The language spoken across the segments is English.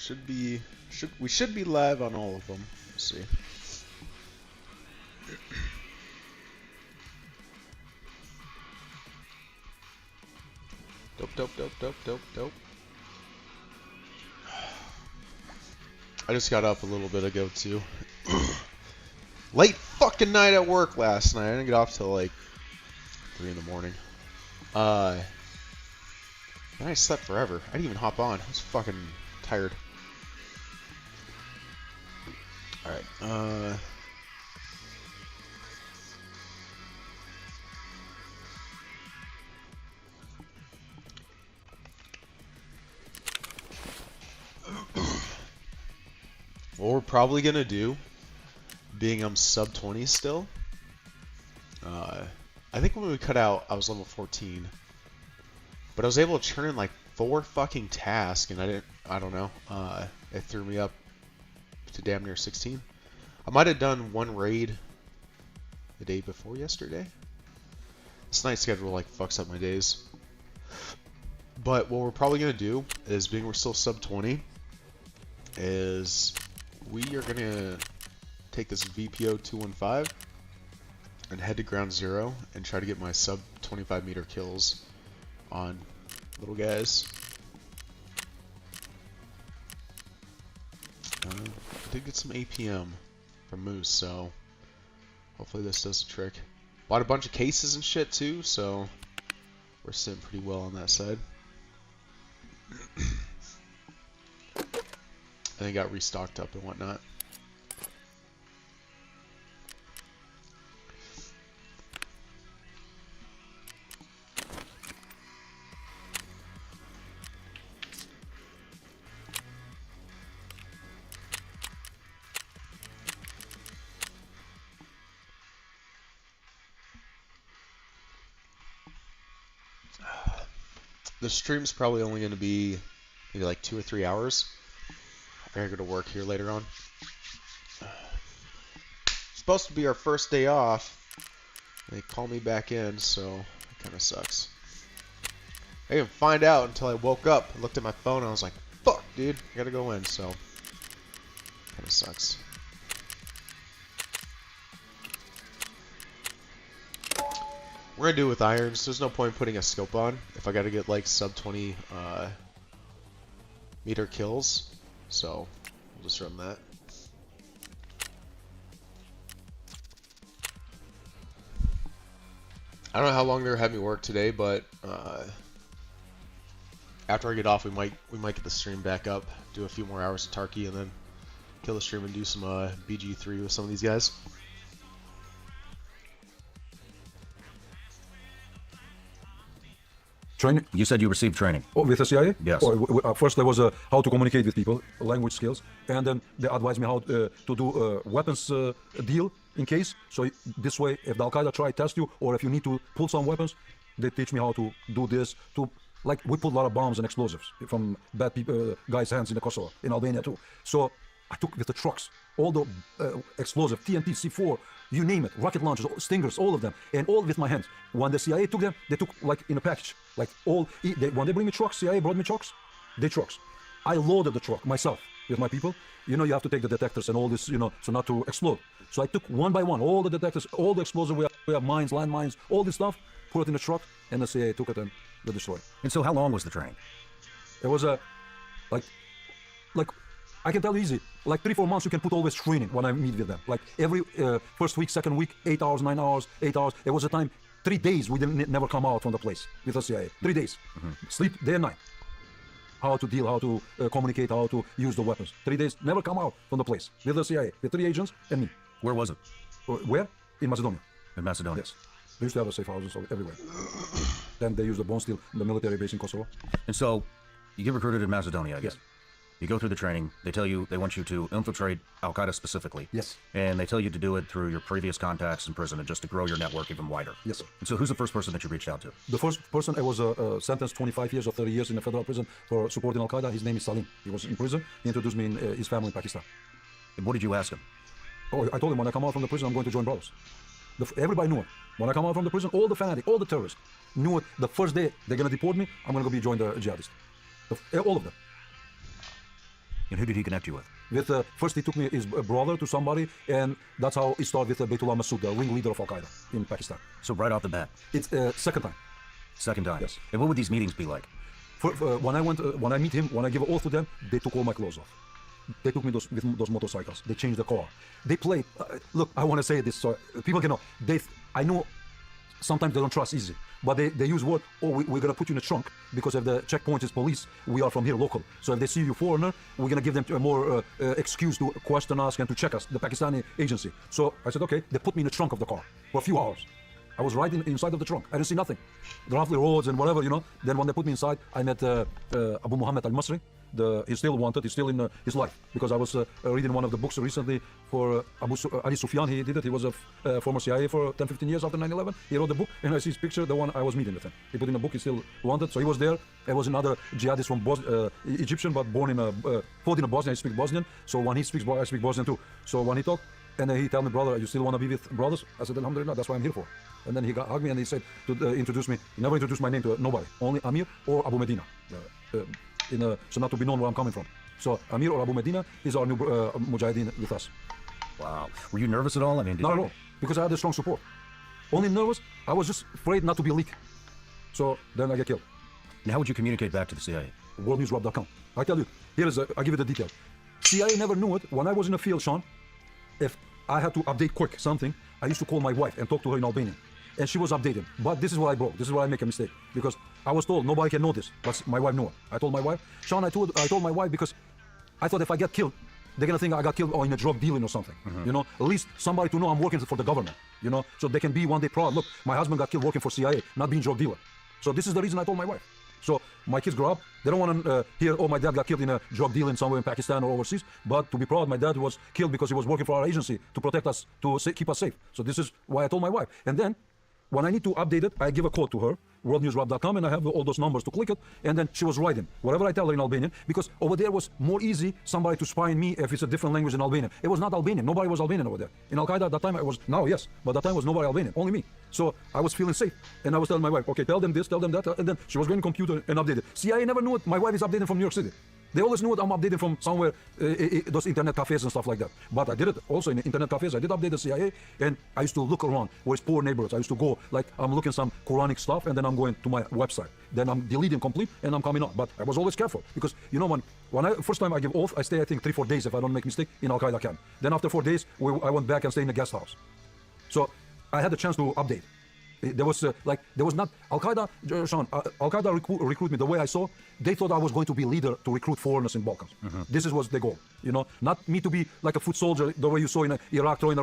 We should be live on all of them. Let's see. Dope. I just got up a little bit ago too. Late fucking night at work last night. I didn't get off till like 3 in the morning. Then I slept forever. I didn't even hop on. I was fucking tired. Alright, what we're probably gonna do, being I'm sub 20 still, I think when we cut out, I was level 14, but I was able to churn in like 4 fucking tasks, and I don't know, it threw me up to damn near 16. I might have done 1 raid the day before yesterday. This night schedule like fucks up my days. But what we're probably gonna do is, being we're still sub 20, is we are gonna take this VPO 215 and head to ground 0 and try to get my sub 25 meter kills on little guys. I did get some APM from Moose, so hopefully this does the trick. Bought a bunch of cases and shit too, so we're sitting pretty well on that side. And they got restocked up and whatnot. The stream's probably only going to be maybe like 2 or 3 hours. I gotta go to work here later on. It's supposed to be our first day off. They called me back in, so it kind of sucks. I didn't find out until I woke up. I looked at my phone and I was like, fuck, dude, I gotta go in, so kind of sucks. We're gonna do it with irons. There's no point putting a scope on if I gotta get like sub 20 meter kills. So we'll just run that. I don't know how long they're having me work today, but after I get off, we might get the stream back up, do a few more hours of Tarky, and then kill the stream and do some BG3 with some of these guys. Training? You said you received training. Oh, with the CIA? Yes. First there was how to communicate with people, language skills, and then they advised me how to do weapons deal in case. So this way, if the Al-Qaeda try to test you, or if you need to pull some weapons, they teach me how to do this. Like we put a lot of bombs and explosives from bad people, guys' hands in the Kosovo, in Albania too. So I took with the trucks, all the explosive, TNT, C4, you name it, rocket launchers, stingers, all of them, and all with my hands. When the CIA took them, they took like in a package, like all. When they bring me trucks, CIA brought me trucks, they trucks. I loaded the truck myself with my people. You know, you have to take the detectors and all this, you know, so not to explode. So I took one by one all the detectors, all the explosives. We have mines, landmines, all this stuff. Put it in the truck, and the CIA took it and they destroyed. And so, how long was the training? It was a like I can tell you easy, like 3-4 months you can put always training when I meet with them. Like every first week, second week, 8 hours, 9 hours, 8 hours. There was a time, 3 days we didn't never come out from the place with the CIA. 3 days. Sleep day and night. How to deal, how to communicate, how to use the weapons. 3 days, never come out from the place with the CIA. The 3 agents and me. Where was it? Where? In Macedonia. In Macedonia? Yes. They used to have a safe houses everywhere. Then they use the bone steel in the military base in Kosovo. And so, you get recruited in Macedonia, I guess. Yes. You go through the training, they want you to infiltrate Al-Qaeda specifically. Yes. And they tell you to do it through your previous contacts in prison and just to grow your network even wider. Yes, sir. And so who's the first person that you reached out to? The first person, I was sentenced 25 years or 30 years in a federal prison for supporting Al-Qaeda. His name is Salim. He was in prison. He introduced me in his family in Pakistan. And what did you ask him? Oh, I told him when I come out from the prison, I'm going to join brothers. Everybody knew it. When I come out from the prison, all the fanatics, all the terrorists knew it. The first day they're going to deport me, I'm going to go join the jihadists. All of them. And who did he connect you with? First, he took me his brother to somebody, and that's how it started with Baitullah Masood, the ringleader of Al Qaeda in Pakistan. So right off the bat. It's second time. Second time. Yes. And what would these meetings be like? When I meet him, when I give an oath to them, they took all my clothes off. They took me with those motorcycles. They changed the car. They played. Look, I want to say this so people can know. I know sometimes they don't trust easy, but they use word, oh, we're going to put you in a trunk because if the checkpoint is police, we are from here local. So if they see you foreigner, we're going to give them a more excuse to question us and to check us, the Pakistani agency. So I said, okay, they put me in the trunk of the car for a few hours. I was right inside of the trunk. I didn't see nothing. The roughly roads and whatever, you know. Then when they put me inside, I met Abu Muhammad al-Masri. He's still wanted. He's still in his life. Because I was reading one of the books recently for Ali Sufyan. He did it. He was a former CIA for 10, 15 years after 9/11. He wrote the book, and I see his picture, the one I was meeting with him. He put in a book. He's still wanted. So he was there. There was another jihadist from Egyptian, but born in fought in Bosnia. He speaks Bosnian. So when he speaks, I speak Bosnian too. So when he talked, and then he told me, brother, you still want to be with brothers? I said, alhamdulillah, that's what I'm here for. And then he hugged me and he said to introduce me. He never introduced my name to nobody, only Amir or Abu Medina. So not to be known where I'm coming from. So Amir or Abu Medina is our new mujahideen with us. Wow. Were you nervous at all? I mean, not at all, because I had a strong support. Only nervous, I was just afraid not to be leaked. So then I get killed. And how would you communicate back to the CIA? WorldNewsRap.com. I tell you, I give you the detail. CIA never knew it. When I was in the field, Sean, if I had to update quick something, I used to call my wife and talk to her in Albanian. And she was updating. But this is what I broke. This is where I make a mistake. Because I was told nobody can know this. But my wife knew it. I told my wife, Sean, I told my wife because I thought if I get killed, they're gonna think I got killed in a drug dealing or something. You know, at least somebody to know I'm working for the government. You know, so they can be one day proud. Look, my husband got killed working for CIA, not being drug dealer. So this is the reason I told my wife. So my kids grow up, they don't want to hear, oh, my dad got killed in a drug dealing somewhere in Pakistan or overseas. But to be proud, my dad was killed because he was working for our agency to protect us, to keep us safe. So this is why I told my wife. And then when I need to update it, I give a code to her, worldnewsrap.com, and I have all those numbers to click it. And then she was writing whatever I tell her in Albanian, because over there was more easy somebody to spy on me if it's a different language in Albanian. It was not Albanian. Nobody was Albanian over there. In Al Qaeda at that time, it was, now yes, but at that time was nobody Albanian, only me. So I was feeling safe. And I was telling my wife, okay, tell them this, tell them that. And then she was going to computer and update it. CIA never knew it. My wife is updating from New York City. They always knew it. I'm updating from somewhere, those internet cafes and stuff like that. But I did it also in internet cafes. I did update the CIA, and I used to look around where's poor neighborhoods. I used to go, like, I'm looking some Quranic stuff, and then I'm going to my website. Then I'm deleting complete, and I'm coming out. But I was always careful, because, you know, first time I give oath, I stay, I think, 3-4 days, if I don't make mistake, in Al Qaeda camp. Then after 4 days, I went back and stayed in the guest house. So I had the chance to update. There was not Al Qaeda, Sean. Al Qaeda recruit me the way I saw. They thought I was going to be leader to recruit foreigners in Balkans. This was the goal, you know, not me to be like a foot soldier the way you saw in Iraq throwing a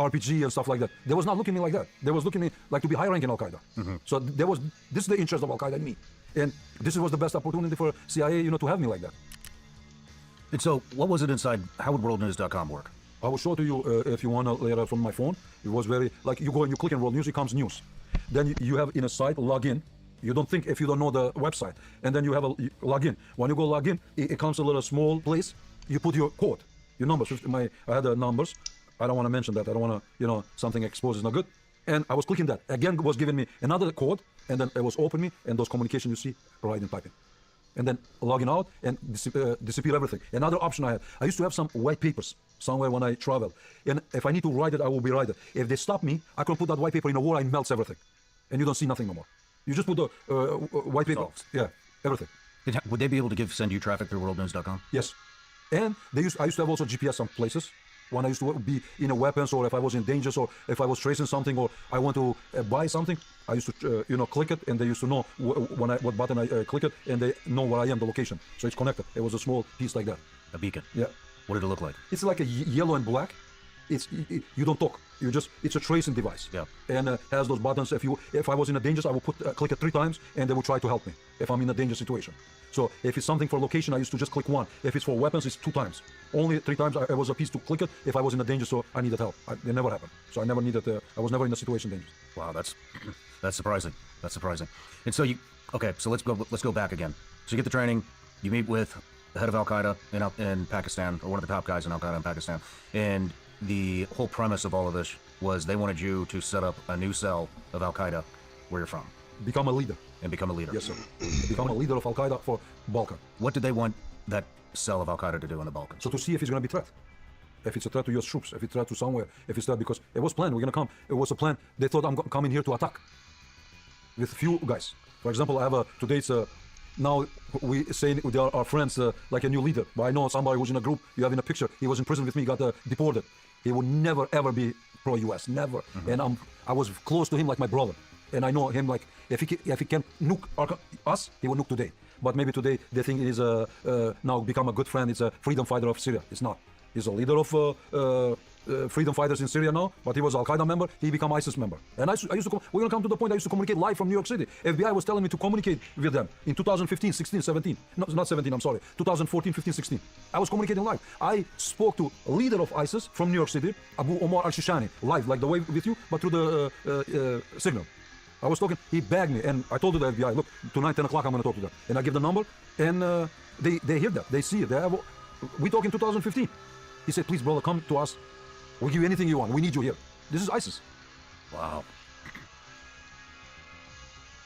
RPG and stuff like that. They was not looking at me like that. They was looking at me like to be high rank in Al Qaeda. So this is the interest of Al Qaeda in me, and this was the best opportunity for CIA, you know, to have me like that. And so, what was it inside? How would WorldNews.com work? I will show to you if you want to later from my phone. It was very, like, you go and you click on World News, it comes news. Then you have in a site, log in. You don't think if you don't know the website. And then you have a log in. When you go log in, it comes a little small place. You put your code, your numbers. I had the numbers. I don't want to mention that. I don't want to, you know, something exposed is not good. And I was clicking that. Again, it was giving me another code. And then it was open me. And those communication you see, right in typing. And then logging out and disappear everything. Another option I had, I used to have some white papers somewhere when I travel. And if I need to write it, I will be write it. If they stop me, I can put that white paper in a wall and melts everything. And you don't see nothing no more. You just put the white paper. Yeah, everything. Would they be able to send you traffic through WorldNews.com? Yes. And I used to have also GPS some places. When I used to be in a weapons, or if I was in danger, or if I was tracing something, or I want to buy something, I used to, you know, click it, and they used to know what button I click it, and they know where I am, the location. So it's connected. It was a small piece like that. A beacon. Yeah. What did it look like? It's like a yellow and black. You don't talk. It's a tracing device. Yeah. And has those buttons. If I was in a danger, I would click it 3 times, and they would try to help me if I'm in a danger situation. So if it's something for location, I used to just click 1. If it's for weapons, it's 2 times. Only 3 times it was a piece to click it if I was in a danger, so I needed help. It never happened. So I never needed. I was never in a situation dangerous. Wow, that's surprising. That's surprising. And so so let's go back again. So you get the training, you meet with the head of Al Qaeda in Pakistan, or one of the top guys in Al Qaeda in Pakistan, and the whole premise of all of this was they wanted you to set up a new cell of Al Qaeda where you're from. Become a leader. And become a leader. Yes, sir. Become a leader of Al Qaeda for Balkan. What did they want that cell of Al Qaeda to do in the Balkans? So to see if he's going to be a threat. If it's a threat to U.S. troops, if it's a threat to somewhere, if it's a threat because it was planned, we're going to come. It was a plan. They thought I'm coming here to attack with few guys. For example, I have today's, now we say they are our friends like a new leader. But I know somebody who's in a group, you have in a picture, he was in prison with me, got deported. He would never ever be pro-U.S., never. And I was close to him like my brother. And I know him like, if he can nuke us, he will nuke today. But maybe today they think he's now become a good friend, he's a freedom fighter of Syria. It's not. He's a leader of freedom fighters in Syria now, but he was Al-Qaeda member, he became ISIS member. And I used to, we're gonna come to the point, I used to communicate live from New York City. FBI was telling me to communicate with them in 2015, 16, 17. No, not 17, I'm sorry. 2014, 15, 16. I was communicating live. I spoke to a leader of ISIS from New York City, Abu Omar al-Shishani, live, like the way with you, but through the signal. I was talking, he begged me, and I told the FBI, look, tonight, 10 o'clock, I'm gonna talk to them. And I give the number, and they hear that, they see it. We talk in 2015. He said, please, brother, come to us. We'll give you anything you want. We need you here. This is ISIS. Wow.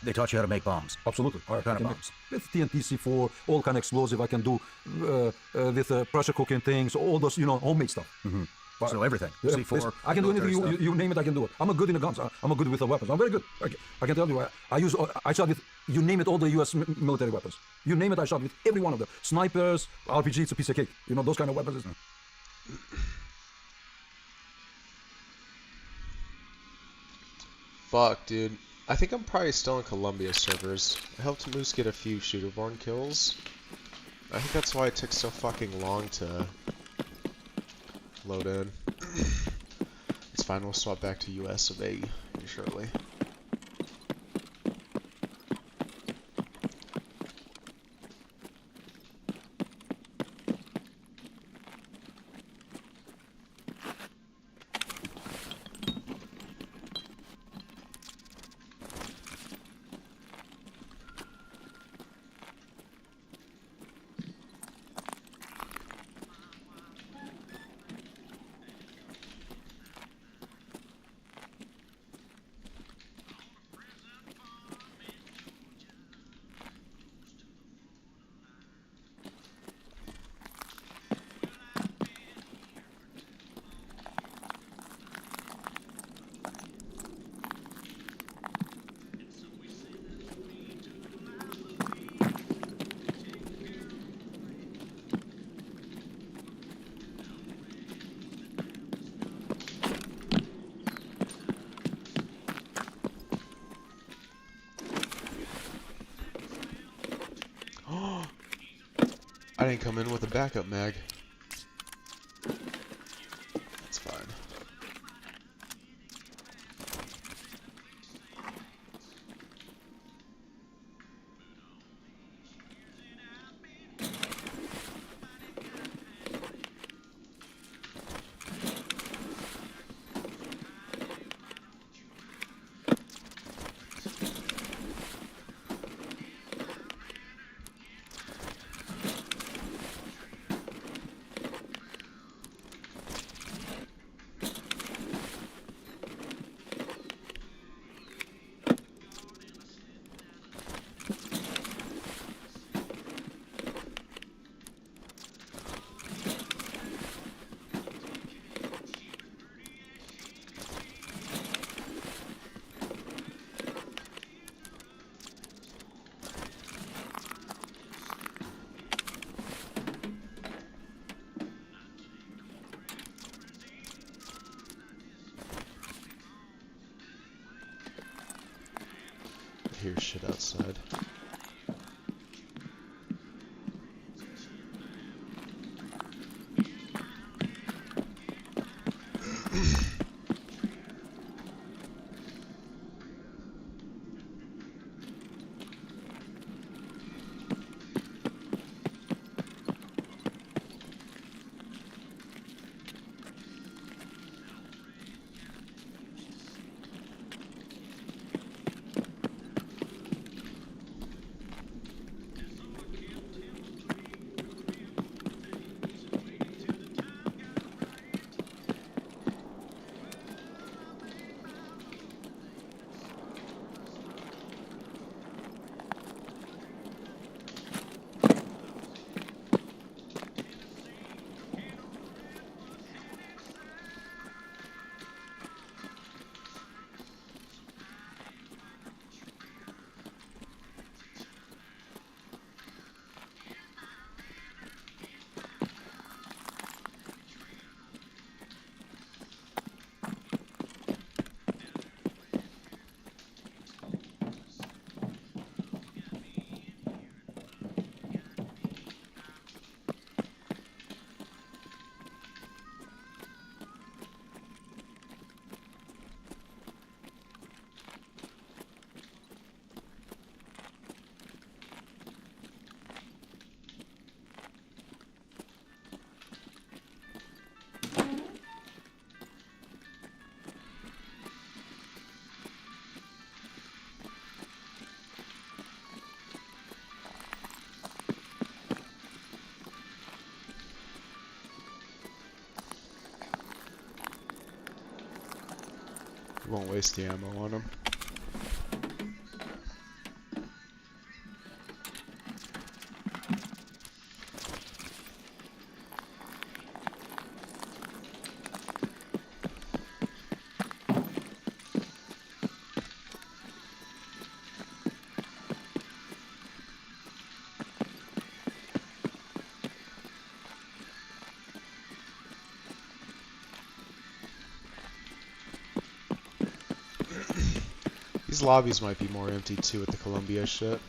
They taught you how to make bombs. Absolutely. What kind of bombs? With TNT, C4, all kind of explosive I can do with pressure cooking things, all those, homemade stuff. So everything. C4. I can do anything you name it, I can do it. I'm a good in the guns. I'm a good with the weapons. I'm very good. I can tell you, I shot with, you name it, all the U.S. military weapons. You name it, I shot with every one of them. Snipers, RPG, it's a piece of cake. Those kind of weapons. Fuck, dude. I think I'm probably still in Columbia servers. I helped Moose get a few shooter-born kills. I think that's why it took so fucking long to load in. It's fine, we'll swap back to US of A shortly. I didn't come in with a backup mag. That's fine. I hear shit outside. Won't waste the ammo on him. These lobbies might be more empty too with the Columbia shit.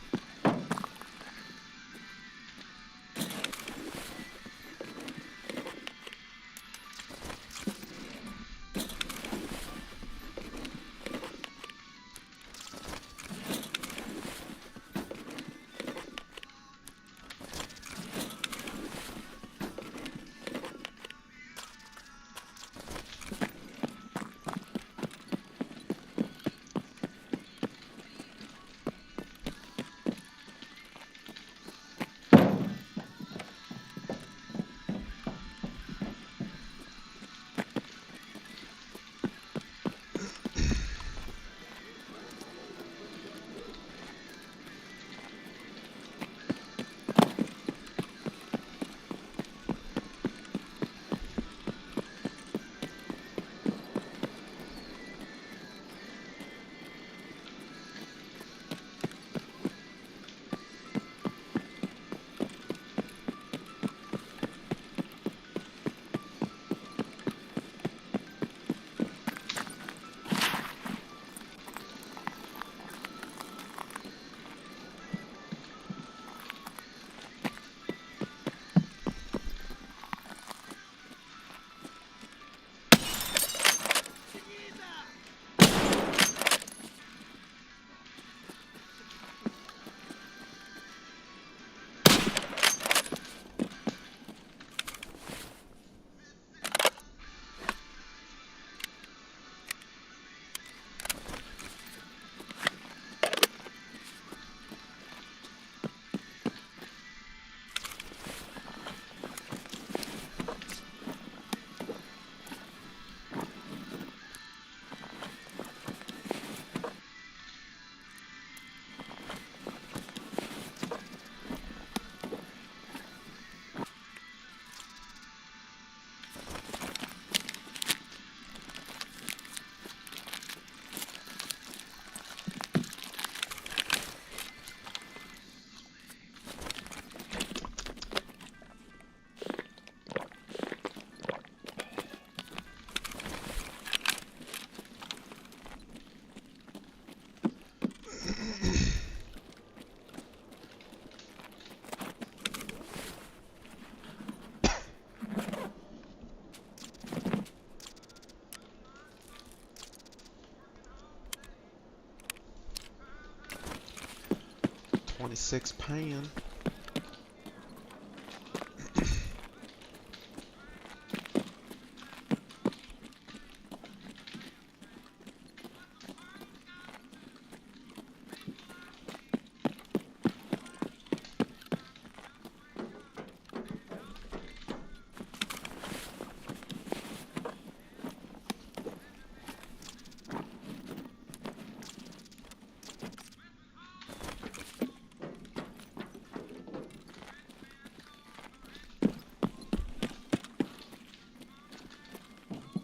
£26.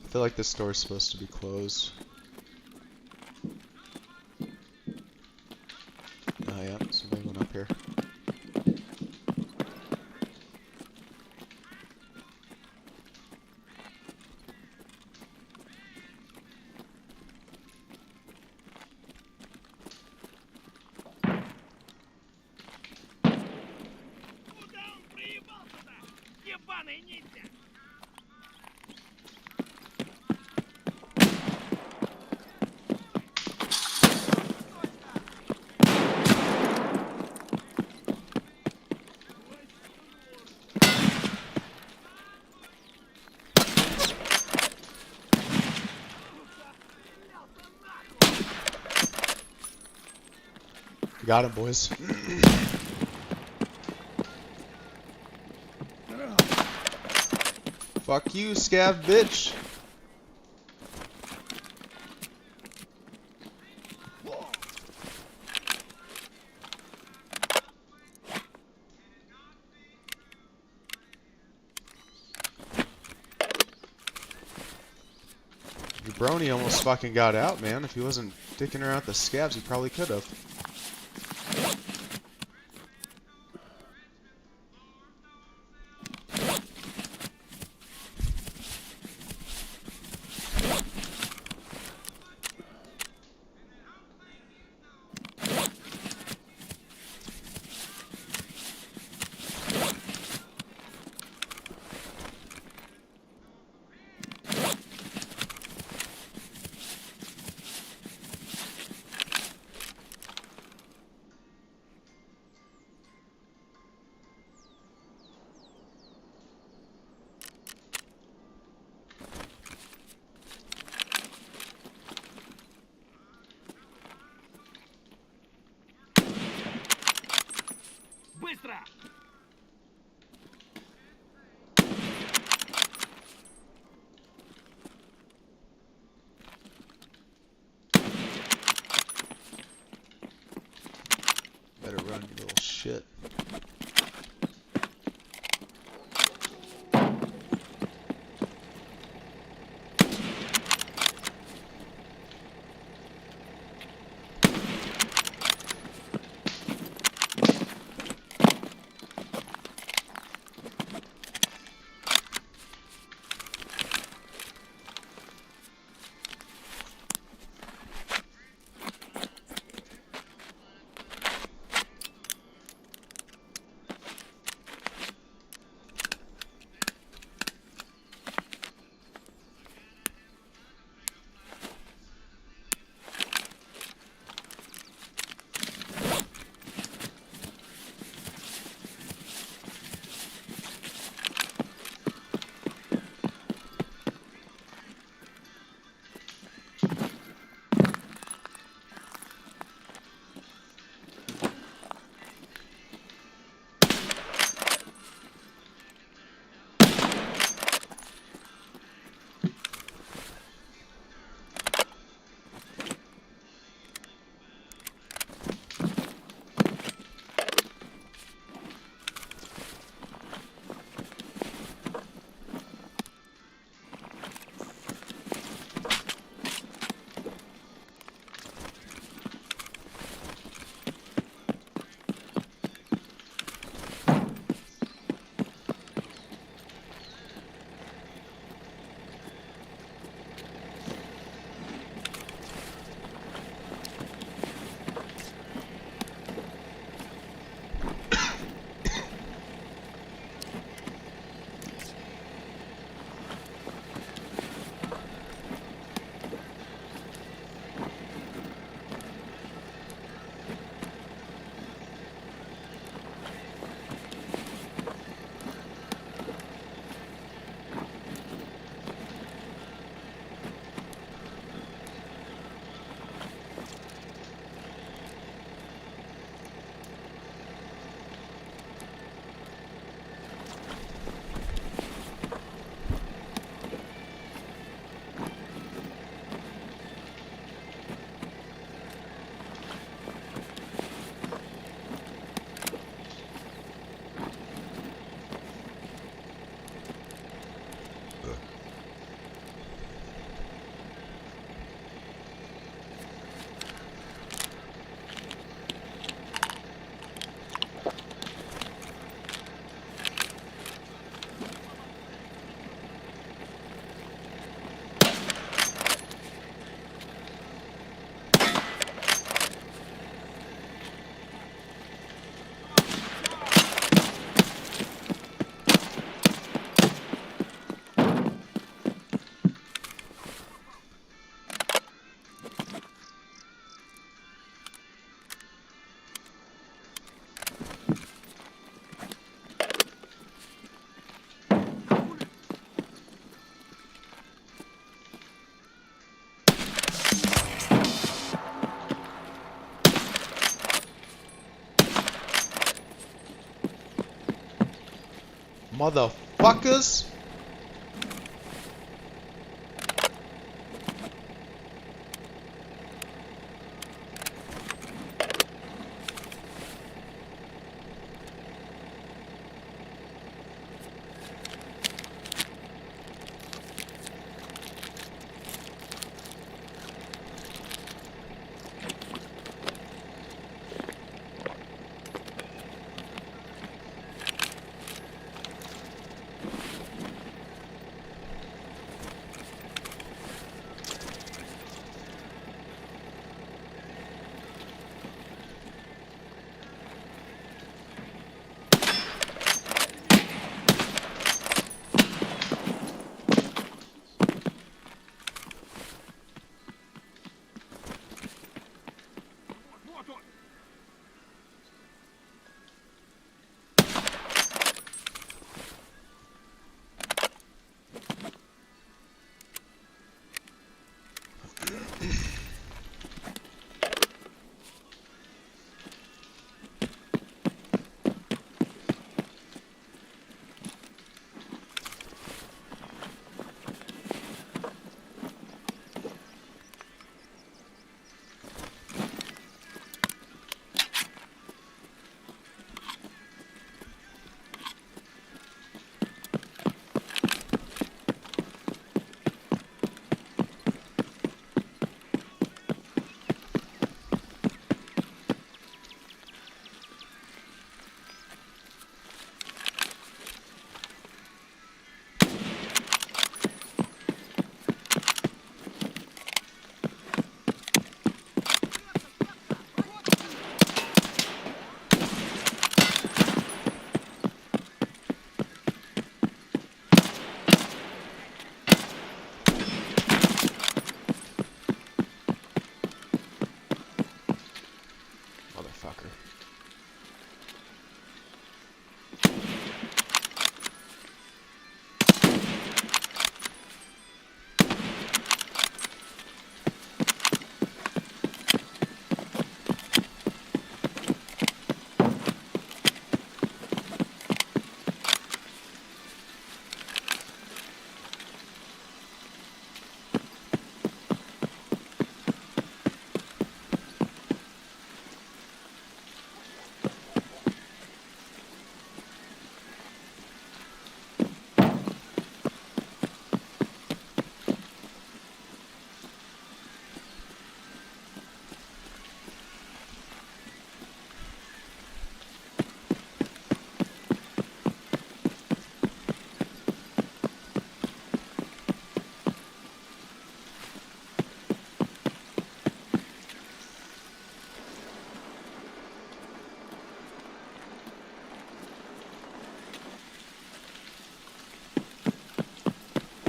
I feel like this store is supposed to be closed. Oh yeah, somebody went up here. Got him, boys. Fuck you, scav bitch. Brony almost fucking got out, man. If he wasn't dicking around the scabs, he probably could have. Better run, you little shit. Motherfuckers!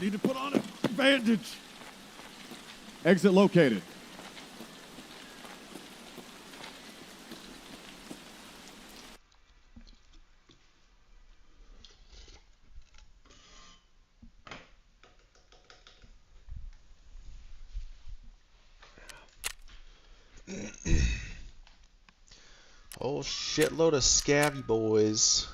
Need to put on a bandage. Exit located. Whole shitload of scabby boys.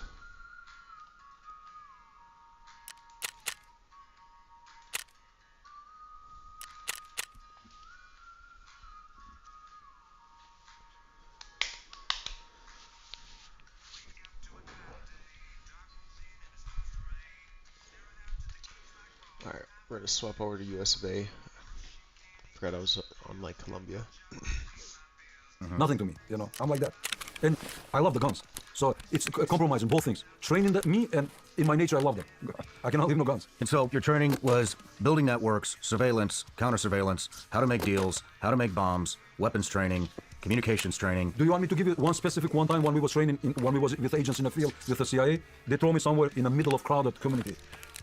Alright, we're gonna swap over to US of A. Forgot I was on like Colombia. Nothing to me, you know. I'm like that. And I love the guns. So it's a compromise in both things. Training me and in my nature I love them. I cannot leave no guns. And so your training was building networks, surveillance, counter-surveillance, how to make deals, how to make bombs, weapons training, communications training. Do you want me to give you one specific one time when we was training, when we was with agents in the field with the CIA? They throw me somewhere in the middle of crowded community.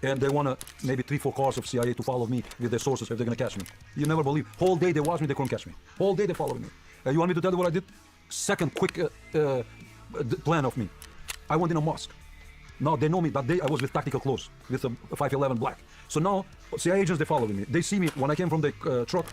And they want maybe 3-4 cars of CIA to follow me with their sources if they're gonna catch me. You never believe. Whole day they watch me, they couldn't catch me. Whole day they followed me. You want me to tell you what I did? Second quick plan of me. I went in a mosque. Now they know me that day I was with tactical clothes, with a 511 black. So now CIA agents, they followed me. They see me when I came from the truck,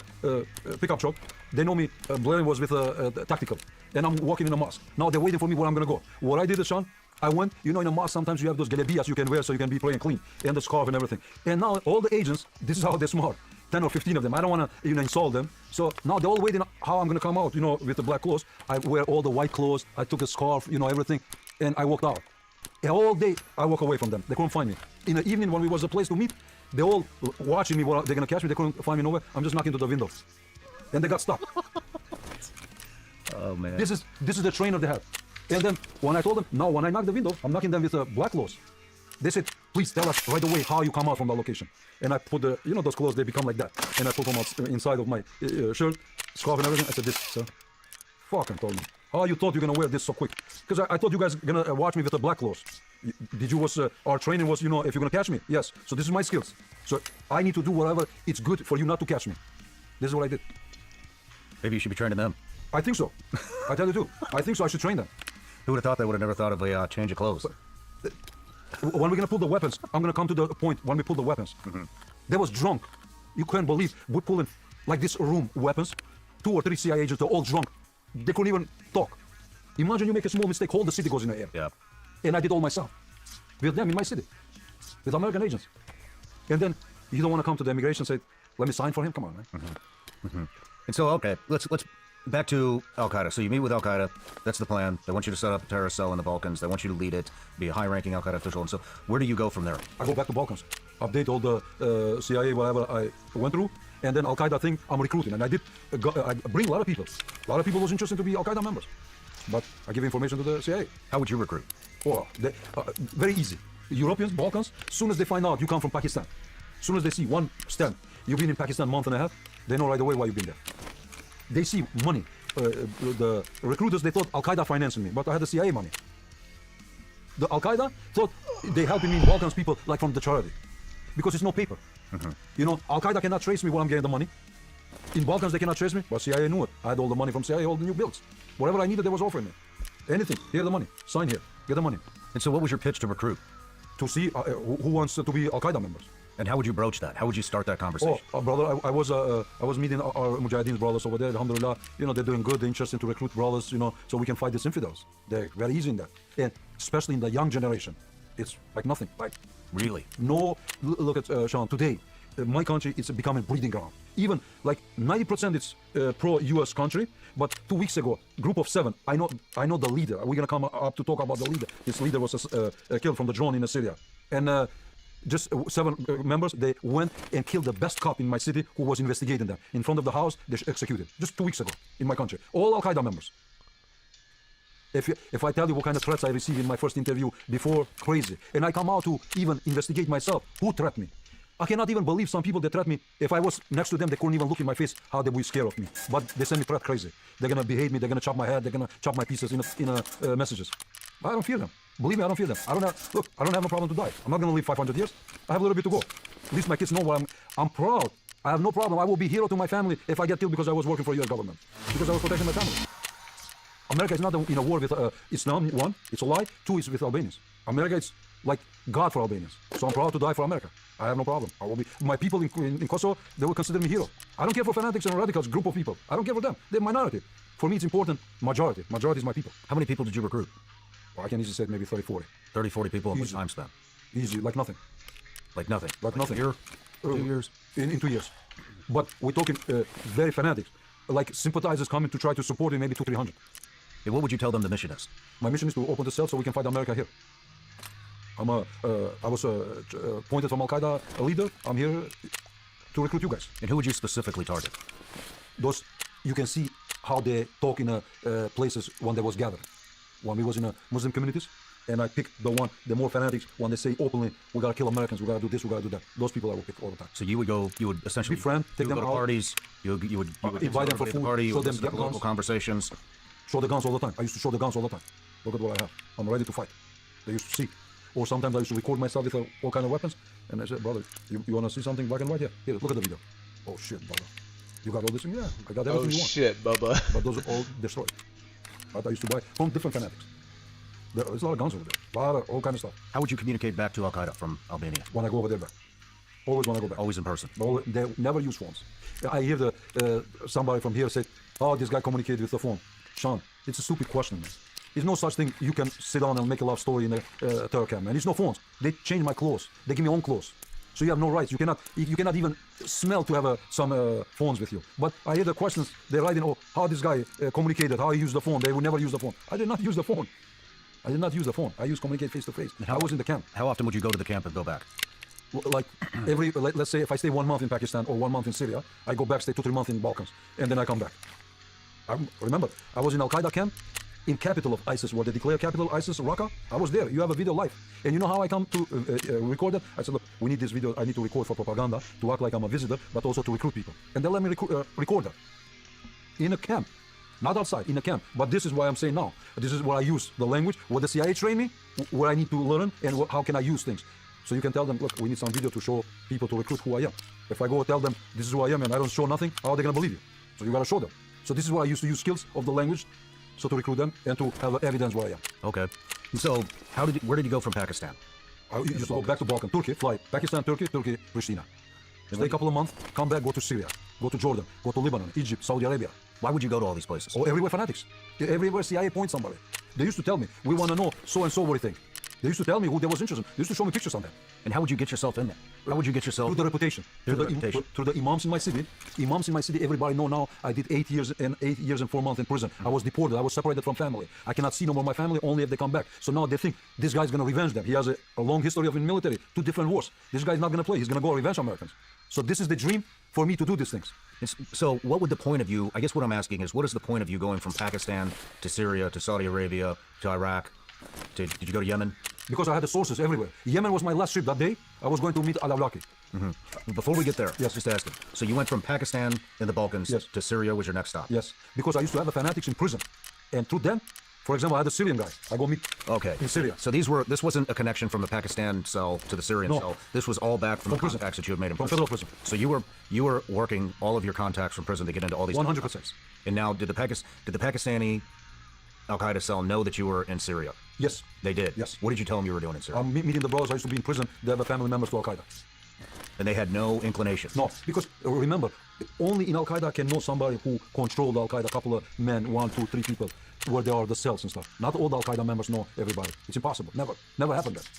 pickup truck. They know me, Blaine was with a tactical. And I'm walking in a mosque. Now they're waiting for me where I'm gonna go. What I did, Sean, I went, you know, in a mosque sometimes you have those galebias you can wear so you can be praying clean, and the scarf and everything. And now all the agents, this is how they're smart. 10 or 15 of them. I don't want to, insult them. So now they're all waiting how I'm going to come out, with the black clothes. I wear all the white clothes. I took a scarf, everything. And I walked out. And all day, I walk away from them. They couldn't find me. In the evening, when we was a place to meet, they all watching me. They're going to catch me. They couldn't find me nowhere. I'm just knocking to the window. And they got stuck. Oh, man. This is the trainer they have. And then when I told them, now when I knock the window, I'm knocking them with black clothes. They said, please tell us right away how you come out from that location. And I put those clothes, they become like that. And I put them out inside of my shirt, scarf and everything. I said, this, sir. Fucking told me. How you thought you're gonna wear this so quick? Because I thought you guys gonna watch me with the black clothes. Did you our training was, if you're gonna catch me? Yes. So this is my skills. So I need to do whatever it's good for you not to catch me. This is what I did. Maybe you should be training them. I think so. I tell you too. I think so. I should train them. Who would have thought they would have never thought of a change of clothes? When we're gonna pull the weapons, I'm gonna come to the point when we pull the weapons. They was drunk. You can't believe we're pulling like this room weapons. 2 or 3 CIA agents, they're all drunk. They couldn't even talk. Imagine you make a small mistake, whole the city goes in the air. Yeah. And I did all myself. With them in my city. With American agents. And then you don't want to come to the immigration and say, let me sign for him? Come on, man. And so, okay, let's back to Al-Qaeda. So you meet with Al-Qaeda. That's the plan. They want you to set up a terrorist cell in the Balkans. They want you to lead it, be a high-ranking Al-Qaeda official. And so where do you go from there? I go back to Balkans. Update all the CIA, whatever I went through. And then Al-Qaeda thing, I'm recruiting. And I did I bring a lot of people. A lot of people was interested to be Al-Qaeda members. But I give information to the CIA. How would you recruit? Oh, very easy. Europeans, Balkans, soon as they find out you come from Pakistan, soon as they see one stamp, you've been in Pakistan a month and a half, they know right away why you've been there. They see money. The recruiters, they thought Al-Qaeda financing me, but I had the CIA money. The Al-Qaeda thought they helping me in Balkans people like from the charity. Because it's no paper. Al-Qaeda cannot trace me where I'm getting the money. In Balkans, they cannot trace me, but CIA knew it. I had all the money from CIA, all the new bills. Whatever I needed, they was offering me. Anything. Here the money. Sign here. Get the money. And so what was your pitch to recruit? To see who wants to be Al-Qaeda members. And how would you broach that? How would you start that conversation? Oh, brother, I was meeting our Mujahideen brothers over there. Alhamdulillah, they're doing good. They're interested to recruit brothers, so we can fight these infidels. They're very easy in that. And especially in the young generation. It's like nothing. Like really? No, look at Sean, today, my country is becoming breeding ground. Even like 90% it's pro-US country, but 2 weeks ago, group of 7, I know the leader. We're gonna come up to talk about the leader. This leader was killed from the drone in Syria. And just 7 members, they went and killed the best cop in my city who was investigating them. In front of the house, they executed. Just 2 weeks ago in my country. All Al-Qaeda members. If I tell you what kind of threats I received in my first interview before, crazy. And I come out to even investigate myself. Who threatened me? I cannot even believe some people that threat me. If I was next to them, they couldn't even look in my face how they were scared of me. But they send me threat crazy. They're gonna behave me. They're gonna chop my head. They're gonna chop my pieces in messages. I don't fear them. Believe me, I don't fear them. I don't have no problem to die. I'm not gonna live 500 years. I have a little bit to go. At least my kids know what I'm proud. I have no problem. I will be hero to my family if I get killed because I was working for U.S. government. Because I was protecting my family. America is not in a war with Islam, one, it's a lie. Two, it's with Albanians. America is like God for Albanians. So I'm proud to die for America. I have no problem. I will be, my people in Kosovo, they will consider me hero. I don't care for fanatics and radicals, group of people. I don't care for them. They're minority. For me, it's important, majority. Majority is my people. How many people did you recruit? Well, I can easily say maybe 30, 40. 30, 40 people in what Easy. time span? Easy, like nothing. Like nothing? Like nothing. A year? 2 years? In 2 years. But we're talking very fanatics. Like sympathizers coming to try to support me, maybe 200, 300. Hey, what would you tell them the mission is? My mission is to open the cell so we can fight America here. I was appointed from Al-Qaeda a leader. I'm here to recruit you guys. And who would you specifically target? Those, you can see how they talk in places when they was gathered. When we was in Muslim communities, and I picked the more fanatics, when they say openly, we gotta kill Americans, we gotta do this, we gotta do that. Those people I will pick all the time. So you would essentially Befriend, take you would them go to out. parties, you would invite them for everybody at the food, party, you show would them listen to guns. local conversations. Show the guns all the time. I used to show the guns all the time. Look at what I have. I'm ready to fight. They used to see. Or sometimes I used to record myself with all kind of weapons. And I said, brother, you want to see something black and white? Here, look at the video. Oh shit, brother. You got all this? Yeah, I got everything Oh you want. shit, Bubba. But those are all destroyed. But I used to buy from different fanatics. There's a lot of guns over there. A lot of all kind of stuff. How would you communicate back to Al-Qaeda from Albania? When I go over there back. Always when I go back. Always in person. They never use phones. I hear somebody from here say, oh, this guy communicated with the phone. Sean, it's a stupid question, man. There's no such thing you can sit down and make a love story in a terror camp, man. There's no phones. They change my clothes. They give me own clothes. So you have no rights. You cannot even smell to have some phones with you. But I hear the questions. They're writing, oh, how this guy communicated, how he used the phone. They would never use the phone. I did not use the phone. I did not use the phone. I used communicate face to face. I was in the camp. How often would you go to the camp and go back? Like let's say if I stay 1 month in Pakistan or 1 month in Syria, I go back, stay 2-3 months in the Balkans, and then I come back. Remember, I was in Al-Qaeda camp, in capital of ISIS, where they declare capital ISIS, Raqqa. I was there. You have a video live. And you know how I come to record it? I said, look, we need this video. I need to record for propaganda, to act like I'm a visitor, but also to recruit people. And they let me record that. In a camp. Not outside, in a camp. But this is why I'm saying now. This is where I use the language, where the CIA trained me, where I need to learn, and how can I use things. So you can tell them, look, we need some video to show people to recruit who I am. If I go tell them, this is who I am, and I don't show nothing, how are they going to believe you? So you got to show them. So this is where I used to use skills of the language, so to recruit them and to have evidence where I am. Okay. So where did you go from Pakistan? I used to go back to Balkan, Turkey, fly. Pakistan, Turkey, Pristina. Stay a couple of months, come back, go to Syria, go to Jordan, go to Lebanon, Egypt, Saudi Arabia. Why would you go to all these places? Oh, everywhere fanatics. Everywhere CIA points somebody. They used to tell me, we want to know so-and-so what do you think. They used to tell me who they was interested in. They used to show me pictures on them. And how would you get yourself in there? How would you get yourself? Through the reputation. Through the reputation. Through the imams in my city. Imams in my city, everybody know now I did 8 years and 4 months in prison. I was deported. I was separated from family. I cannot see no more my family, only if they come back. So now they think this guy's going to revenge them. He has a long history of in military, 2 different wars. This guy's not going to play. He's going to go revenge Americans. So this is the dream for me to do these things. So what would the point of you, I guess what I'm asking is, what is the point of you going from Pakistan to Syria to Saudi Arabia to Iraq? Did you go to Yemen? Because I had the sources everywhere. Yemen was my last trip that day. I was going to meet Al-Awlaki. Before we get there, Yes. just asking. So you went from Pakistan in the Balkans Yes. to Syria was your next stop? Yes, because I used to have the fanatics in prison. And through them, for example, I had a Syrian guy. I go meet in Syria. So this wasn't a connection from the Pakistan cell to the Syrian No. cell. This was all back from the prison. contacts that you had made in From prison. federal prison. So you were working all of your contacts from prison to get into all these 100%. contacts. And now did the Pakistani Al-Qaeda cell know that you were in Syria? Yes. They did? Yes. What did you tell them you were doing in Syria? I'm meeting the brothers. I used to be in prison. They have a family members to Al-Qaeda. And they had no inclination? No, because remember, only in Al-Qaeda can know somebody who controlled Al-Qaeda, a couple of men, 1, 2, 3 people, where there are the cells and stuff. Not all the Al-Qaeda members know everybody. It's impossible. Never happened that.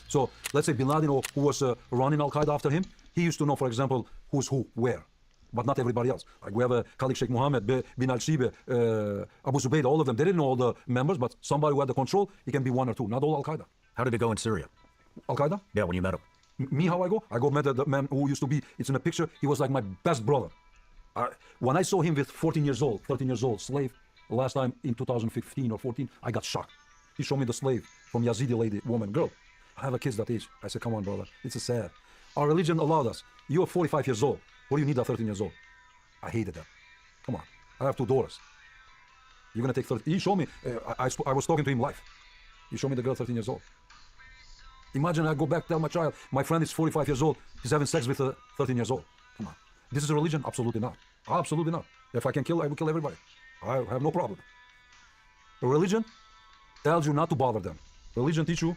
So let's say Bin Laden, or who was running Al-Qaeda after him, he used to know, for example, who's who, where. But not everybody else. Like we have Khalid Sheikh Mohammed, Bin al-Shiba, Abu Zubaydah, all of them. They didn't know all the members, but somebody who had the control, he can be 1 or 2. Not all Al-Qaeda. How did it go in Syria? Al-Qaeda? Yeah, when you met him. Me, how I go? I go met the man who used to be, it's in a picture, he was like my best brother. When I saw him with 14 years old, 13 years old, slave, last time in 2015 or 14, I got shocked. He showed me the slave from Yazidi lady, woman, girl. I have a kid that age. I said, come on, brother, it's sad. Our religion allowed us. You're 45 years old. What do you need at 13 years old? I hated that. Come on, I have 2 daughters. You're gonna take 30. He showed me, I was talking to him live. He showed me the girl 13 years old. Imagine I go back, tell my child, my friend is 45 years old, he's having sex with a 13 years old. Come on. This is a religion? Absolutely not. Absolutely not. If I can kill, I will kill everybody. I have no problem. A religion tells you not to bother them. Religion teach you,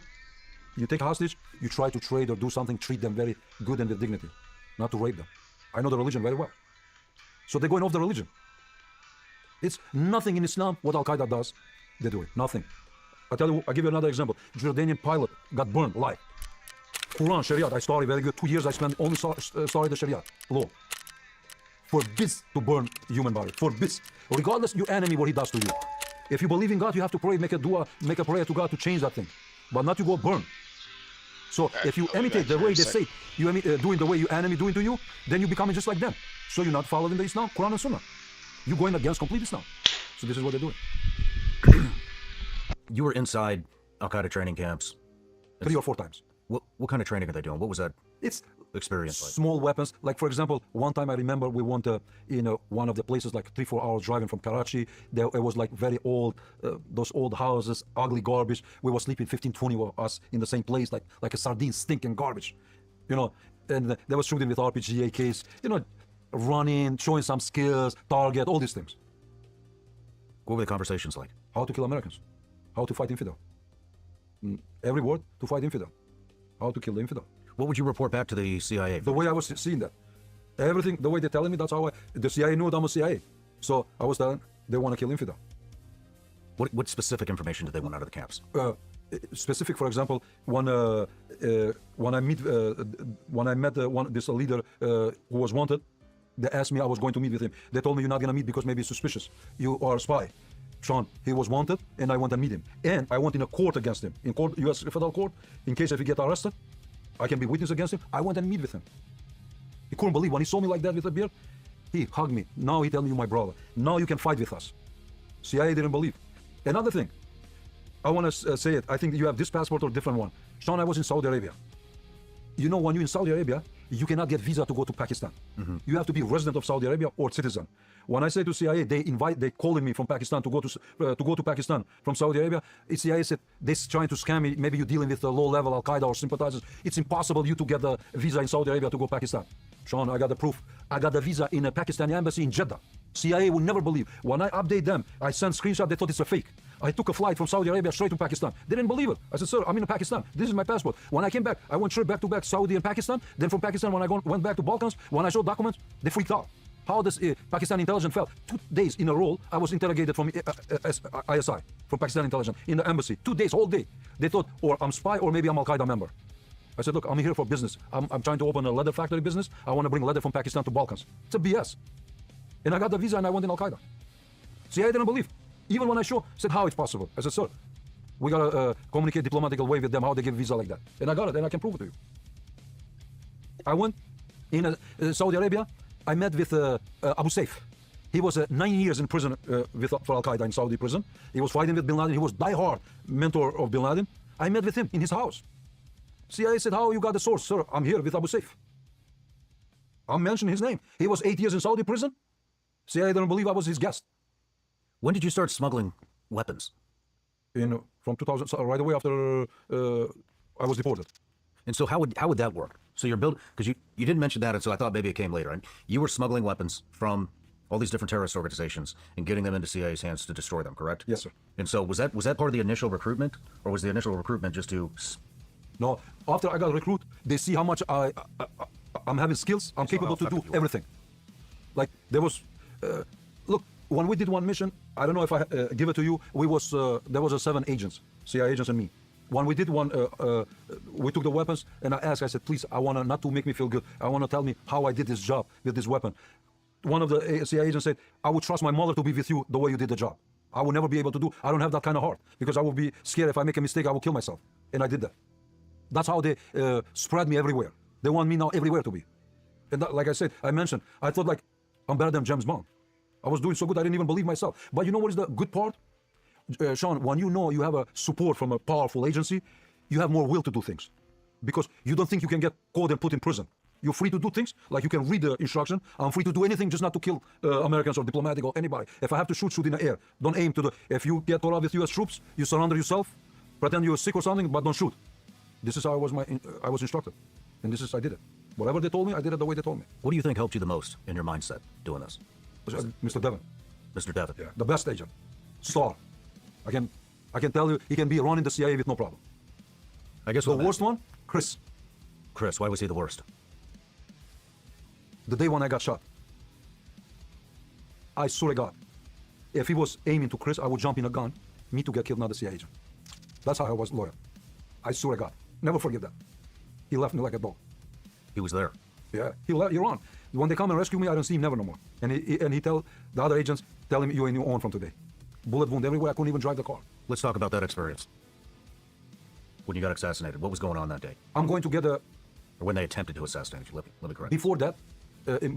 you take hostage, you try to trade or do something, treat them very good and with dignity, not to rape them. I know the religion very well. So they're going off the religion. It's nothing in Islam what Al-Qaeda does, they do it. Nothing. I'll give you another example. Jordanian pilot got burned alive. Quran, Sharia, I studied very good. 2 years I spent only studying the Sharia law. Forbids to burn human body. Forbids. Regardless your enemy, what he does to you. If you believe in God, you have to pray, make a dua, make a prayer to God to change that thing. But not to go burn. So if you imitate the way they say, you doing the way your enemy doing to you, then you becoming just like them. So you're not following the Islam, Quran and Sunnah. You're going against complete Islam. So this is what they're doing. You were inside Al-Qaeda training camps. 3 or 4 times. What kind of training are they doing? What was that It's experience like? small weapons. Like, for example, one time I remember we went in one of the places, like 3-4 hours driving from Karachi. There it was like very old, those old houses, ugly garbage. We were sleeping 15-20 of us in the same place, like a sardine stinking garbage, you know. And they were shooting with RPG, AKs, you know, running, showing some skills, target, all these things. What were the conversations like? How to kill Americans, how to fight infidel. Every word to fight infidel, how to kill the infidel. What would you report back to the CIA? The way I was seeing that, everything, the way they're telling me, that's how the CIA knew that I'm a CIA. So I was telling, they want to kill infidel. What specific information did they want out of the camps? Specific, for example, when I met this leader who was wanted, they asked me I was going to meet with him. They told me you're not going to meet because maybe it's suspicious. You are a spy. Sean, he was wanted, and I went and meet him. And I went in a court against him, in court, U.S. federal court, in case if he get arrested, I can be witness against him. I went and meet with him. He couldn't believe when he saw me like that with a beard. He hugged me. Now he tell me, you're my brother. Now you can fight with us. CIA didn't believe. Another thing, I want to say it. I think you have this passport or different one. Sean, I was in Saudi Arabia. You know, when you're in Saudi Arabia, you cannot get visa to go to Pakistan. You have to be resident of Saudi Arabia or citizen. When I say to CIA, they calling me from Pakistan to go to Pakistan from Saudi Arabia. CIA said they're trying to scam me. Maybe you're dealing with low-level Al-Qaeda or sympathizers. It's impossible you to get the visa in Saudi Arabia to go to Pakistan. Sean, I got the proof. I got the visa in a Pakistani embassy in Jeddah. CIA will never believe. When I update them, I send screenshot. They thought it's a fake. I took a flight from Saudi Arabia straight to Pakistan. They didn't believe it. I said, sir, I'm in Pakistan. This is my passport. When I came back, I went straight back to back Saudi and Pakistan. Then from Pakistan, when I went back to Balkans, when I showed documents, they freaked out. How does Pakistan intelligence felt? 2 days in a row, I was interrogated from ISI, from Pakistan intelligence, in the embassy. 2 days, all day. They thought, or I'm spy, or maybe I'm Al-Qaeda member. I said, look, I'm here for business. I'm trying to open a leather factory business. I want to bring leather from Pakistan to Balkans. It's a BS. And I got the visa and I went in Al-Qaeda. See, I didn't believe. Even when I said how it's possible. I said, sir, we got to communicate diplomatic way with them, how they give visa like that. And I got it, and I can prove it to you. I went in Saudi Arabia. I met with Abu Saif. He was 9 years in prison for Al-Qaeda in Saudi prison. He was fighting with Bin Laden. He was die-hard mentor of Bin Laden. I met with him in his house. CIA said, how you got the source? Sir, I'm here with Abu Saif. I'm mentioning his name. He was 8 years in Saudi prison. CIA didn't believe I was his guest. When did you start smuggling weapons? From 2000, right away after I was deported. And so how would that work? So you're because you didn't mention that, and so I thought maybe it came later. Right? You were smuggling weapons from all these different terrorist organizations and getting them into CIA's hands to destroy them, correct? Yes, sir. And so was that part of the initial recruitment, or was the initial recruitment just to? No, after I got recruited, they see how much I'm having skills. I'm capable to do everything. Like there was, look, when we did one mission, I don't know if I give it to you. There was 7 agents, CIA agents and me. When we did one, we took the weapons, and I asked, I said, please, I want to, not to make me feel good, I want to tell me how I did this job with this weapon. One of the CIA agents said, I would trust my mother to be with you the way you did the job. I would never be able to do, I don't have that kind of heart, because I would be scared if I make a mistake, I will kill myself. And I did that. That's how they spread me everywhere. They want me now everywhere to be. And that, like I said, I mentioned, I thought like, I'm better than James Bond. I was doing so good, I didn't even believe myself. But you know what is the good part? Sean, when you know you have a support from a powerful agency, you have more will to do things. Because you don't think you can get caught and put in prison. You're free to do things, like you can read the instruction. I'm free to do anything, just not to kill Americans or diplomatic or anybody. If I have to shoot in the air. Don't aim to the, if you get caught up with US troops, you surrender yourself, pretend you're sick or something, but don't shoot. This is how I was instructed, and this is I did it. Whatever they told me, I did it the way they told me. What do you think helped you the most in your mindset doing this? Mr. Devon, Mr. Devon. yeah, the best agent, star. I can tell you, he can be running the CIA with no problem. I guess The worst one, Chris. Chris, why was he the worst? The day when I got shot, I swear to God, if he was aiming to Chris, I would jump in a gun, me to get killed, not the CIA agent. That's how I was loyal. I swear to God, never forget that. He left me like a dog. He was there. Yeah, he run. When they come and rescue me, I don't see him never no more. And he tell the other agents, tell him you're in your own from today. Bullet wound everywhere. I couldn't even drive the car. Let's talk about that experience. When you got assassinated, what was going on that day? I'm going to get a. Or when they attempted to assassinate you, let me correct. Before that,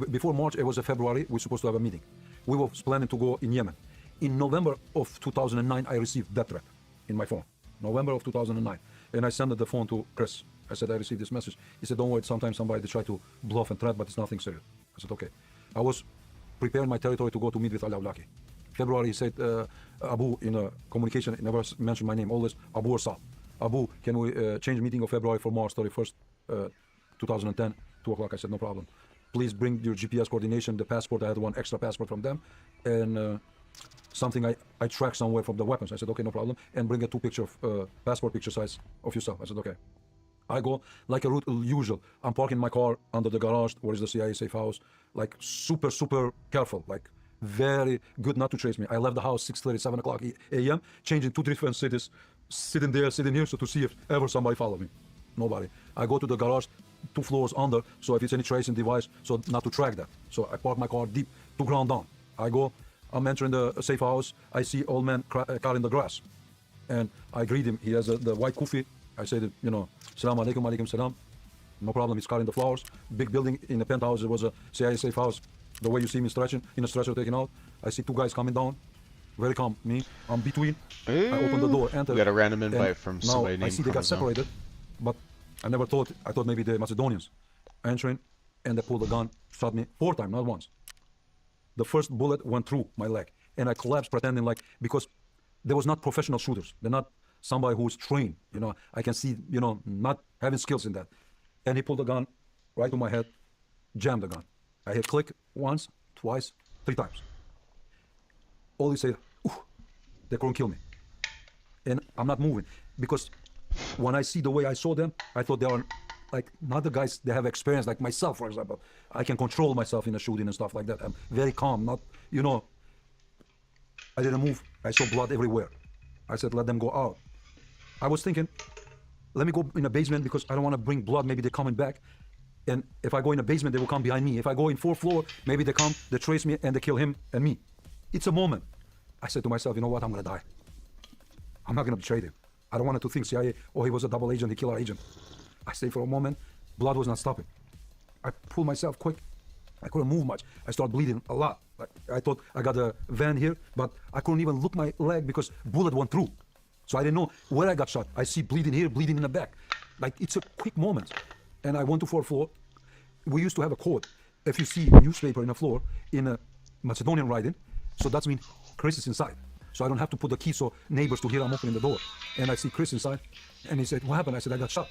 before March, it was a February. We're supposed to have a meeting. We were planning to go in Yemen. In November of 2009, I received that threat in my phone. November of 2009, and I sent the phone to Chris. I said I received this message. He said, "Don't worry. Sometimes somebody try to bluff and threat, but it's nothing serious." I said, "Okay." I was preparing my territory to go to meet with Al-Awlaki. February, he said, "Abu, in a communication, he never mentioned my name. Always Abu or Sal. Abu, can we change the meeting of February for March 31st, 2010, 2 o'clock?" I said, "No problem. Please bring your GPS coordination, the passport." I had one extra passport from them, and something I tracked somewhere from the weapons. I said, "Okay, no problem." And bring a 2 picture of passport picture size of yourself. I said, "Okay." I go like a route usual. I'm parking my car under the garage, where is the CIA safe house, like super careful, like very good not to trace me. I left the house 6:30, 7 o'clock a.m., changing 2 different cities, sitting there, sitting here, so to see if ever somebody follow me. Nobody. I go to the garage 2 floors under, so if it's any tracing device, so not to track that. So I park my car deep to ground down. I'm entering the safe house. I see old man cutting the grass, and I greet him. He has the white kufi. I said, "Salam alaikum, alaikum salam." No problem. He's cutting the flowers. Big building in the penthouse. It was a CIA safe house. The way you see me stretching in a stretcher taken out. I see 2 guys coming down. Very calm. Me, I'm between. I open the door, enter. We got a random invite from somebody now I named see they got Chromosome. separated, but I never thought. I thought maybe the Macedonians entering, and they pulled the gun, shot me 4 times, not once. The first bullet went through my leg, and I collapsed, pretending like, because they was not professional shooters. They're not somebody who's trained. I can see, not having skills in that. And he pulled the gun right to my head, jammed the gun. I hit click once, twice, 3 times. All he said, "Ooh, they couldn't kill me." And I'm not moving, because when I see the way I saw them, I thought they are like not the guys that have experience like myself, for example. I can control myself in a shooting and stuff like that. I'm very calm, not, I didn't move. I saw blood everywhere. I said, "Let them go out." I was thinking, let me go in a basement, because I don't want to bring blood. Maybe they're coming back. And if I go in a basement, they will come behind me. If I go in 4th floor, maybe they come, they trace me, and they kill him and me. It's a moment. I said to myself, you know what? I'm going to die. I'm not going to betray them. I don't want to think CIA, oh, he was a double agent, he killed our agent. I stayed for a moment. Blood was not stopping. I pulled myself quick. I couldn't move much. I started bleeding a lot. I thought I got a vein here, but I couldn't even look my leg because bullet went through. So I didn't know where I got shot. I see bleeding here, bleeding in the back. Like, it's a quick moment. And I went to 4th floor. We used to have a code. If you see newspaper in the floor in a Macedonian writing, so that's mean Chris is inside. So I don't have to put the key so neighbors to hear I'm opening the door. And I see Chris inside. And he said, "What happened?" I said, "I got shot."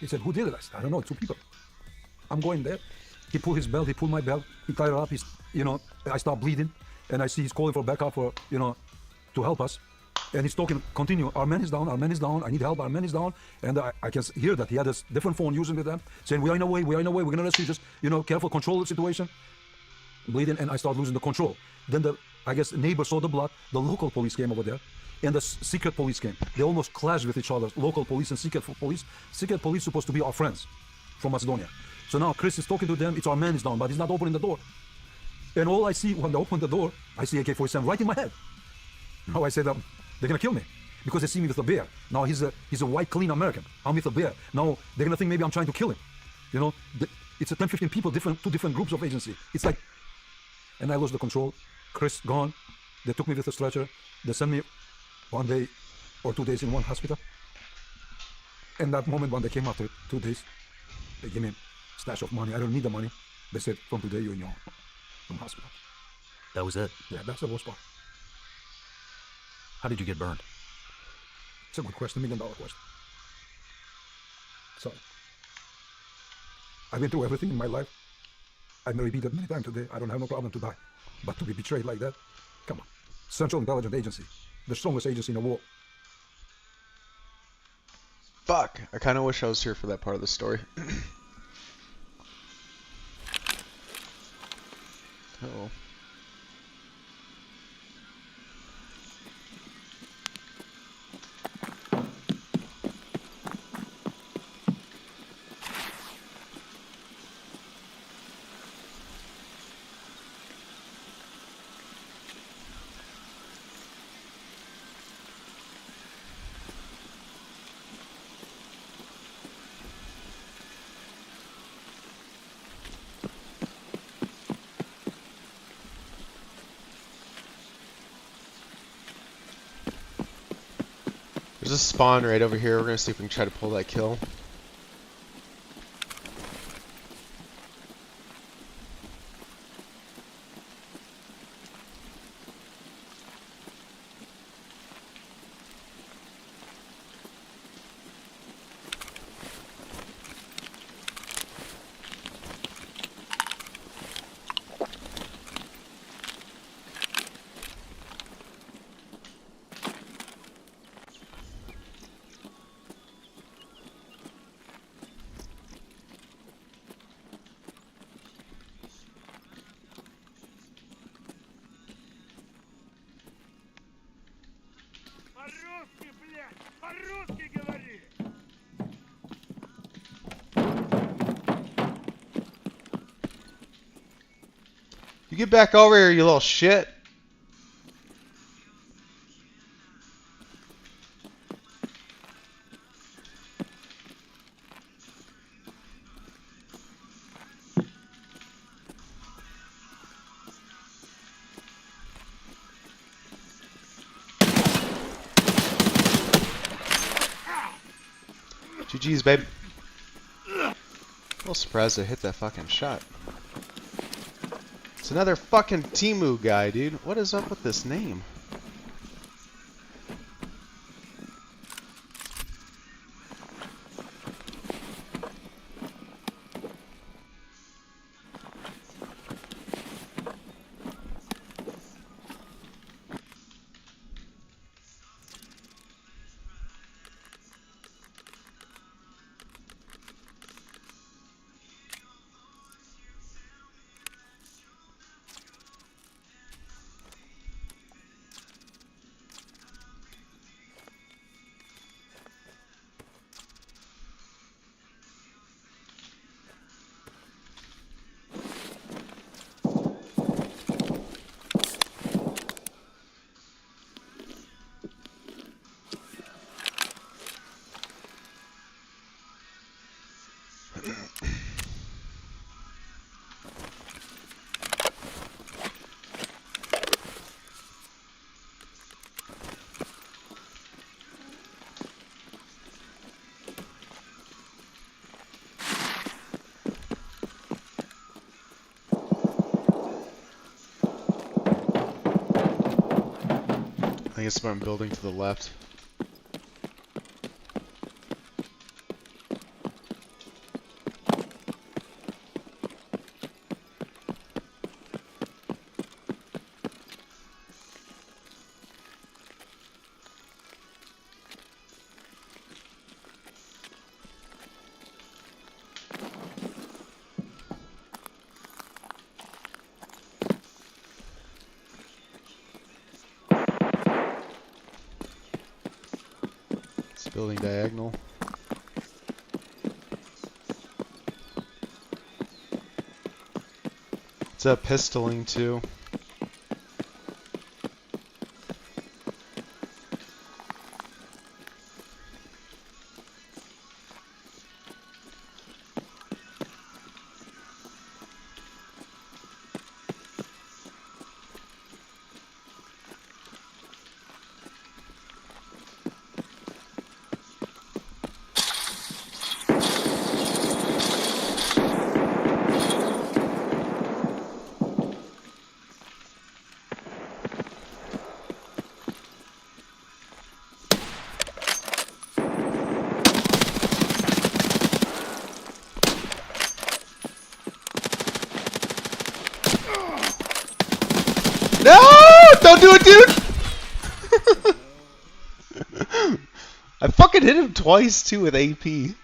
He said, "Who did it?" I said, "I don't know, 2 people." I'm going there. He pulled his belt, he pulled my belt, he tied it up, I stopped bleeding. And I see he's calling for backup to help us. And he's talking, continue, "Our man is down, I need help, our man is down." And I can hear that he had a different phone using with them, saying, "We are in a way, we're gonna rescue, just, careful, control the situation." Bleeding, and I start losing the control. Then I guess neighbor saw the blood, the local police came over there, and the secret police came. They almost clashed with each other, local police and secret police. Secret police supposed to be our friends from Macedonia. So now Chris is talking to them, it's our man is down, but he's not opening the door. And all I see when they open the door, I see AK-47 right in my head. Now I said, they're gonna kill me because they see me with a bear. Now he's a white, clean American. I'm with a bear. Now they're gonna think maybe I'm trying to kill him. It's a 10, 15 people, 2 different groups of agency. It's like, and I lost the control. Chris gone. They took me with a stretcher. They sent me 1 day or 2 days in one hospital. And that moment when they came after 2 days, they gave me a stash of money. I don't need the money. They said, "From today you're in your from hospital." That was it. Yeah, that's the worst part. How did you get burned? It's a good question, $1 million question. So I've been through everything in my life. I've been repeated many times today. I don't have no problem to die. But to be betrayed like that, come on. Central Intelligence Agency, the strongest agency in the world. Fuck. I kind of wish I was here for that part of the story. Oh. There's a spawn right over here. We're gonna see if we can try to pull that kill. По-русски, блядь! По-русски говори! You get back over here, you little shit. GG's, babe. A little surprised I hit that fucking shot. It's another fucking Timu guy, dude. What is up with this name? I think it's one building to the left. Building diagonal. It's a pistoling too. fucking hit him twice too with AP.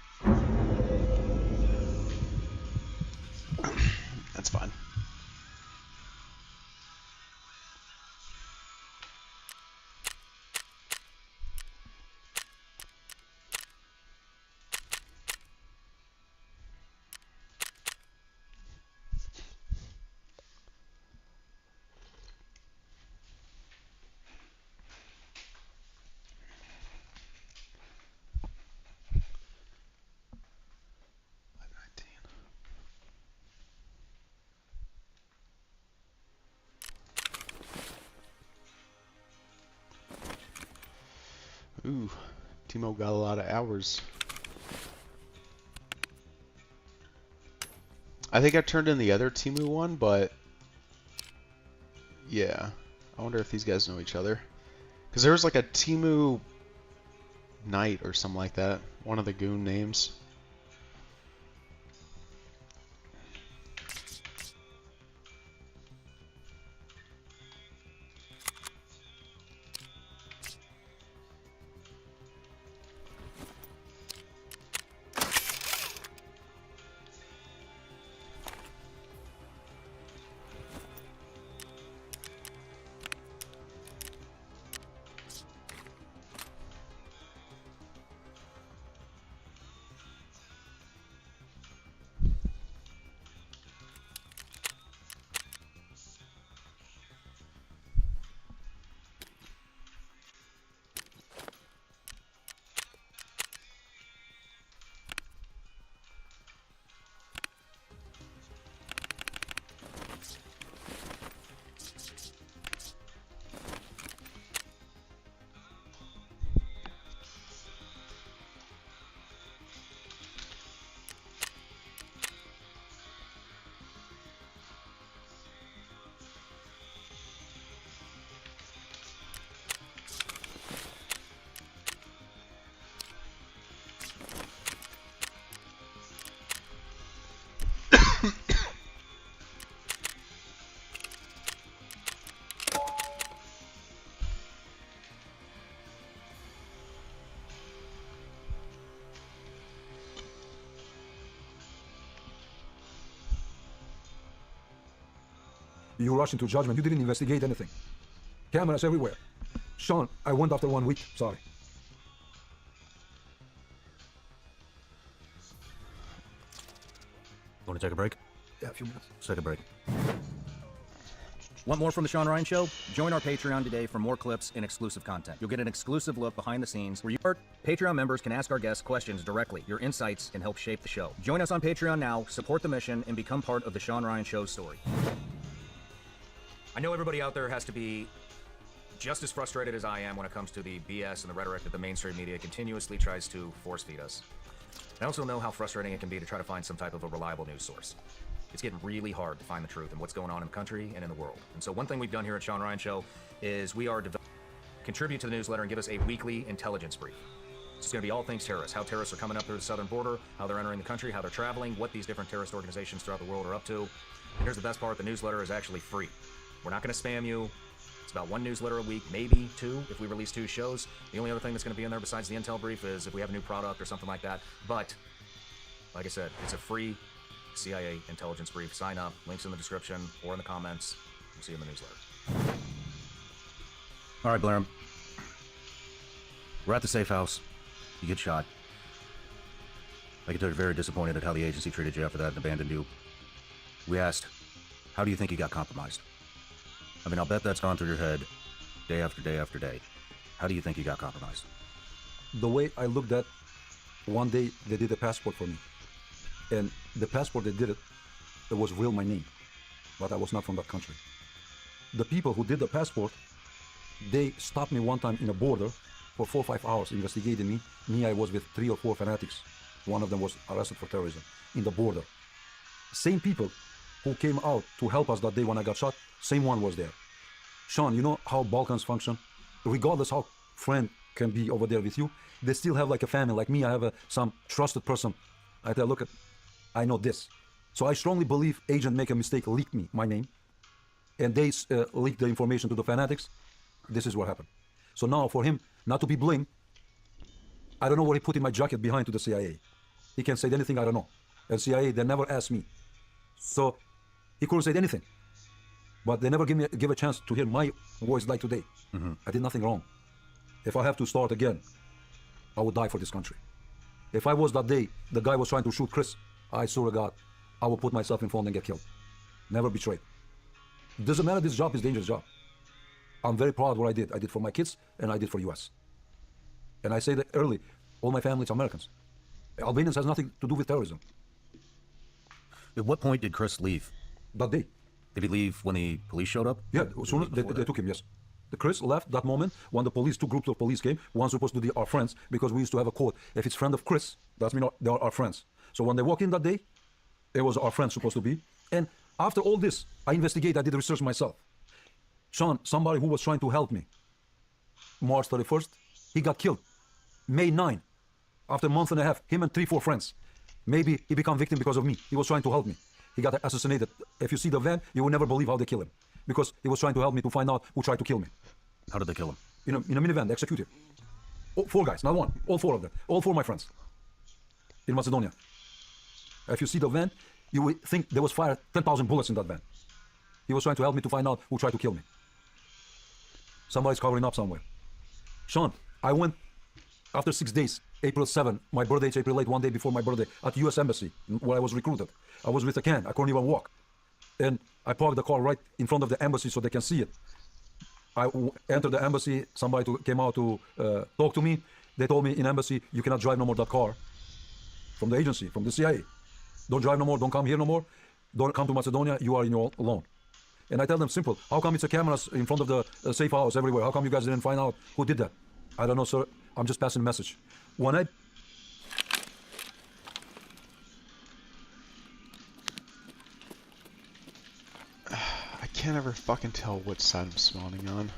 That's fine. Ooh, Timo got a lot of hours. I think I turned in the other Timu one, but yeah. I wonder if these guys know each other. Because there was like a Timu Knight or something like that. One of the goon names. You rush into judgment. You didn't investigate anything. Cameras everywhere. Sean, I went after 1 week. Sorry. Want to take a break? Yeah, a few minutes. Let's take a break. Want more from The Sean Ryan Show? Join our Patreon today for more clips and exclusive content. You'll get an exclusive look behind the scenes where Patreon members can ask our guests questions directly. Your insights can help shape the show. Join us on Patreon now, support the mission, and become part of The Sean Ryan Show's story. I know everybody out there has to be just as frustrated as I am when it comes to the BS and the rhetoric that the mainstream media continuously tries to force feed us. I also know how frustrating it can be to try to find some type of a reliable news source. It's getting really hard to find the truth and what's going on in the country and in the world. And so one thing we've done here at Sean Ryan Show is we are contribute to the newsletter and give us a weekly intelligence brief. It's going to be all things terrorists, how terrorists are coming up through the southern border, how they're entering the country, how they're traveling, what these different terrorist organizations throughout the world are up to. And here's the best part, the newsletter is actually free. We're not going to spam you. It's about 1 newsletter a week, maybe 2 if we release 2 shows. The only other thing that's going to be in there besides the intel brief is if we have a new product or something like that. But, like I said, it's a free CIA intelligence brief. Sign up. Links in the description or in the comments. We'll see you in the newsletter. All right, Blair. We're at the safe house. You get shot. I can tell you're very disappointed at how the agency treated you after that and abandoned you. We asked, how do you think you got compromised? I mean, I'll bet that's gone through your head day after day after day. How do you think you got compromised? The way I looked at, one day they did a passport for me. And the passport they did it was real my name. But I was not from that country. The people who did the passport, they stopped me one time in a border for 4 or 5 hours investigating me. I was with 3 or 4 fanatics. One of them was arrested for terrorism in the border. Same people who came out to help us that day when I got shot, same one was there. Sean, you know how Balkans function? Regardless how friend can be over there with you, they still have like a family. Like me, I have some trusted person. I tell, look, I know this. So I strongly believe agent make a mistake, leaked me, my name, and they leaked the information to the fanatics. This is what happened. So now for him not to be blamed, I don't know what he put in my jacket behind to the CIA. He can say anything I don't know. And CIA, they never asked me. So he couldn't say anything. But they never give a chance to hear my voice like today. I did nothing wrong. If I have to start again, I would die for this country. If I was that day, the guy was trying to shoot Chris, I swear to God, I will put myself in front and get killed. Never betrayed. Doesn't matter, this job is a dangerous job. I'm very proud of what I did. I did for my kids and I did for US. And I say that early, all my family is Americans. Albanians has nothing to do with terrorism. At what point did Chris leave? That day. Did he leave when the police showed up? Yeah, as soon as they took him, yes. The Chris left that moment when the police, two groups of police came. One supposed to be our friends, because we used to have a code. If it's friend of Chris, that means they are our friends. So when they walk in that day, it was our friends supposed to be. And after all this, I investigate, I did research myself. Sean, somebody who was trying to help me, March 31st, he got killed. May 9, after a month and a half, him and 3-4 friends. Maybe he became victim because of me. He was trying to help me. He got assassinated. If you see the van, you will never believe how they kill him. Because he was trying to help me to find out who tried to kill me. How did they kill him? In a minivan, they executed. 4 guys, not one. All 4 of them. All 4 my friends. In Macedonia. If you see the van, you will think there was fired 10,000 bullets in that van. He was trying to help me to find out who tried to kill me. Somebody's covering up somewhere. Sean, I went after 6 days, April 7, my birthday is April 8, one day before my birthday, at US Embassy, where I was recruited. I was with a can, I couldn't even walk. And I parked the car right in front of the embassy so they can see it. I entered the embassy, somebody came out to talk to me. They told me in embassy, you cannot drive no more that car. From the agency, from the CIA. Don't drive no more, don't come here no more. Don't come to Macedonia, you are in your alone. And I tell them simple, how come it's a cameras in front of the safe house everywhere? How come you guys didn't find out who did that? I don't know, sir. I'm just passing a message. When I can't ever fucking tell which side I'm spawning on.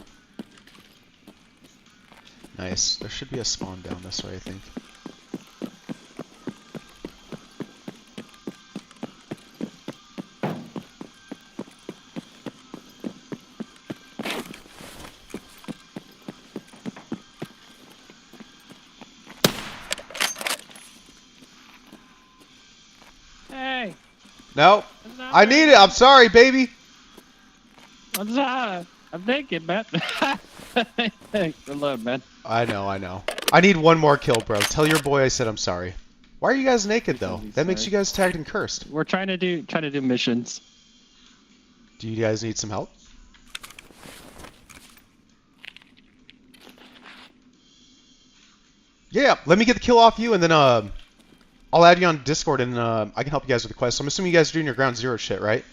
Nice. There should be a spawn down this way, I think. Hey, No, I need it. I'm sorry, baby. what's up? I'm naked, man. Good luck, man. I know. I need one more kill, bro. Tell your boy I said I'm sorry. Why are you guys naked though? That makes you guys tagged and cursed. We're trying to do missions. Do you guys need some help? Yeah, let me get the kill off you, and then I'll add you on Discord, and I can help you guys with the quest. So I'm assuming you guys are doing your ground zero shit, right?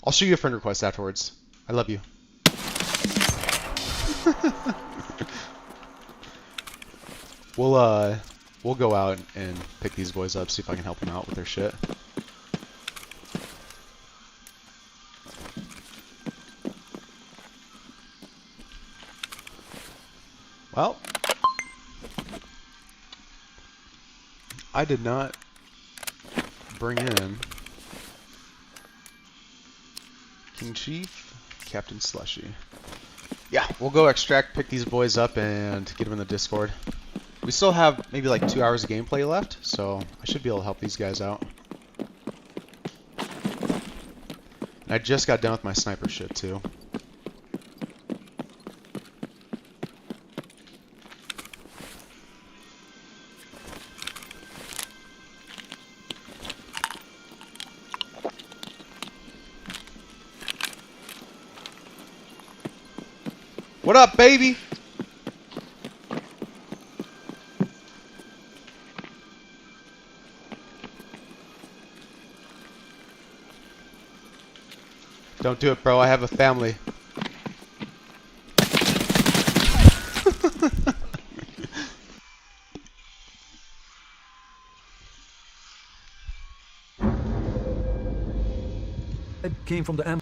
I'll show you a friend request afterwards. I love you. We'll go out and pick these boys up, see if I can help them out with their shit. Well, I did not bring in King Chief, Captain Slushy. Yeah, we'll go extract, pick these boys up, and get them in the Discord. We still have maybe like 2 hours of gameplay left, so I should be able to help these guys out. And I just got done with my sniper shit too. What up, baby? Don't do it, bro. I have a family. came from the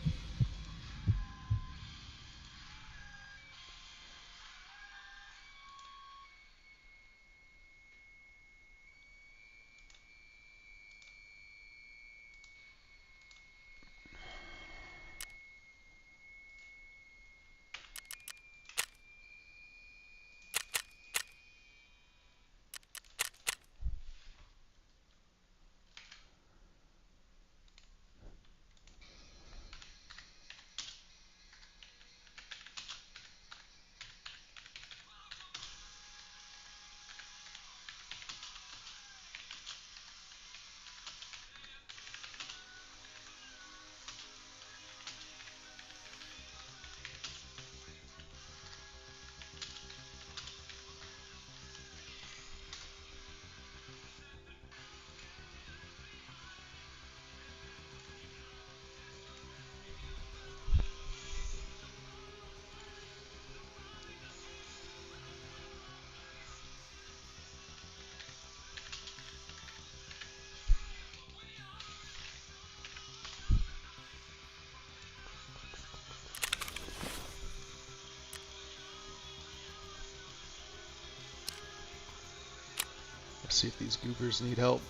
see if these goobers need help.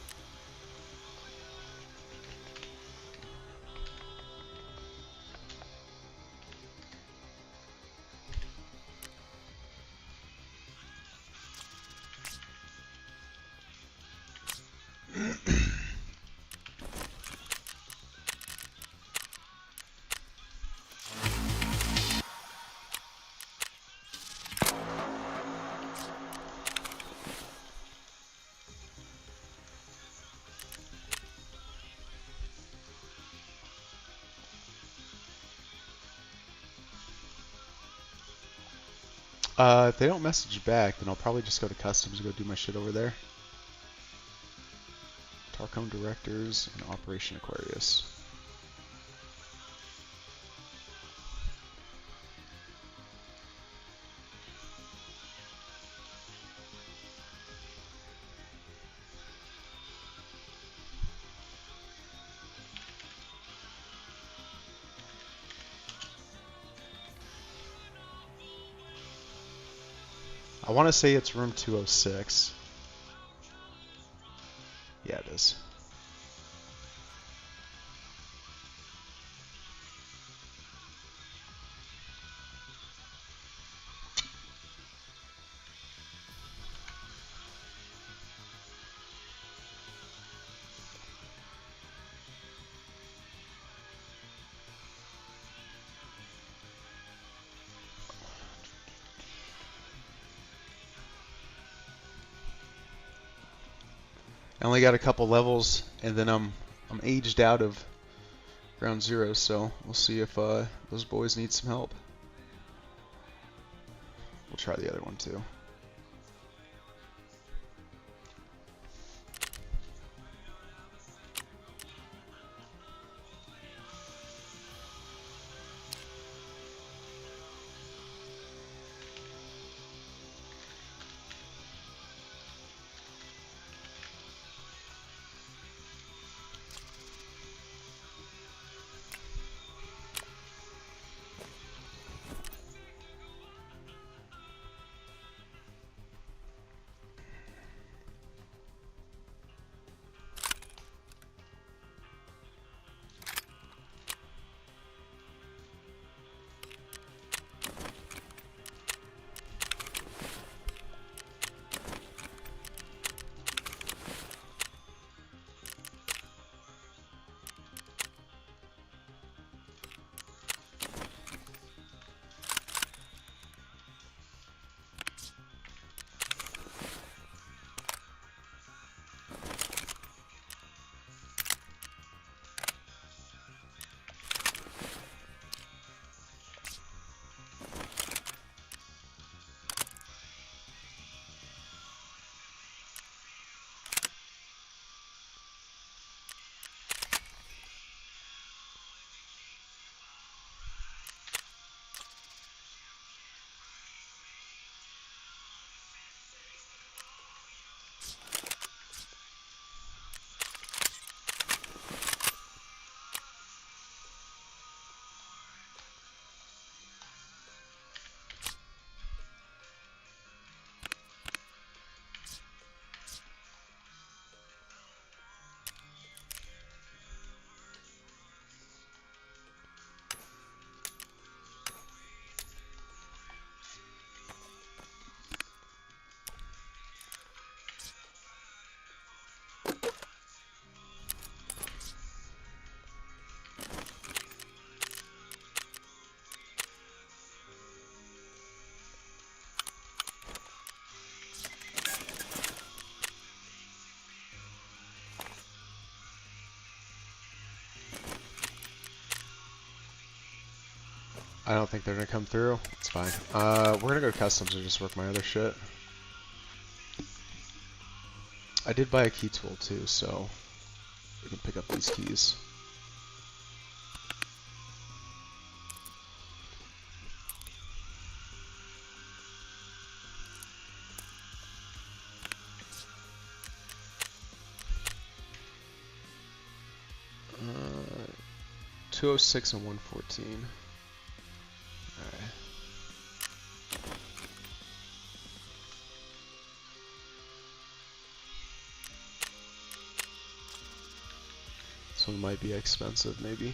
If they don't message back, then I'll probably just go to customs and go do my shit over there. Tarcom Directors and Operation Aquarius. I want to say it's room 206. Yeah, it is. I only got a couple levels, and then I'm aged out of ground zero, so we'll see if those boys need some help. We'll try the other one too. I don't think they're gonna come through. It's fine. We're gonna go to customs and just work my other shit. I did buy a key tool too, so we can pick up these keys. Uh, 206 and 114. Alright. one might be expensive, maybe.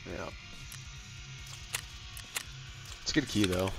Yeah. It's a good key, though.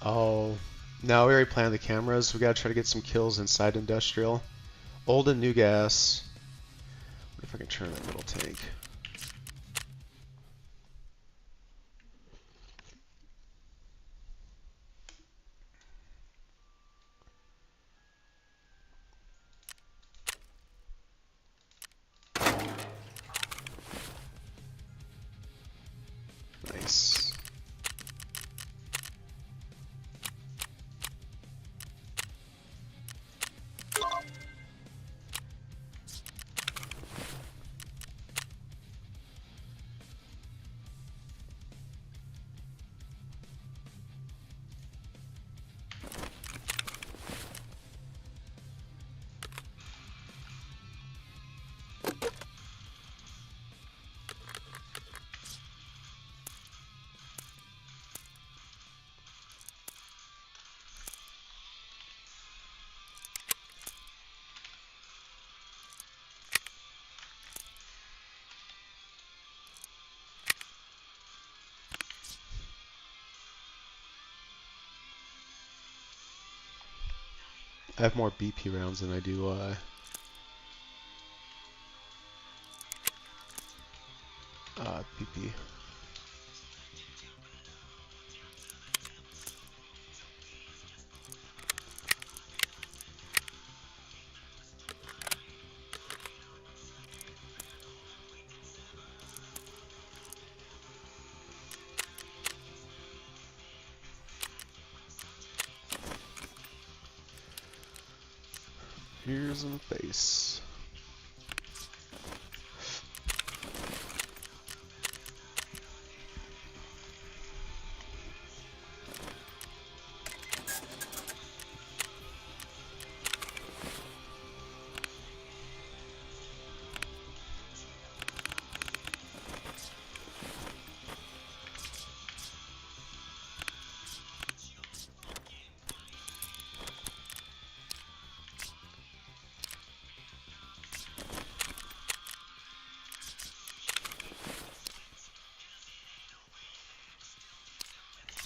Oh, no, we already planned the cameras. We gotta try to get some kills inside industrial. Old and new gas. What if I can turn that middle tank? Nice. I have more BP rounds than I do PP. Ears in the face.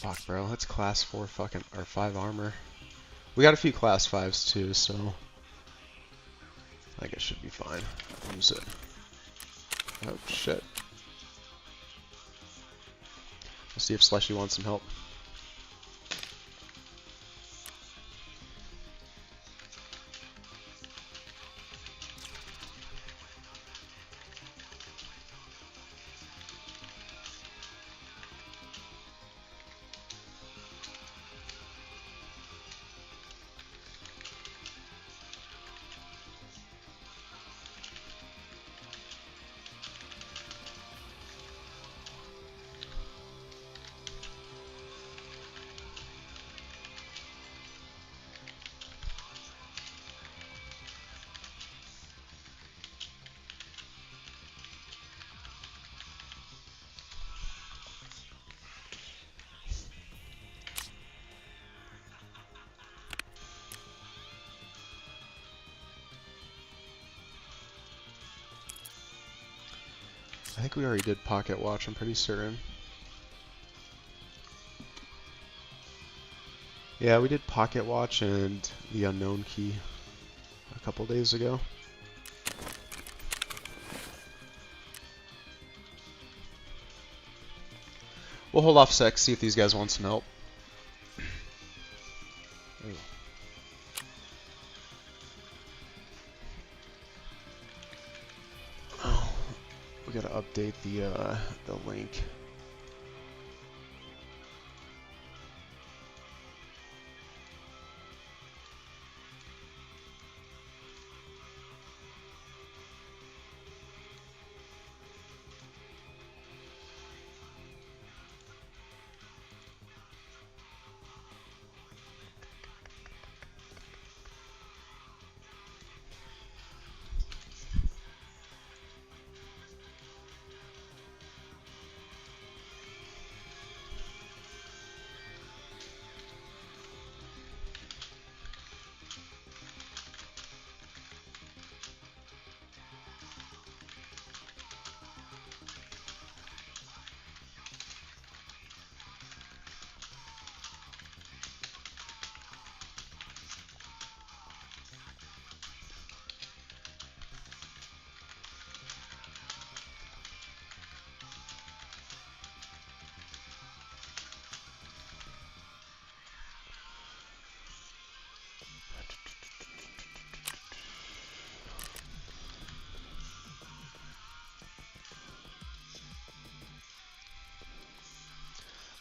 Fuck, bro, that's class 4 fucking, or 5 armor. We got a few class 5s too, so I think it should be fine. Use it. Oh, shit. Let's see if Slushy wants some help. I think we already did Pocket Watch, I'm pretty certain. Yeah, we did Pocket Watch and the Unknown Key a couple days ago. We'll hold off a sec, see if these guys want some help. Ooh. Oh, we gotta update the link.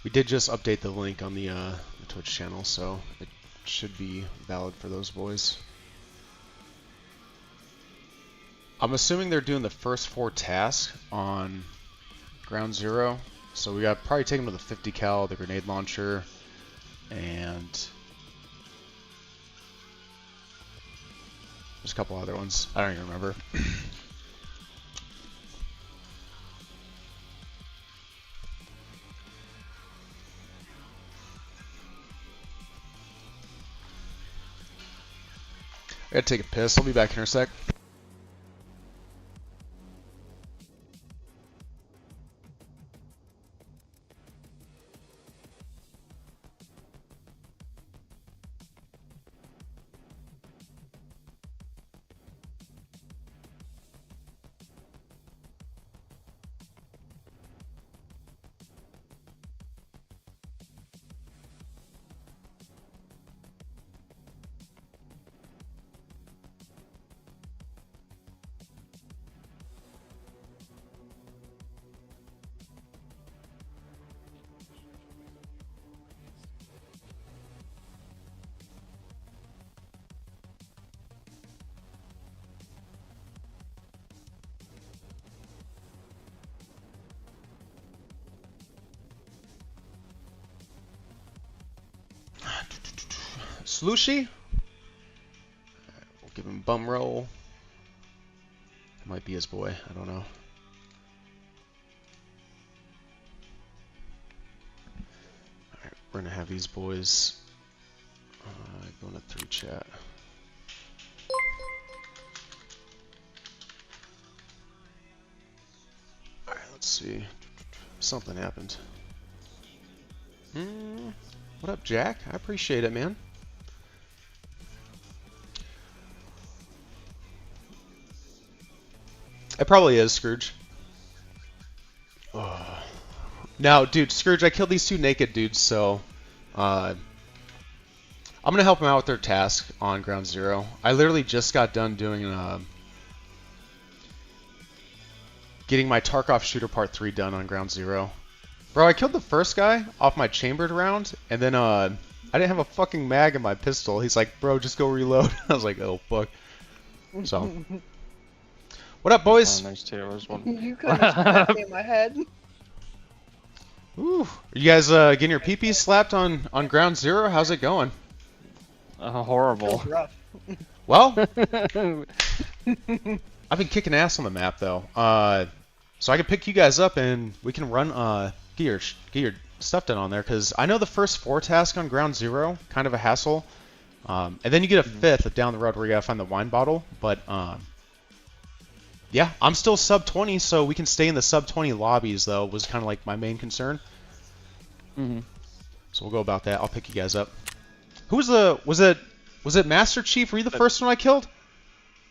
We did just update the link on the Twitch channel, so it should be valid for those boys. I'm assuming they're doing the first 4 tasks on Ground Zero, so we got probably take them to the 50 cal, the grenade launcher, and there's a couple other ones. I don't even remember. I gotta take a piss. I'll be back in a sec. Slushy? We'll give him bum roll. Might be his boy, I don't know. Alright, we're gonna have these boys go into 3 chat. Alright, let's see. Something happened. What up, Jack? I appreciate it, man. It probably is, Scrooge. Now, dude, Scrooge, I killed these 2 naked dudes, so I'm gonna help them out with their task on Ground Zero. I literally just got done doing getting my Tarkov Shooter Part 3 done on Ground Zero. Bro, I killed the first guy off my chambered round, and then I didn't have a fucking mag in my pistol. He's like, bro, just go reload. I was like, oh, fuck. So, what up, boys? Oh, nice too. There's one. You couldn't slap me in my head. Ooh, are you guys getting your pee-pee slapped on Ground Zero? How's it going? Horrible. Feels rough. Well, I've been kicking ass on the map though. So I can pick you guys up and we can run get your stuff done on there, because I know the first 4 tasks on Ground Zero kind of a hassle, and then you get a 5th down the road where you gotta find the wine bottle. But yeah, I'm still sub 20, so we can stay in the sub 20 lobbies though. Was kind of like my main concern. So we'll go about that. I'll pick you guys up. Who was it Master Chief? Were you the first one I killed?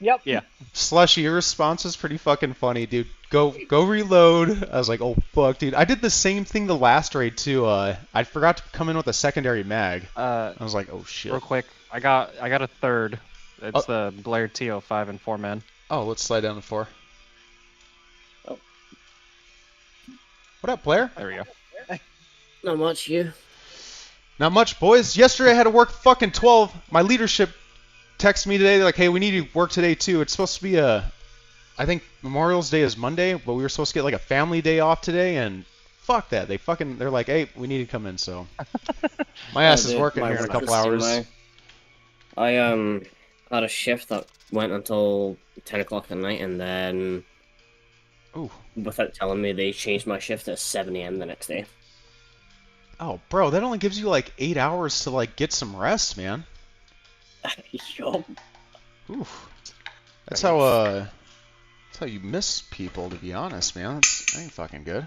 Yep. Yeah. Slushy, your response is pretty fucking funny, dude. Go reload. I was like, oh fuck, dude. I did the same thing the last raid too. I forgot to come in with a secondary mag. I was like, oh shit. Real quick, I got a 3rd. It's the Blair TO5 and 4-man. Oh, let's slide down to 4. Oh. What up, Blair? There we go. Not much, you. Not much, boys. Yesterday I had to work fucking 12. My leadership texted me today. They're like, hey, we need you to work today too. It's supposed to be I think Memorial's Day is Monday, but we were supposed to get like a family day off today, and fuck that. They're like, hey, we need to come in, so. My ass is working here in a couple hours. I had a shift that went until 10 o'clock at night, and then, without telling me, they changed my shift to 7 AM the next day. Oh, bro, that only gives you like 8 hours to like get some rest, man. Yup. Oof. That's how you miss people, to be honest, man. That ain't fucking good.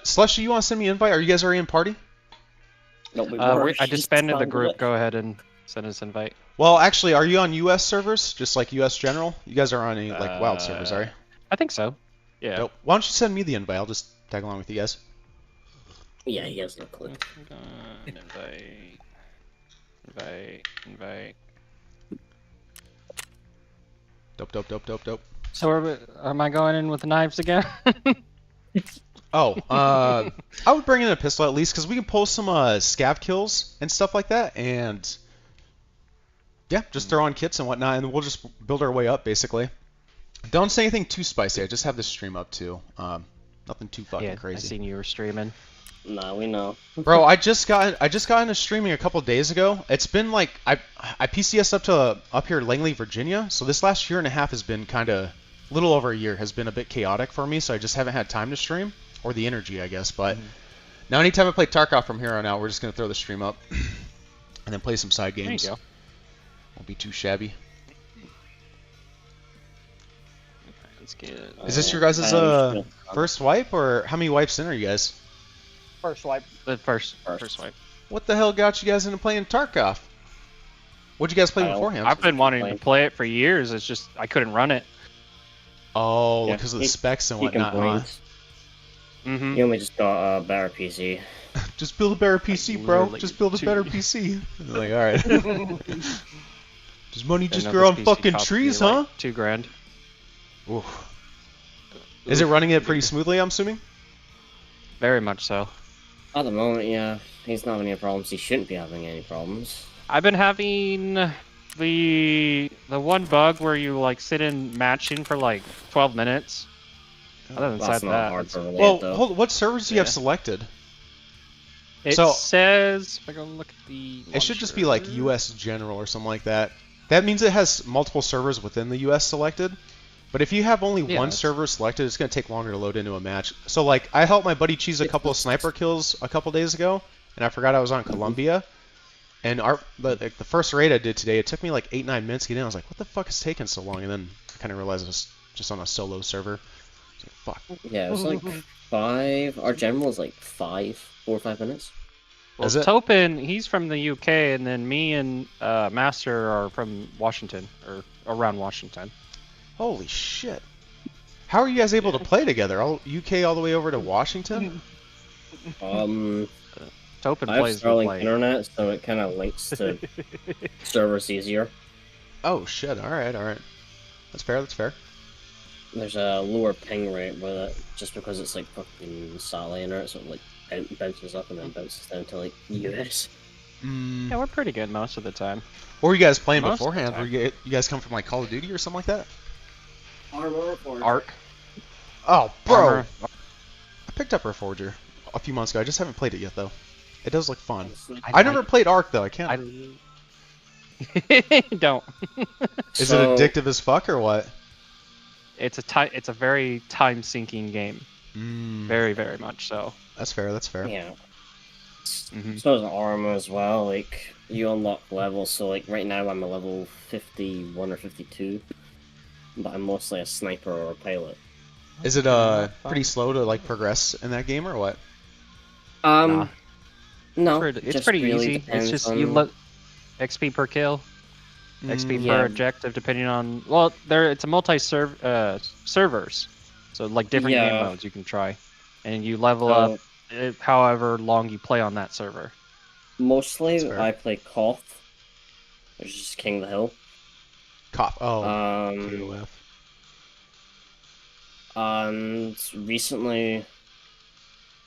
Slushy, you want to send me an invite? Are you guys already in party? No, I disbanded the group. Go ahead and send us an invite. Well, actually, are you on US servers? Just like US general? You guys are on any like wild servers, are you? I think so. Yeah. Dope. Why don't you send me the invite? I'll just tag along with you guys. Yeah, he has no clue. Invite. Dope. So am I going in with the knives again? Oh, I would bring in a pistol at least because we can pull some scav kills and stuff like that, and yeah, just throw on kits and whatnot, and we'll just build our way up basically. Don't say anything too spicy. I just have this stream up too. Nothing too fucking Yeah, I crazy. seen you were streaming. Nah, we know. Bro, I just got into streaming a couple days ago. It's been like I PCS up here Langley, Virginia. So this last year and a half has been kind of a little over a year has been a bit chaotic for me. So I just haven't had time to stream or the energy, I guess. But now anytime I play Tarkov from here on out, we're just gonna throw the stream up and then play some side games. There you go. Won't be too shabby. Let's get. Is this your guys' first wipe or how many wipes in are you guys? First wipe. The first wipe. What the hell got you guys into playing Tarkov? What'd you guys play beforehand? I've been wanting to play it for years. It's just I couldn't run it. Oh, Yeah, because of the he- specs and He whatnot, huh? complains. Mm-hmm. He only just got a better PC. Just build a better PC, bro. literally Just build a two- better PC. Like, alright. Does money just grow on fucking trees, huh? Like $2,000. Oof. Is it running it pretty smoothly, I'm assuming? Very much so. At the moment, yeah, he's not having any problems. He shouldn't be having any problems. I've been having the one bug where you like sit in matching for like 12 minutes. Other than That's not that, hard to relate, Well, though. hold, what servers do you have Yeah. selected? it so- says if I go look at the. It should just be like US General or something like that. That means it has multiple servers within the US selected. But if you have only Yeah, one that's- server selected, it's going to take longer to load into a match. So, like, I helped my buddy cheese a couple of sniper kills a couple days ago, and I forgot I was on Columbia. And but like, the first raid I did today, it took me like 8-9 minutes to get in. I was like, what the fuck is taking so long? And then I kind of realized it was just on a solo server. I was like, fuck. Yeah, it was like 5. Our general was like 4 or 5 minutes. Well, Is it? Topin, he's from the UK, and then me and Master are from Washington or around Washington. Holy shit. How are you guys able to play together? All UK all the way over to Washington? Topin I have plays with Starlink like internet, so it kind of links to servers easier. Oh shit, alright, alright. That's fair, that's fair. There's a lower ping rate with it, just because it's like fucking satellite internet, so it like bounces up and then bounces down to like US. yeah, we're pretty good most of the time. What were you guys playing Most of the beforehand? time. Were you guys come from like Call of Duty or something like that? Arc. Oh, bro! Armor. I picked up Reforger a few months ago. I just haven't played it yet, though. It does look fun. I I never played Ark, though. I can't. I don't. Is So- it addictive as fuck or what? It's a very time sinking game. Very, very much so. That's fair. That's fair. Yeah. Mhm. So is armor as well. Like you unlock levels. So like right now I'm a level 51 or 52, but I'm mostly a sniper or a pilot. Is it pretty slow to like progress in that game or what? Nah. No, It's just pretty really easy. It's depends just on- you look XP per kill, XP Yeah. per objective, depending on. Well, it's a servers, so like different game Yeah. modes you can try, and you level So- up however long you play on that server. Mostly That's fair. I play Koth, which is just King of the Hill. Cop. Oh. Um, KOF. and recently,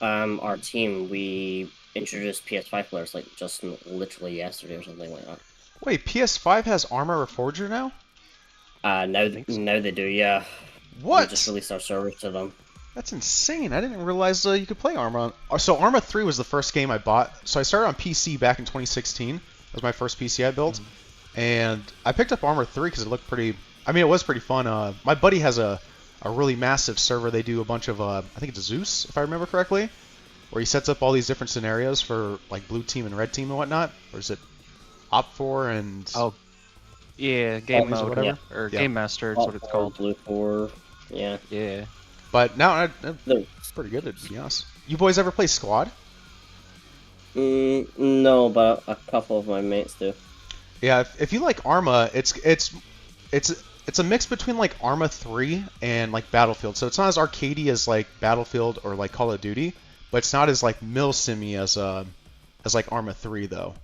our team we introduced PS5 players like just literally yesterday or something like that. Wait, PS5 has Armor Reforger now? Now think so. now they do, yeah. We What? just released our servers to them. That's insane. I didn't realize you could play Arma. So Arma 3 was the first game I bought. So I started on PC back in 2016. That was my first PC I built. And I picked up Arma 3 because it looked pretty... I mean, it was pretty fun. My buddy has a really massive server. They do a bunch of... I think it's Zeus, if I remember correctly. Where he sets up all these different scenarios for like blue team and red team and whatnot. Or is it Op4 and... Oh, yeah, game Always or mode whatever? or Yeah. game master. That's what it's called. Blue 4, yeah. Yeah. But now The- it's pretty good, to be honest. You boys ever play Squad? No, but a couple of my mates do. Yeah, if you like Arma, it's a mix between like Arma 3 and like Battlefield. So it's not as arcadey as like Battlefield or like Call of Duty, but it's not as like mil-simmy as like Arma 3 though.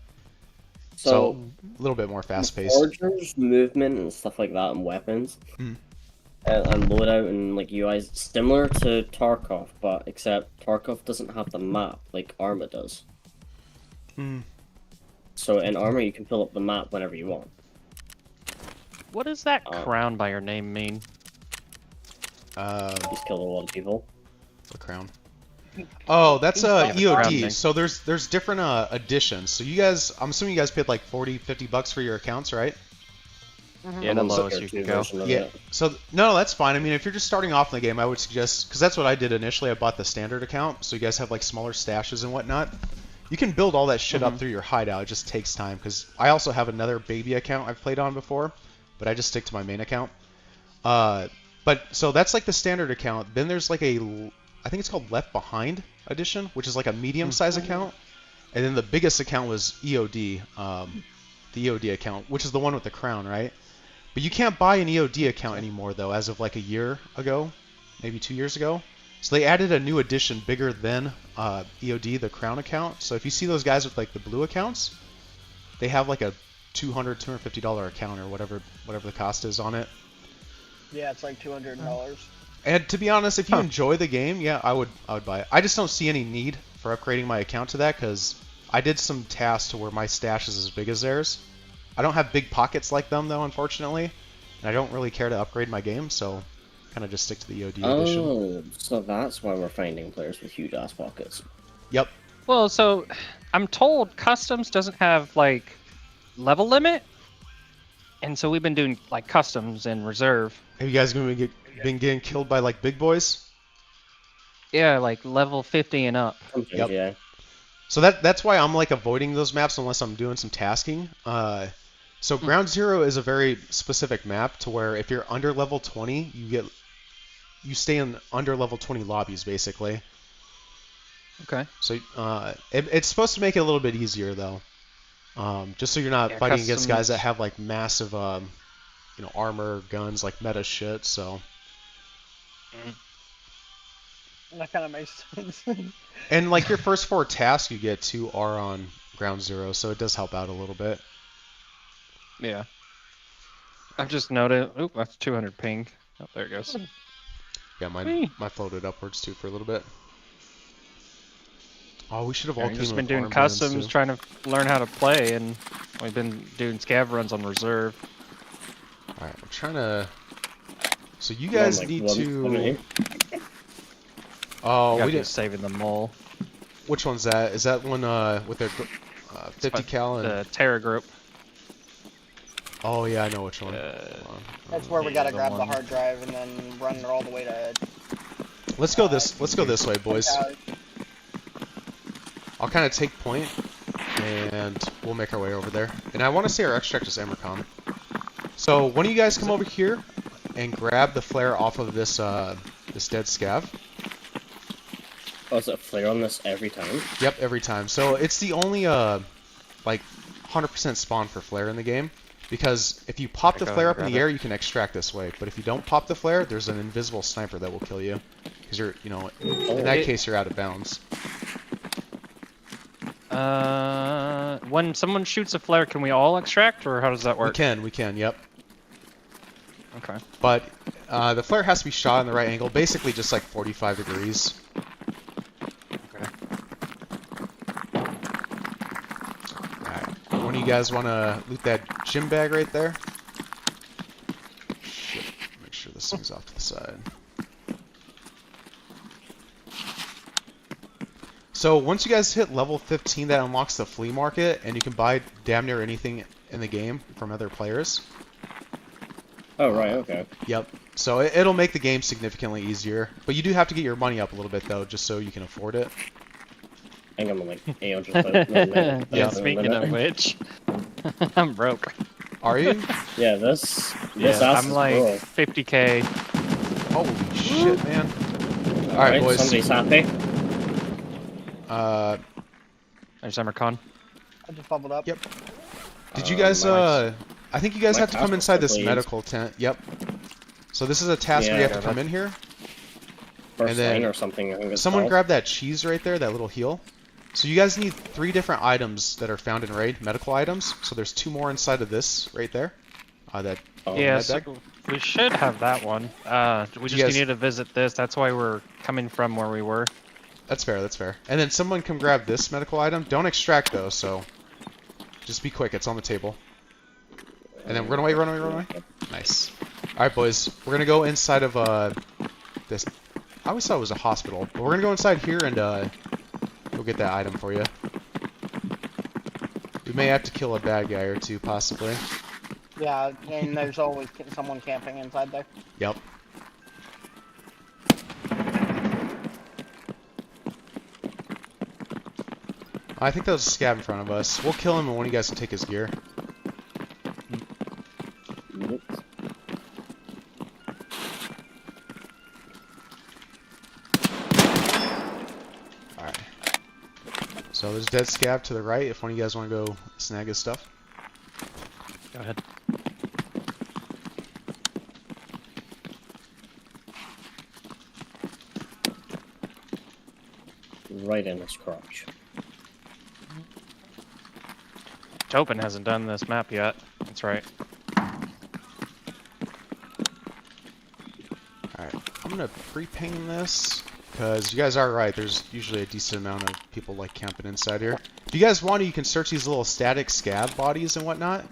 So a little bit more fast paced. Forgers, movement, and stuff like that, and weapons. and loadout and like UIs similar to Tarkov, but except Tarkov doesn't have the map like Arma does. Hmm. So in Arma, you can pull up the map whenever you want. What does that crown by your name mean? He's killed a lot of people. The crown. Oh, that's the crown EOD. thing. So there's different editions. So you guys, I'm assuming you guys paid like 40, 50 bucks for your accounts, right? Yeah, the I'm on lowest Tier you 2 can go. version of Yeah. it. So no, that's fine. I mean, if you're just starting off in the game, I would suggest, because that's what I did initially. I bought the standard account, so you guys have like smaller stashes and whatnot. You can build all that shit up through your hideout. It just takes time, because I also have another baby account I've played on before, but I just stick to my main account. But so that's like the standard account. Then there's like a, I think it's called Left Behind edition, which is like a medium-sized account. And then the biggest account was EOD, the EOD account, which is the one with the crown, right? But you can't buy an EOD account anymore, though, as of like a year ago, maybe 2 years ago. So they added a new edition bigger than EOD, the crown account. So if you see those guys with like the blue accounts, they have like a $200, $250 account or whatever the cost is on it. Yeah, it's like $200. And to be honest, if you enjoy the game, yeah, I would buy it. I just don't see any need for upgrading my account to that, because I did some tasks to where my stash is as big as theirs. I don't have big pockets like them, though, unfortunately. And I don't really care to upgrade my game, so kind of just stick to the EOD edition. Oh, so that's why we're finding players with huge ass pockets. Yep. Well, so I'm told customs doesn't have like level limit, and so we've been doing like customs in reserve. Have you guys been getting killed by like big boys? Yeah, like level 50 and up. Sometimes, Yep. yeah. So that's why I'm like avoiding those maps unless I'm doing some tasking. So Ground Zero is a very specific map to where if you're under level 20, you stay in under level 20 lobbies basically. Okay. So it's supposed to make it a little bit easier though, just so you're not fighting against guys that have like massive, armor, guns, like meta shit. So. That kind of makes sense. And like your first 4 tasks you get to are on Ground Zero, so it does help out a little bit. Yeah. I've just noted. Oop, that's 200 ping. Oh, there it goes. Yeah, mine floated upwards too for a little bit. Oh, we should have all We've came just with been doing armbands, customs, too. trying to learn how to play, and we've been doing scav runs on reserve. All right, I'm trying to. So you guys need to. Oh, we didn't. Saving the mole. Which one's that? Is that one with their 50 cal and? The Terra group. Oh yeah, I know which one. That's where we gotta the grab the one. hard drive and then run it all the way to. Let's go this way, boys. I'll kind of take point, and we'll make our way over there. And I want to say our extract is Emercom. So one of you guys come over here and grab the flare off of this this dead scav. Oh, is it a flare on this every time? Yep, every time. So it's the only like 100% spawn for flare in the game, because if you pop the flare up in the air, you can extract this way. But if you don't pop the flare, there's an invisible sniper that will kill you, because you're, in that case, you're out of bounds. When someone shoots a flare, can we all extract, or how does that work? We can, yep. Okay. But the flare has to be shot in the right angle, basically just like 45 degrees. One of you guys want to loot that gym bag right there? Shit. Make sure this thing's off to the side. So once you guys hit level 15, that unlocks the flea market, and you can buy damn near anything in the game from other players. Oh, right, okay. Yep. So it'll make the game significantly easier. But you do have to get your money up a little bit, though, just so you can afford it. I think I'm on like 800. Yeah, speaking of which, I'm broke. Are you? Yeah, this ass I'm is like broke. 50k. Holy shit, man. Alright, boys. Somebody's happy. There's Emercon. I just bubbled up. Yep. Did you guys, nice. I think you guys My have to come passport, inside this please. medical tent. Yep. So this is a task where you have to come in here. First And then line or something. I think it's Someone called. grab that cheese right there, that little heal. So you guys need 3 different items that are found in raid, medical items. So there's 2 more inside of this right there. That Oh, Yeah, med so bag. We should have that one. We just need to visit this. That's why we're coming from where we were. That's fair, that's fair. And then someone come grab this medical item. Don't extract though, so just be quick. It's on the table. And then run away, run away, run away. Nice. Alright, boys. We're going to go inside of this. I always thought it was a hospital. But we're going to go inside here and go get that item for you. We may have to kill a bad guy or two, possibly. Yeah, and there's always someone camping inside there. Yep. I think that was a scab in front of us. We'll kill him and one of you guys can take his gear. Alright. So there's dead scab to the right if one of you guys want to go snag his stuff. Go ahead. Right in his crotch. Topin hasn't done this map yet. That's right. Alright, I'm gonna pre-ping this, because you guys are right, there's usually a decent amount of people like camping inside here. If you guys want to, you can search these little static scab bodies and whatnot.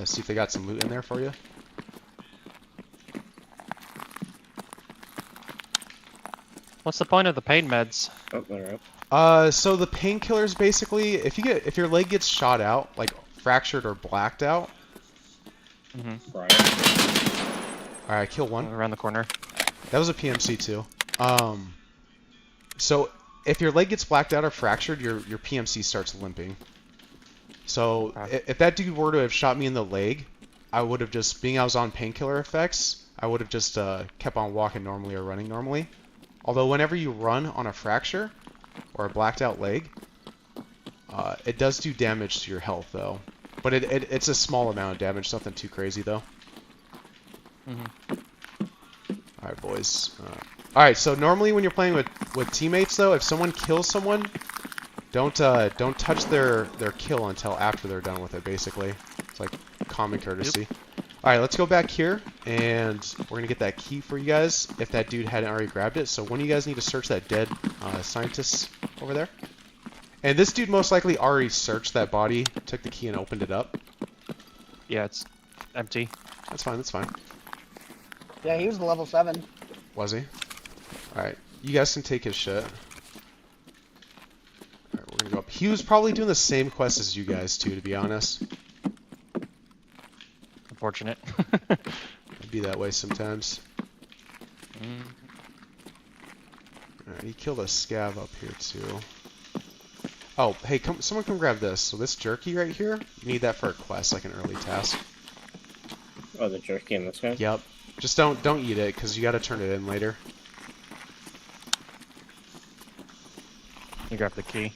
See if they got some loot in there for you. What's the point of the pain meds? Oh, alright. So the painkillers basically, if your leg gets shot out, like fractured or blacked out. Right. Alright, kill one. Around the corner. That was a PMC too. So if your leg gets blacked out or fractured, your PMC starts limping. So if that dude were to have shot me in the leg, I would have just, being I was on painkiller effects, I would have just kept on walking normally or running normally. Although whenever you run on a fracture or a blacked out leg, it does do damage to your health though. But it's a small amount of damage, nothing too crazy though. Alright boys. Alright, so normally when you're playing with teammates though, if someone kills someone, don't touch their kill until after they're done with it basically. It's like common courtesy. Alright, let's go back here, and we're going to get that key for you guys, if that dude hadn't already grabbed it. So one of you guys need to search that dead scientist over there. And this dude most likely already searched that body, took the key and opened it up. Yeah, it's empty. That's fine, that's fine. Yeah, he was level 7. Was he? Alright, you guys can take his shit. Alright, we're going to go up. He was probably doing the same quest as you guys too, to be honest. Unfortunate. It'd be that way sometimes. Alright, he killed a scav up here too. Oh, hey, someone come grab this. So this jerky right here, you need that for a quest, like an early task. Oh, the jerky in this guy? Yep. Just don't eat it, because you got to turn it in later. You grab the key.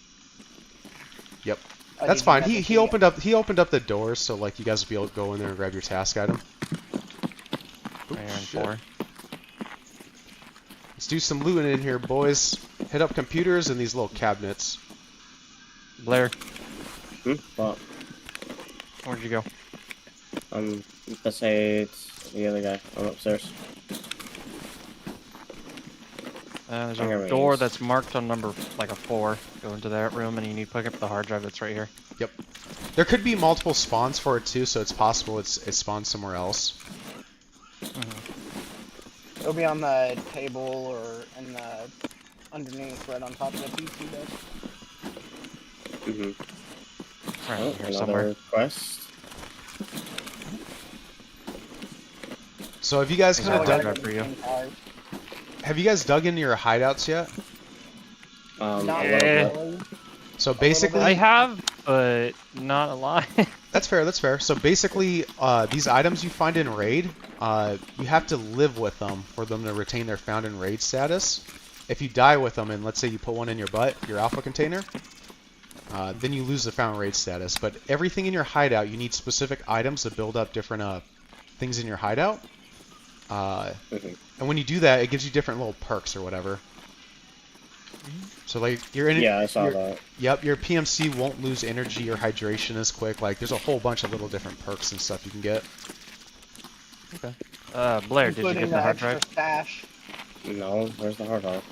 Yep. That's fine. He opened up the doors, so like you guys will be able to go in there and grab your task item. Iron 4. Let's do some looting in here, boys. Hit up computers and these little cabinets. Blair, What? where'd you go? I'm beside the other guy. I'm upstairs. There's I got a door rings. that's marked on number, like a 4. Go into that room and you need to pick up the hard drive that's right here. Yep. There could be multiple spawns for it too, so it's possible it spawns somewhere else. It'll be on the table or in the underneath, right on top of the PC desk. Right Oh, here another somewhere. quest. So have you guys There's kind of a hard dug? drive for you. Have you guys dug into your hideouts yet? Not Yeah. really. So basically, I have, but not a lot. That's fair, that's fair. So basically, these items you find in raid, you have to live with them for them to retain their found in raid status. If you die with them, and let's say you put one in your butt, your alpha container, then you lose the found raid status. But everything in your hideout, you need specific items to build up different things in your hideout. And when you do that, it gives you different little perks or whatever. So like you're in. Yeah, I saw that. Yep, your PMC won't lose energy or hydration as quick. Like there's a whole bunch of little different perks and stuff you can get. Okay. Blair, did you including get the hard extra drive? stash. No, where's the hard drive?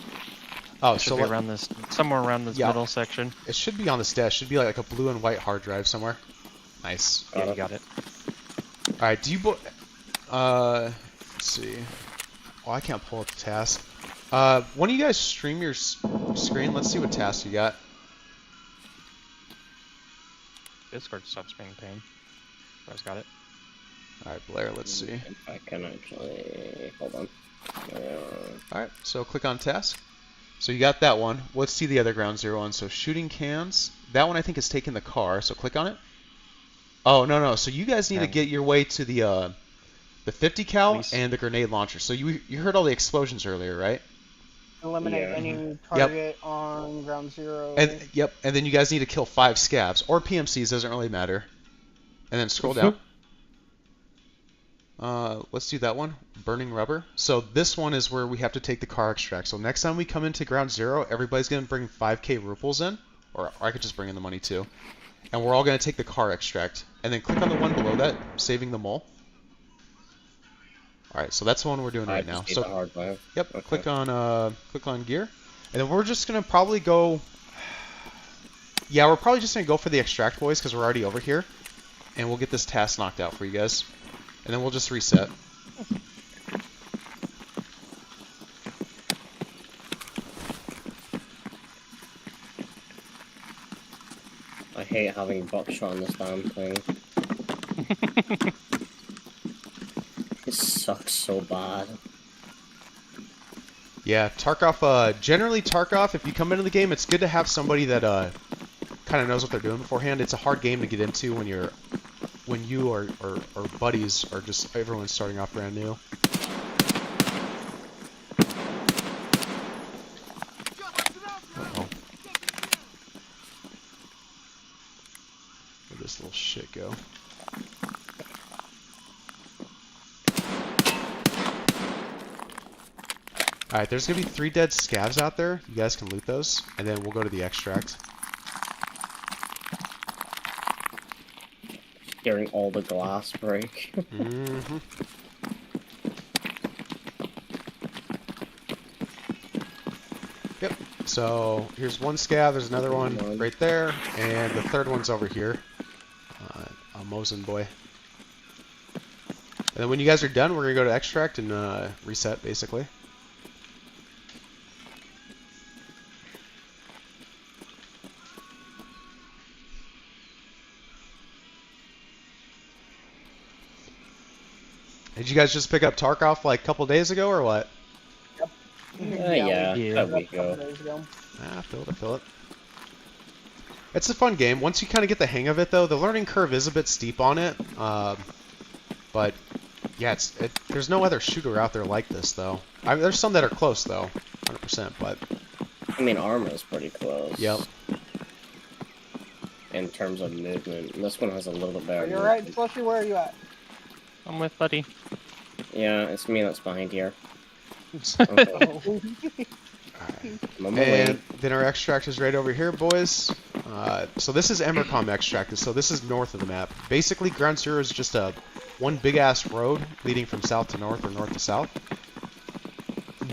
Oh, It should so be like, around this, somewhere around this Yeah. middle section. it should be on this desk. Should be like a blue and white hard drive somewhere. Nice. Yeah, you got it. All right, do you let's see. Oh, I can't pull up the task. One of you guys stream your screen. Let's see what task you got. Discord stops being a pain. Guys got it. All right, Blair, let's see. If I can actually... Hold on. All right, so click on task. So you got that one. Let's see the other ground zero one. So shooting cans. That one I think is taking the car. So click on it. Oh no. So you guys need to get your way to the 50 cal Please. and the grenade launcher. So you heard all the explosions earlier, right? Eliminate Yeah. any target on ground zero. And yep. And then you guys need to kill 5 scavs or PMCs. Doesn't really matter. And then scroll down. Let's do that one. Burning rubber. So this one is where we have to take the car extract. So next time we come into ground zero, everybody's gonna bring 5k ruples in, or I could just bring in the money too. And we're all gonna take the car extract. And then click on the one below that, saving the mole. All right, so that's the one we're doing right now. The So hard drive. yep, Okay. click on gear, and then we're just gonna probably go. Yeah, we're probably just gonna go for the extract, boys, because we're already over here, and we'll get this task knocked out for you guys, and then we'll just reset. I hate having buckshot on this damn thing. It sucks so bad. Yeah, Tarkov. Generally, Tarkov. If you come into the game, it's good to have somebody that kind of knows what they're doing beforehand. It's a hard game to get into when you or buddies are just everyone's starting off brand new. Uh-oh. Where'd this little shit go? Alright, there's gonna be 3 dead scavs out there. You guys can loot those, and then we'll go to the extract. Hearing all the glass break. Mm-hmm. Yep. So here's one scav. There's another one right there, and the third one's over here. A Mosin boy. And then when you guys are done, we're gonna go to extract and reset, basically. Did you guys just pick up Tarkov like a couple days ago, or what? Yeah, we a did week a couple ago. days ago. I feel it. It's a fun game. Once you kind of get the hang of it, though, the learning curve is a bit steep on it. But yeah, there's no other shooter out there like this, though. There's some that are close, though, 100%. But I mean, armor is pretty close. yep. In terms of movement, this one has a little bit better. You're right, movement. Slushy, where are you at? I'm with Buddy. Yeah, it's me that's behind here. Oh. I'm on my way. And then our extract is right over here, boys. So this is Emercom extract. So this is north of the map. Basically, Ground Zero is just one big ass road leading from south to north or north to south.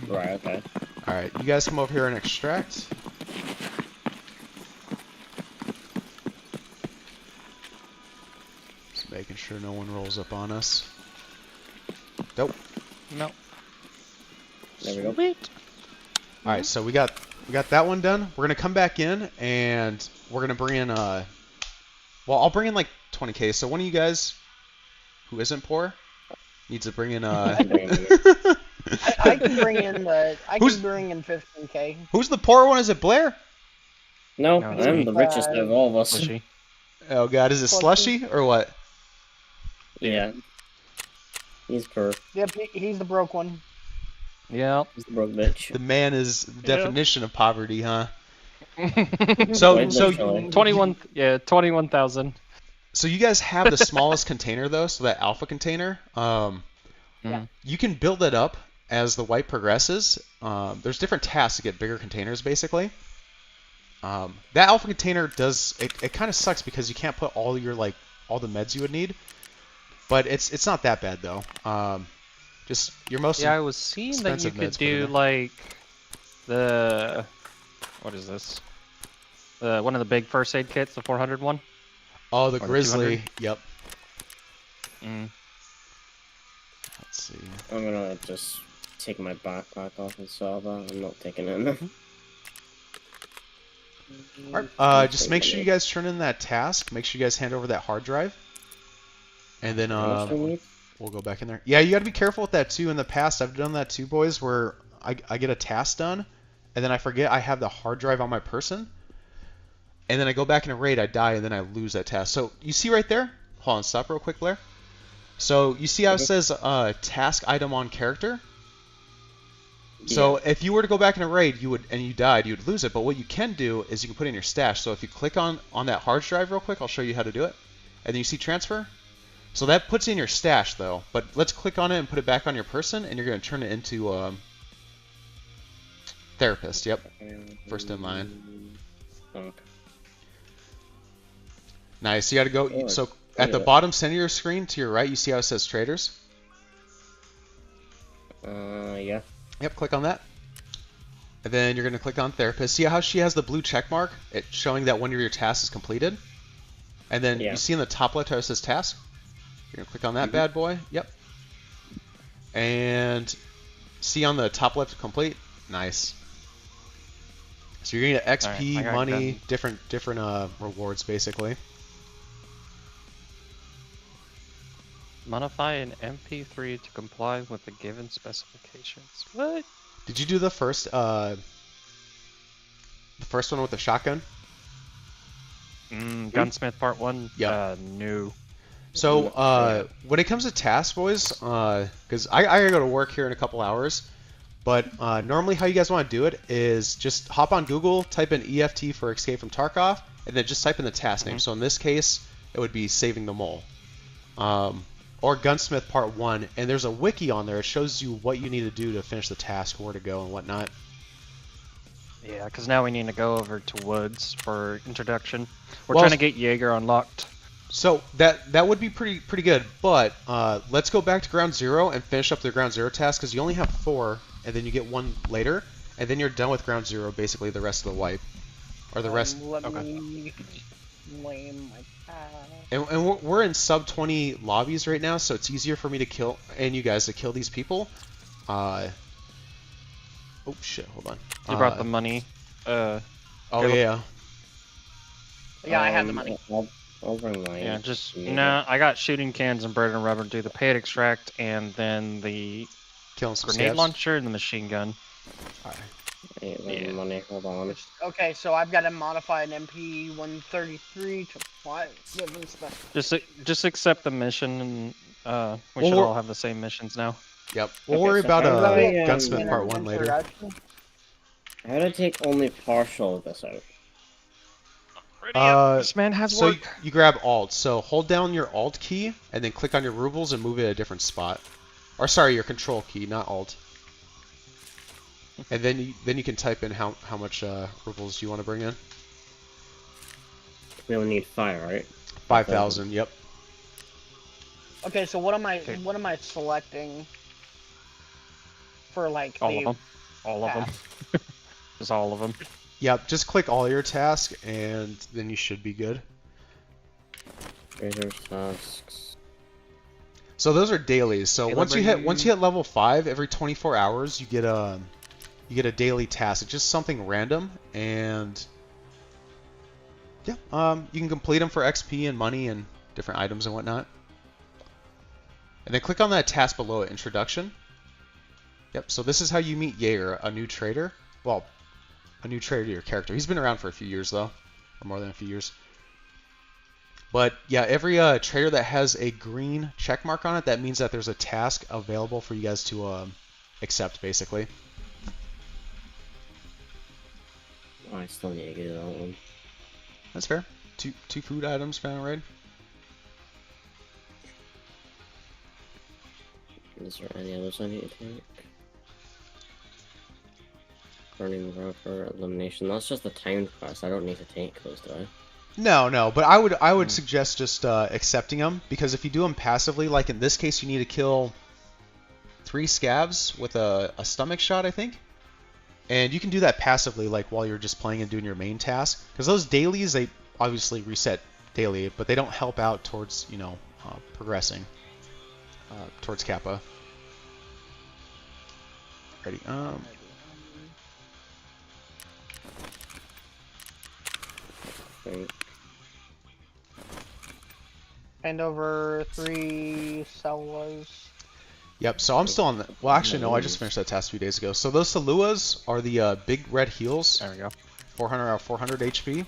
Right, okay. All right, you guys come over here and extract. Just making sure no one rolls up on us. Nope. No. There we go. Sweet. All right, so we got that one done. We're gonna come back in and we're gonna bring in well, I'll bring in like 20k. So one of you guys who isn't poor needs to bring in I can bring in Who's- 15k. Who's the poor one? Is it Blair? No, No, it's I'm me. the richest out of all of us. Slushy. Oh god, is it Slushy or what? Yeah. He's poor. Yep, he's the broke one. Yeah. He's the broke bitch. The man is the definition of poverty, huh? Quite So literally. 21,000. so you guys have the smallest container though, so that alpha container. Yeah. You can build it up as the wipe progresses. There's different tasks to get bigger containers, basically. That alpha container does it kind of sucks because you can't put all the meds you would need, but it's not that bad though. Just your most Yeah, I was seeing that you expensive could meds, put in do there. like the what is this? One of the big first aid kits, the 400 one. Oh, the Or the grizzly. 200? Yep. Mm. Let's see. I'm gonna just take my backpack off and sell that. I'm not taking it. Alright, just make sure you guys turn in that task. Make sure you guys hand over that hard drive. And then we'll go back in there. Yeah, you gotta be careful with that too. In the past, I've done that too, boys, where I get a task done, and then I forget I have the hard drive on my person. And then I go back in a raid, I die, and then I lose that task. So you see right there? Hold on, stop real quick, Blair. So you see how it says task item on character? So if you were to go back in a raid, you died, you would lose it. But what you can do is you can put it in your stash. So if you click on that hard drive real quick, I'll show you how to do it. And then you see transfer. So that puts it in your stash though. But let's click on it and put it back on your person, and you're going to turn it into therapist. Yep, first in line. Okay. Nice. You got to go. So at the bottom center of your screen to your right, you see how it says traders. Yeah. Yep, click on that. And then you're going to click on therapist. See how she has the blue check mark? It's showing that one of your tasks is completed. And then you see in the top left how it says task? You're going to click on that bad boy. Yep. And see on the top left complete? Nice. So you're going to get XP, money, different rewards basically. Modify an MP3 to comply with the given specifications. What? Did you do the first one with the shotgun? Gunsmith Part 1? Yeah. No. So, when it comes to tasks, boys, because I gotta go to work here in a couple hours, but normally how you guys want to do it is just hop on Google, type in EFT for Escape from Tarkov, and then just type in the task name. So in this case, it would be Saving the Mole. Or Gunsmith Part 1, and there's a wiki on there. It shows you what you need to do to finish the task, where to go, and whatnot. Yeah, because now we need to go over to Woods for introduction. We're trying to get Jaeger unlocked. So that would be pretty good, but let's go back to Ground Zero and finish up the Ground Zero task, because you only have 4, and then you get 1 later, and then you're done with Ground Zero, basically the rest of the wipe. Or the rest... Let me blame my past. And we're in sub 20 lobbies right now, so it's easier for me to kill, and you guys to kill these people. Oh shit, hold on. You brought the money. Oh yeah. Yeah, I had the money. I'll bring mine. Yeah, just I got shooting cans and bread and rubber to do the pay extract, and then the grenade launcher and the machine gun. Alright. Money. Hold on. Okay, so I've got to modify an MP 133 to apply given stuff. Just accept the mission, and we should all have the same missions now. Yep. We'll worry about Gunsmith Part 1 later. How do I take only partial of this out? This man has work. So you grab Alt. So hold down your Alt key, and then click on your rubles and move it a different spot. Or sorry, your Control key, not Alt. And then you can type in how much rubles you want to bring in. We only need 5, right? 5,000. Yep. Okay, so what am I selecting for like all of them? All of them. Just all of them. Yep. Just click all your tasks, and then you should be good. Trader tasks. So those are dailies. So once you hit level 5, every 24 hours you get a daily task. It's just something random, and yeah, you can complete them for XP and money and different items and whatnot. And then click on that task below it, Introduction. Yep, so this is how you meet Jaeger, a new trader. Well, a new trader to your character. He's been around for a few years, though. Or more than a few years. But yeah, every trader that has a green check mark on it, that means that there's a task available for you guys to accept, basically. Oh, I still need to get that one. That's fair. Two food items found a raid. Is there any others I need to take? Burning Roper, Elimination. That's just a timed quest. I don't need to take those, do I? No, but I would suggest just accepting them, because if you do them passively, like in this case, you need to kill 3 scavs with a stomach shot, I think. And you can do that passively, like while you're just playing and doing your main task. Because those dailies, they obviously reset daily, but they don't help out towards, you know, progressing towards Kappa. Ready? And over 3 Selwas. Yep, so I'm still on the... Well, actually, no, I just finished that task a few days ago. So those Saluas are the big red heals. There we go. 400 out of 400 HP.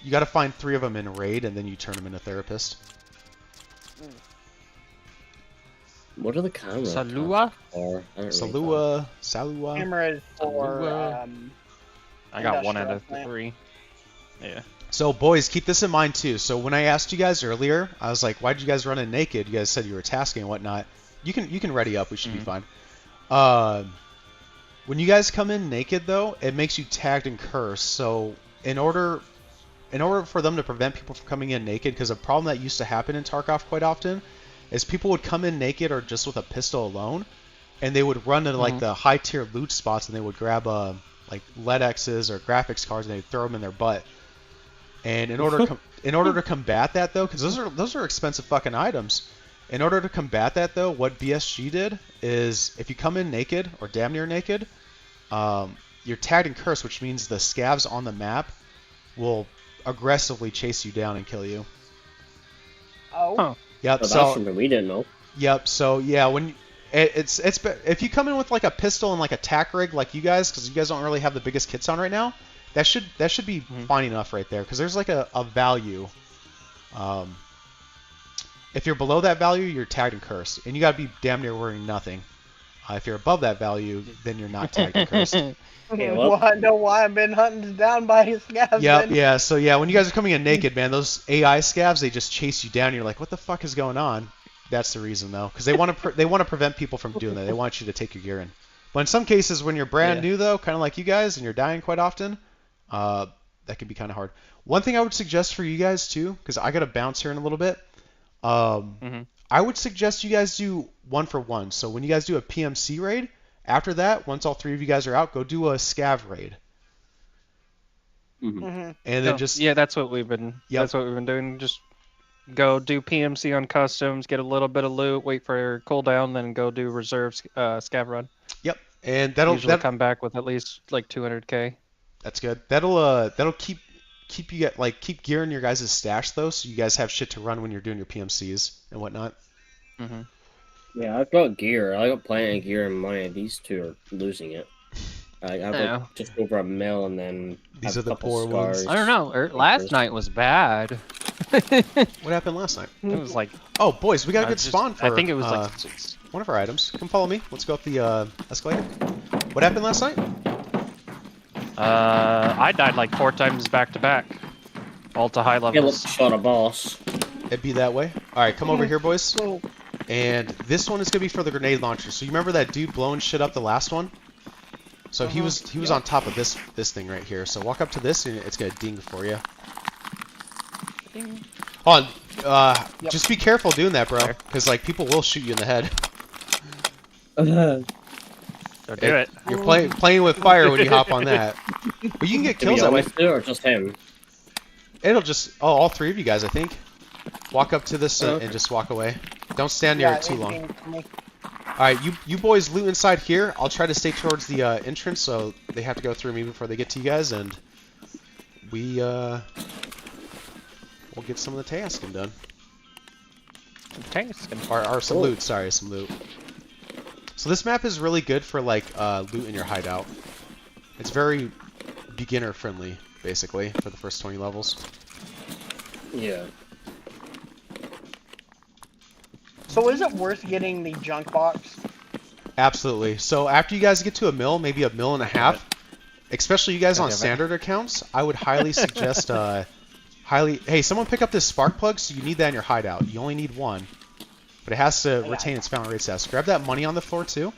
You got to find 3 of them in a raid, and then you turn them into Therapist. What are the cameras? Salua? Or Salua. Cameras for I got 1 out industrial of plant. 3. Yeah. So, boys, keep this in mind, too. So when I asked you guys earlier, I was like, why'd you guys run in naked? You guys said you were tasking and whatnot. You can ready up. We should be fine. When you guys come in naked, though, it makes you tagged and cursed. So in order for them to prevent people from coming in naked, because a problem that used to happen in Tarkov quite often is people would come in naked or just with a pistol alone, and they would run to like the high tier loot spots, and they would grab like LEDXs or graphics cards, and they'd throw them in their butt. And in order to combat that, though, because those are expensive fucking items. In order to combat that, though, what BSG did is if you come in naked or damn near naked, you're tagged and cursed, which means the scavs on the map will aggressively chase you down and kill you. Oh. Huh. Yep. Oh, So that's something we didn't know. Yep. So yeah, when it's if you come in with like a pistol and like a tack rig like you guys, because you guys don't really have the biggest kits on right now, that should be fine enough right there. Because there's like a value. If you're below that value, you're tagged and cursed, and you gotta be damn near wearing nothing. If you're above that value, then you're not tagged and cursed. Okay, well- Well, I know why I've been hunted down by his scavs. Yep, then. yeah. So yeah, when you guys are coming in naked, man, those AI scavs, they just chase you down. And you're like, what the fuck is going on? That's the reason, though, because they want to prevent people from doing that. They want you to take your gear in. But in some cases, when you're brand new, though, kind of like you guys, and you're dying quite often, that can be kind of hard. One thing I would suggest for you guys too, because I got to bounce here in a little bit. I would suggest you guys do 1 for 1. So when you guys do a PMC raid, after that, once all 3 of you guys are out, go do a scav raid. And then that's what we've been. Yep. That's what we've been doing. Just go do PMC on customs, get a little bit of loot, wait for cooldown, then go do reserves scav run. Yep, and that'll come back with at least like 200k. That's good. That'll keep you keep gear in your guys' stash though, so you guys have shit to run when you're doing your PMCs and whatnot. Yeah, I've got gear. I got plenty of gear and money. These two are losing it. I've got just over $1 million, and then these have are a the couple poor scars. ones. I don't know. Last night was bad. What happened last night? It was like, Oh, boys, we got a good spawn for. I think it was like one of our items. Come follow me. Let's go up the escalator. What happened last night? I died like 4 times back to back, all to high Yeah, levels. let's shot a boss. It'd be that way. All right, come over here, boys. And this one is gonna be for the grenade launcher. So you remember that dude blowing shit up the last one? So he was on top of this thing right here. So walk up to this and it's gonna ding for you. Hold on. Just be careful doing that, bro, because like people will shoot you in the head. Don't do it. You're playing with fire when you hop on that. But you can get kills that way. Or just him? It'll just all 3 of you guys, I think. Walk up to this and just walk away. Don't stand near it too long. Alright, you boys loot inside here. I'll try to stay towards the entrance so they have to go through me before they get to you guys, and we'll get some of the tasking done. Or some loot, sorry, some loot. So this map is really good for like loot in your hideout. It's very beginner friendly, basically, for the first 20 levels. Yeah. So is it worth getting the junk box? Absolutely. So after you guys get to $1 million, maybe $1.5 million, especially you guys on standard accounts, I would highly suggest hey, someone pick up this spark plug. So you need that in your hideout. You only need 1, but it has to retain its found rate status. Grab that money on the floor too.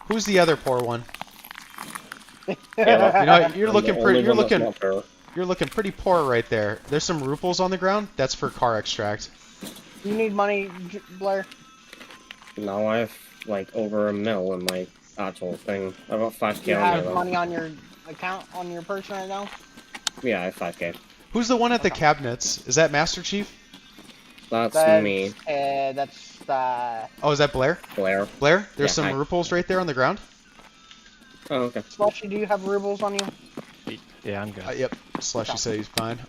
Who's the other poor one? Yeah, you know, you're looking pretty poor right there. There's some ruples on the ground. That's for car extract. You need money, Blair? Now I have like over a mil in my actual thing. I've got 5k You on have here, money on your account on your person right now? though. Yeah, I have 5k. Who's the one at the cabinets? Is that Master Chief? That's me. That's Oh, is that Blair? Blair. Blair, there's Yeah, some hi. ruples right there on the ground. Oh, okay. Slushy, do you have rubles on you? Yeah, I'm good. Yep, Slushy said he's fine.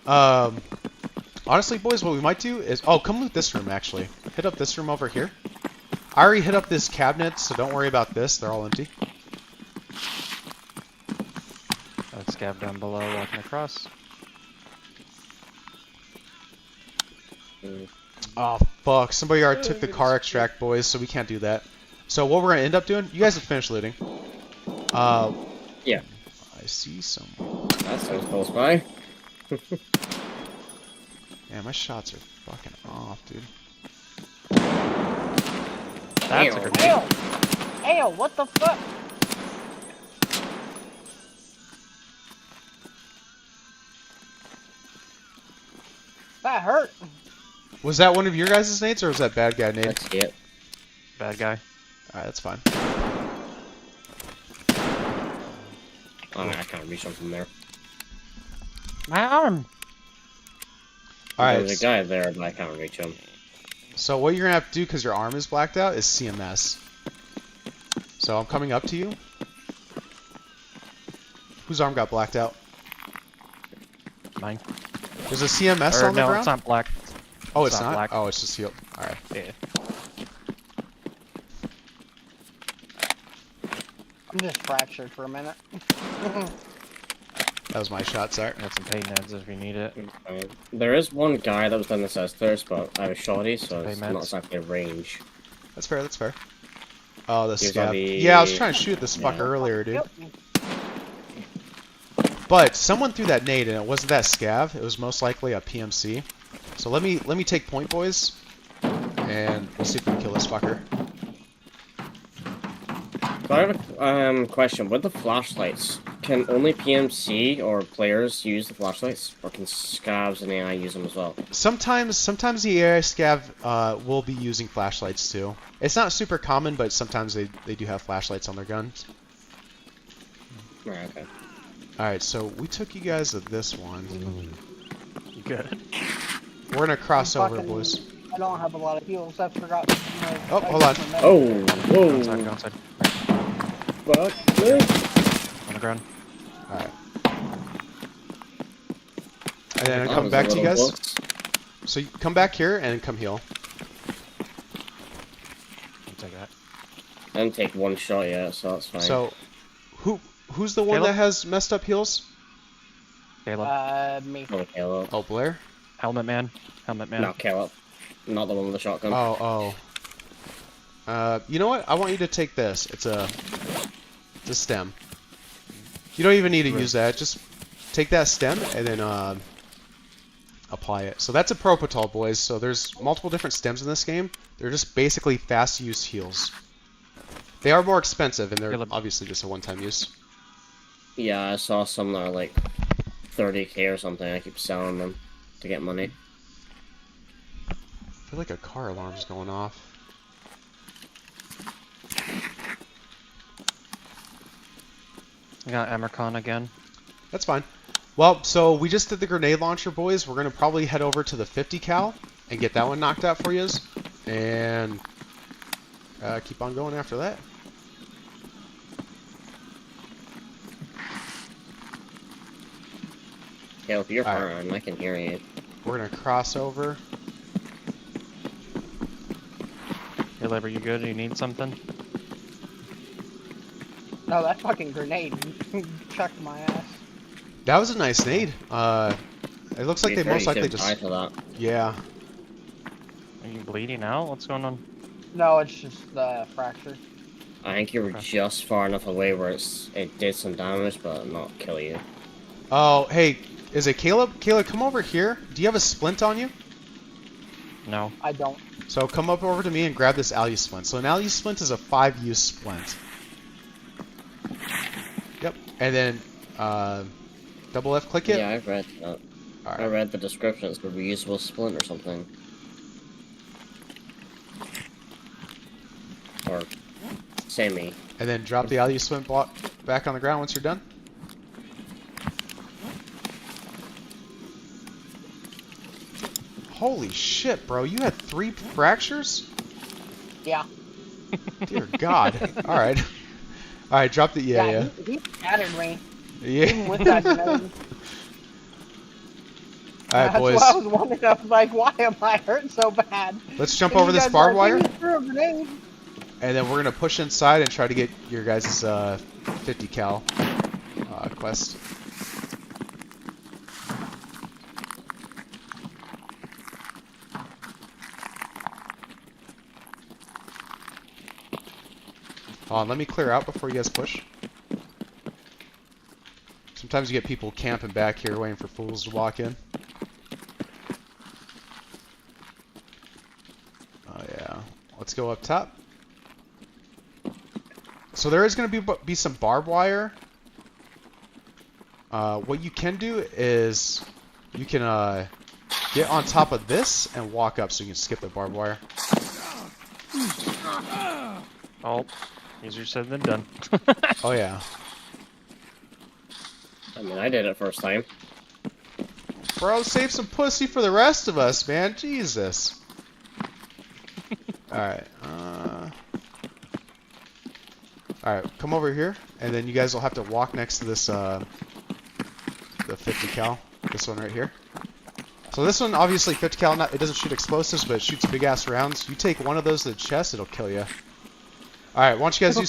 Honestly, boys, what we might do is... Oh, come loot this room, actually. Hit up this room over here. I already hit up this cabinet, so don't worry about this. They're all empty. Scav down below, walking across. Oh, fuck. Somebody already took the car extract, boys, so we can't do that. So what we're going to end up doing... You guys have finished looting. Yeah. I see some... That sounds close by. Yeah, my shots are fucking off, dude. That's a Damn. grenade. Ayo, what the fuck? That hurt. Was that one of your guys' nades, or was that bad guy nade? Let's see it. Bad guy. Alright, that's fine. Oh, man, I can't reach him from there. My arm! Alright, There's a guy there, but I can't reach him. so what you're going to have to do, because your arm is blacked out, is CMS. So I'm coming up to you. Whose arm got blacked out? Mine. There's a CMS Or on the no, ground? it's not black. Oh, it's it's not not? black. Oh, it's just healed. Alright. Yeah. I'm just fractured for a minute. That was my shot, sorry. Got some pain meds if you need it. There is one guy that was down the stairs, but I was shorty, so it's Hey, not meds. exactly range. That's fair, that's fair. Oh, the He's scav. on the- Yeah, I was trying to shoot this fucker Yeah. earlier, dude. Yep. But someone threw that nade, and it wasn't that scav. It was most likely a PMC. So let me take point, boys, and we'll see if we can kill this fucker. So I have a question. With the flashlights, can only PMC or players use the flashlights, or can scavs and AI use them as well? Sometimes the AI scav will be using flashlights too. It's not super common, but sometimes they do have flashlights on their guns. Right, okay. Alright, so we took you guys to this one. You good? We're gonna cross over, Fucking- boys. I don't have a lot of heals. I forgot. Oh, hold on. Oh, Go inside, whoa! go inside. Fuck me! On the ground. Alright. And then That come was back a to you little guys. close. So you come back here and come heal. I'll take that. I didn't take one shot yet, so that's fine. So, who's the one Caleb? that has messed up heals? Caleb. Me. Oh, Caleb. Oh, Blair? Helmet man. Helmet man. No, Caleb. Not the one with the shotgun. Oh. You know what? I want you to take this. It's a stem. You don't even need to use that. Just take that stem and then apply it. So that's a propitol, boys. So there's multiple different stems in this game. They're just basically fast use heals. They are more expensive and they're obviously just a one-time use. Yeah, I saw some that are like 30k or something. I keep selling them to get money. I feel like a car alarm's going off. I got Emercon again. That's fine. Well, so we just did the grenade launcher, boys. We're going to probably head over to the 50 cal and get that one knocked out for you. And keep on going after that. Caleb, you're All right. fine. I can hear you. We're going to cross over. Caleb, are you good? Do you need something? No, that fucking grenade chucked my ass. That was a nice nade. It looks like they most likely just... To that. Yeah. Are you bleeding out? What's going on? No, it's just fractured. I think you were just far enough away where it did some damage, but not kill you. Oh, hey, is it Caleb? Caleb, come over here. Do you have a splint on you? No. I don't. So come up over to me and grab this Alu splint. So an Alu splint is a 5-use splint. Yep. And then double F click it. Yeah, I've read that. All I right. read the description. It's a reusable splint or something. or semi. And then drop the alley swim block back on the ground once you're done. Holy shit, bro. You had 3 fractures? Yeah. Dear God. Alright. Alright, drop the... Yeah. He scattered me. Yeah. Even with that grenade. Alright, boys. That's what I was wondering. I was like, why am I hurt so bad? Let's jump over this barbed wire. Grenade. And then we're going to push inside and try to get your guys' 50 cal quest. Hold on, let me clear out before you guys push. Sometimes you get people camping back here waiting for fools to walk in. Oh yeah. Let's go up top. So there is going to be some barbed wire. What you can do is you can get on top of this and walk up so you can skip the barbed wire. Oh, easier said than done. Oh yeah. I mean, I did it first time. Bro, save some pussy for the rest of us, man. Jesus. Alright. Alright, come over here, and then you guys will have to walk next to this, the 50 cal. This one right here. So this one, obviously 50 cal, it doesn't shoot explosives, but it shoots big-ass rounds. You take one of those to the chest, it'll kill you. Alright, why don't you guys do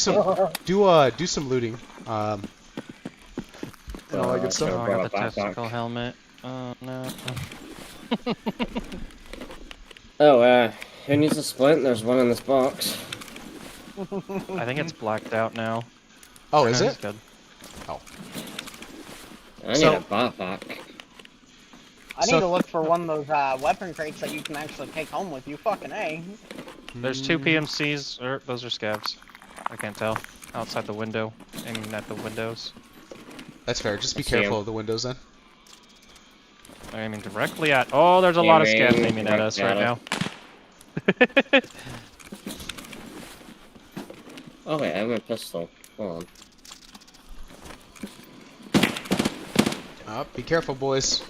some looting. And all that good stuff. Oh, I got the testicle helmet. Oh, no. Oh, who needs a splint? There's one in this box. I think it's blacked out now. Oh, is it? Good. Oh. I need a backpack. I need to look for one of those weapon crates that you can actually take home with you. Fucking A. There's 2 PMCs, or those are scavs. I can't tell. Outside the window, aiming at the windows. That's fair. Just be careful of the windows then. They're aiming directly at. Oh, there's a lot of scavs aiming at us right now. Oh wait, I have my pistol. Hold on. Oh, be careful, boys.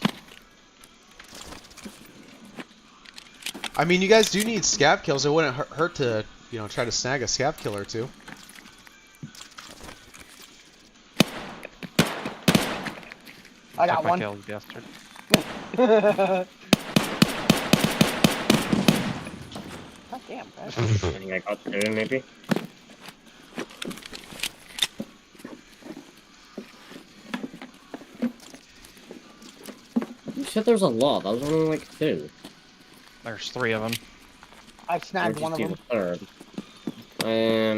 I mean, you guys do need scav kills. It wouldn't hurt to, you know, try to snag a scav kill or 2. I got one. Kill, you bastard. God damn, I think I got 2 maybe. You said there's a lot. That was only like 2. There's 3 of them. I snagged one of them. The 3rd.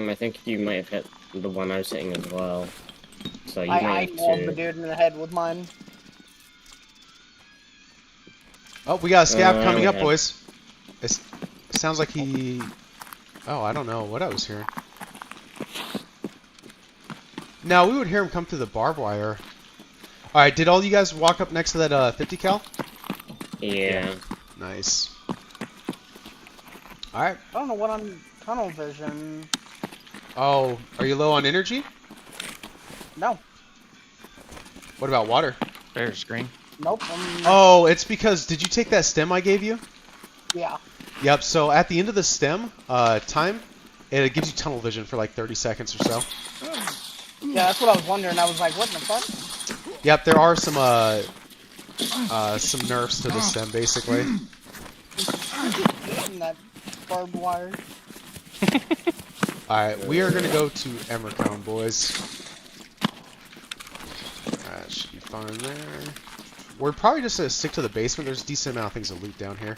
I think you might have hit the one I was hitting as well. So you might I have nailed 2. the dude in the head with mine. Oh, we got a scav coming up, boys. It sounds like he... Oh, I don't know what I was hearing. Now, we would hear him come through the barbed wire. Alright, did all you guys walk up next to that 50 cal? Yeah. Nice. Alright. I don't know what I'm tunnel vision. Oh, are you low on energy? No. What about water? There's green. Nope. Oh, it's because... Did you take that stem I gave you? Yeah. Yep, so at the end of the stem time, it gives you tunnel vision for like 30 seconds or so. Yeah, that's what I was wondering. I was like, what in the fuck? Yep, there are some nerfs to the stem, basically. And that barbed wire. Alright, we are going to go to Emertown, boys. That should be fine there. We're probably just going to stick to the basement. There's a decent amount of things to loot down here.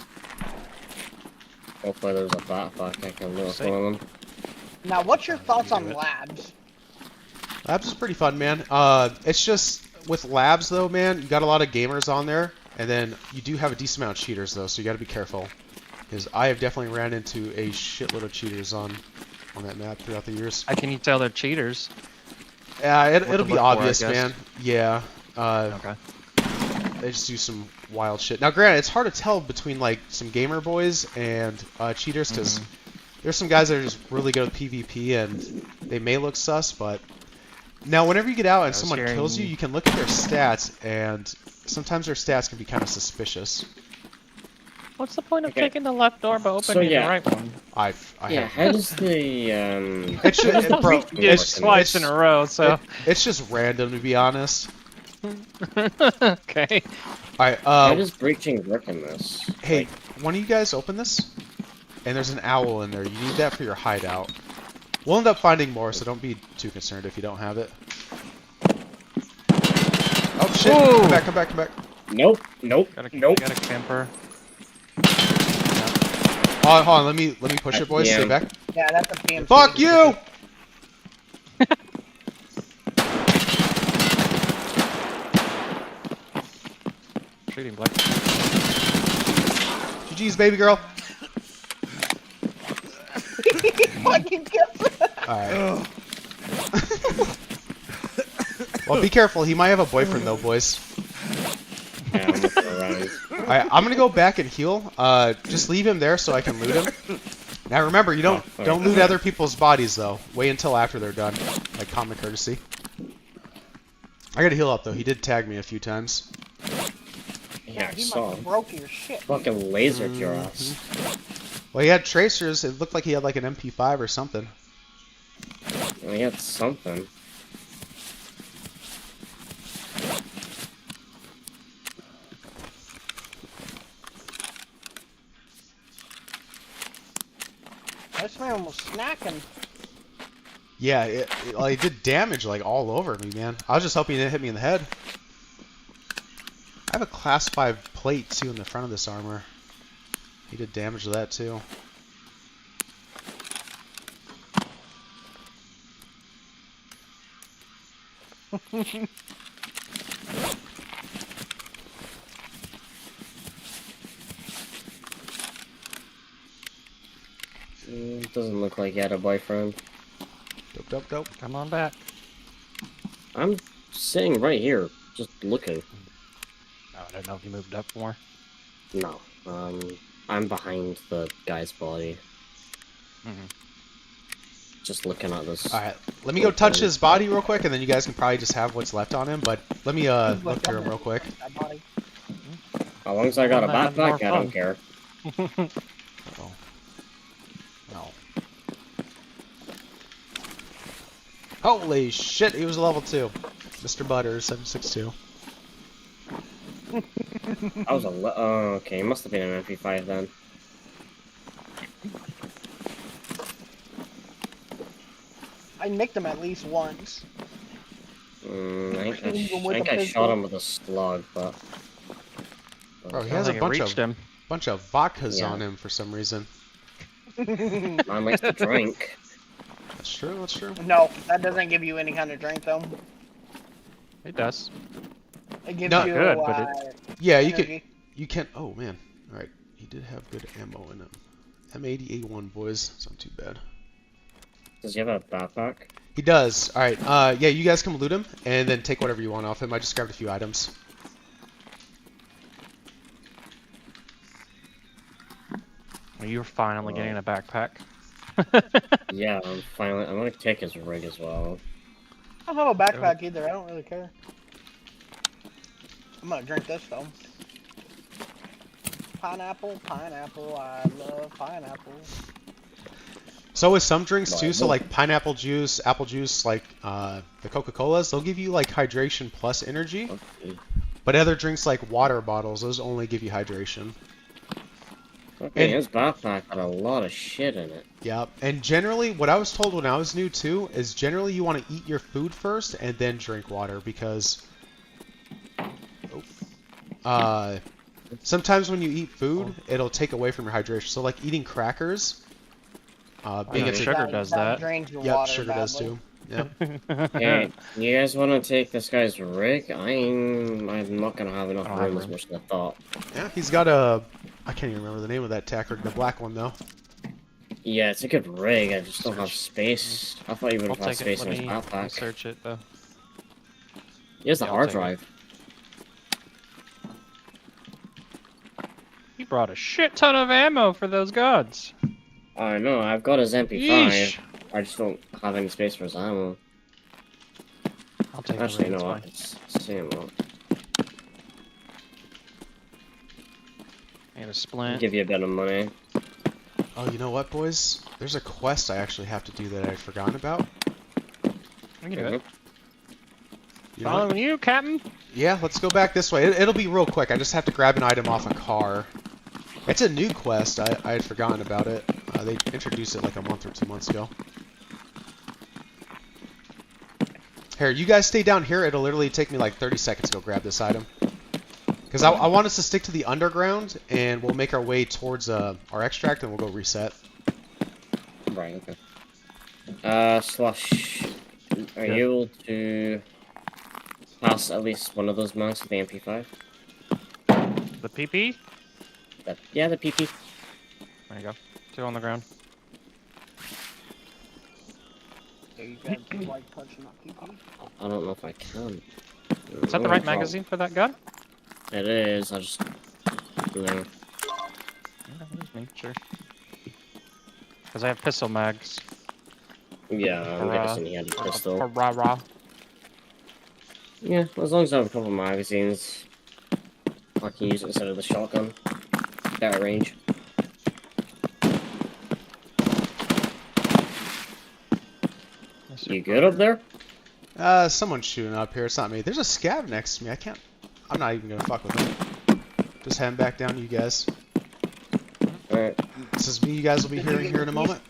Hopefully there's a backpack I can look on them. Now, what's your thoughts on labs? Labs is pretty fun, man. It's just, with labs though, man, you got a lot of gamers on there, and then you do have a decent amount of cheaters though, so you got to be careful. Because I have definitely ran into a shitload of cheaters on that map throughout the years. How can you tell they're cheaters? Yeah, it'll be look for, obvious, I guess. man. Yeah. Okay. They just do some wild shit. Now, granted, it's hard to tell between like some gamer boys and cheaters because There's some guys that are just really good with PvP, and they may look sus, but now whenever you get out and someone kills you, you can look at their stats, and sometimes their stats can be kind of suspicious. What's the point of taking the left door but opening the right one? I how does the It's just, bro, it's twice in a row, so it's just random, to be honest. Okay. Alright, how does breaching work in this? Hey, one of you guys open this? And there's an owl in there. You need that for your hideout. We'll end up finding more, so don't be too concerned if you don't have it. Oh shit! Whoa. Come back, come back, come back. Nope. Got a camper. Hold on, let me push it, boys. Yeah. Stay back. Yeah, that's a PMC. Fuck you! Shooting black. GG's, baby girl. Fucking kills. Alright. Well, be careful. He might have a boyfriend, though, boys. Yeah, I'm looking around. Alright, I'm gonna go back and heal. Just leave him there so I can loot him. Now remember, you don't loot other people's bodies, though. Wait until after they're done. Like common courtesy. I gotta heal up, though. He did tag me a few times. Yeah, I He saw must him. have broke your shit. Fucking laser to your ass. Well, he had tracers. It looked like he had like an MP5 or something. Well, he had something. This man was snacking. Yeah, it did damage like all over me, man. I was just hoping it didn't hit me in the head. I have a class 5 plate too in the front of this armor. He did damage to that too. Doesn't look like he had a boyfriend. Dope, dope, dope. Come on back. I'm sitting right here, just looking. Oh, I don't know if you moved up more. No. I'm behind the guy's body. Just looking at this. Alright, let me go touch his body real quick, and then you guys can probably just have what's left on him, but let me look through him real quick. That body. As long as I got a Well, that's more backpack, I don't fun. care. Oh. No. Holy shit, he was a level 2. Mr. Butter, 762. I was oh, okay, it must have been an MP5 then. I nicked him at least once. I think Even with I the shot pistol? him with a slug, but... Bro, he I has a think it bunch reached of him. vodkas Yeah. on him for some reason. Man likes to drink. That's true, that's true. No, that doesn't give you any kind of drink though. It does. It gives Not you good, but Yeah, you energy. can, oh man. Alright, he did have good ammo in him. M80A1, boys, it's not too bad. Does he have a backpack? He does. Alright, yeah, you guys can loot him, and then take whatever you want off him. I just grabbed a few items. Well, you're finally getting a backpack. Yeah, I'm gonna take his rig as well. I don't have a backpack either. I don't really care. I'm gonna drink this though. Pineapple, pineapple. I love pineapple. So with some drinks too, so Bible. like pineapple juice, apple juice, like the Coca-Colas, they'll give you like hydration plus energy. Okay. But other drinks like water bottles, those only give you hydration. Okay, And- his backpack had a lot of shit in it. Yeah, and generally, what I was told when I was new too, is generally you want to eat your food first and then drink water because sometimes when you eat food, it'll take away from your hydration. So like eating crackers, being know it's sugar does that. Drains your Yep, water sugar does badly. too. Yep. Hey, you guys want to take this guy's rig? I'm not gonna have enough I don't have room as room. much as I thought. Yeah, he's got a. I can't even remember the name of that tack rig, the black one though. Yeah, it's a good rig. I just don't have space. I thought you would I'll have had take it. space Let in his me backpack. search it though. He has the Yeah, I'll hard take it. drive. He brought a shit ton of ammo for those gods. I know, I've got his MP5. Yeesh. I just don't have any space for his ammo. I'll take Actually, the you ring, know it's what? fine. It's same one. I got a I'll splint. give you a bit of money. Oh, you know what, boys? There's a quest I actually have to do that I'd forgotten about. I can do it. You know what? Following you, Captain. Yeah, let's go back this way. It'll be real quick. I just have to grab an item off a car. It's a new quest. I had forgotten about it. They introduced it like a month or 2 months ago. Here, you guys stay down here. It'll literally take me like 30 seconds to go grab this item. Because I want us to stick to the underground, and we'll make our way towards our extract, and we'll go reset. Right, okay. Slush, are you able to pass at least one of those mounts with the MP5? The PP. Yeah, the PP. There you go. 2 on the ground. So you got the white punch, not PP. I don't know if I can. Is that the right magazine for that gun? It is. I just. No. Yeah, just make sure. Because I have pistol mags. Yeah, I'm guessing he had a pistol. Rah. Yeah, as long as I have a couple magazines, I can use it instead of the shotgun. Better range. You good up there? Someone's shooting up here. It's not me. There's a scav next to me. I'm not even gonna fuck with him. Just heading back down to you guys. Alright. This is me. You guys will be hearing here in a moment.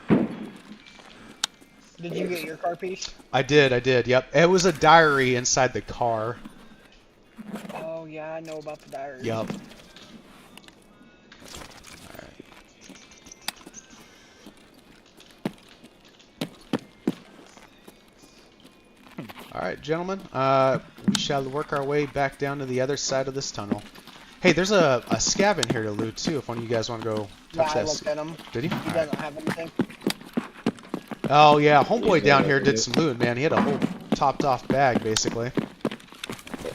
Did you get your car piece? I did. Yep. It was a diary inside the car. Oh yeah, I know about the diary. Yep. Alright, gentlemen. We shall work our way back down to the other side of this tunnel. Hey, there's a scav in here to loot too, if one of you guys want to go touch I that. looked at him. Did he? He doesn't have anything. Oh yeah, homeboy down here did some loot, man. He had a whole topped off bag, basically.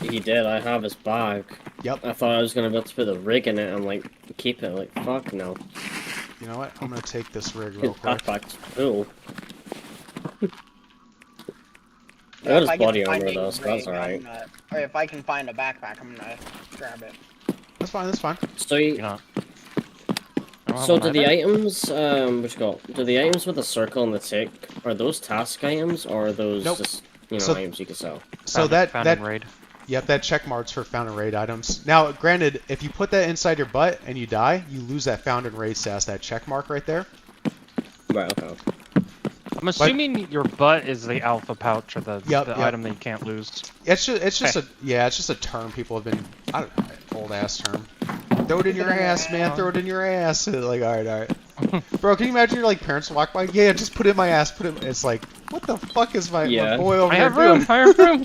He did. I have his bag. Yep. I thought I was gonna be able to put the rig in it and like keep it. Like fuck no. You know what? I'm gonna take this rig His real quick. backpack's full. I Yeah, got if I his get body to find armor a though, so that's rig, alright. or if I can find a backpack, I'm gonna grab it. That's fine. That's fine. So You're you, not. I don't have so one do the either. items what you call? Do the items with the circle and the tick are those task items or are those Nope. just So- items you can sell? So Found that in raid. yep, that check marks for found and raid items. Now, granted, if you put that inside your butt and you die, you lose that found and raid status, that check mark right there. Right. Okay. I'm assuming your butt is the alpha pouch or the Yep. item that you can't lose. It's just a term people have been old ass term. Throw it in your ass, man. Throw it in your ass. Like, all right. Bro, can you imagine your like parents walk by? Yeah, just put it in my ass. Put it. It's like, what the fuck is my boy over I here have room. doing? I have room.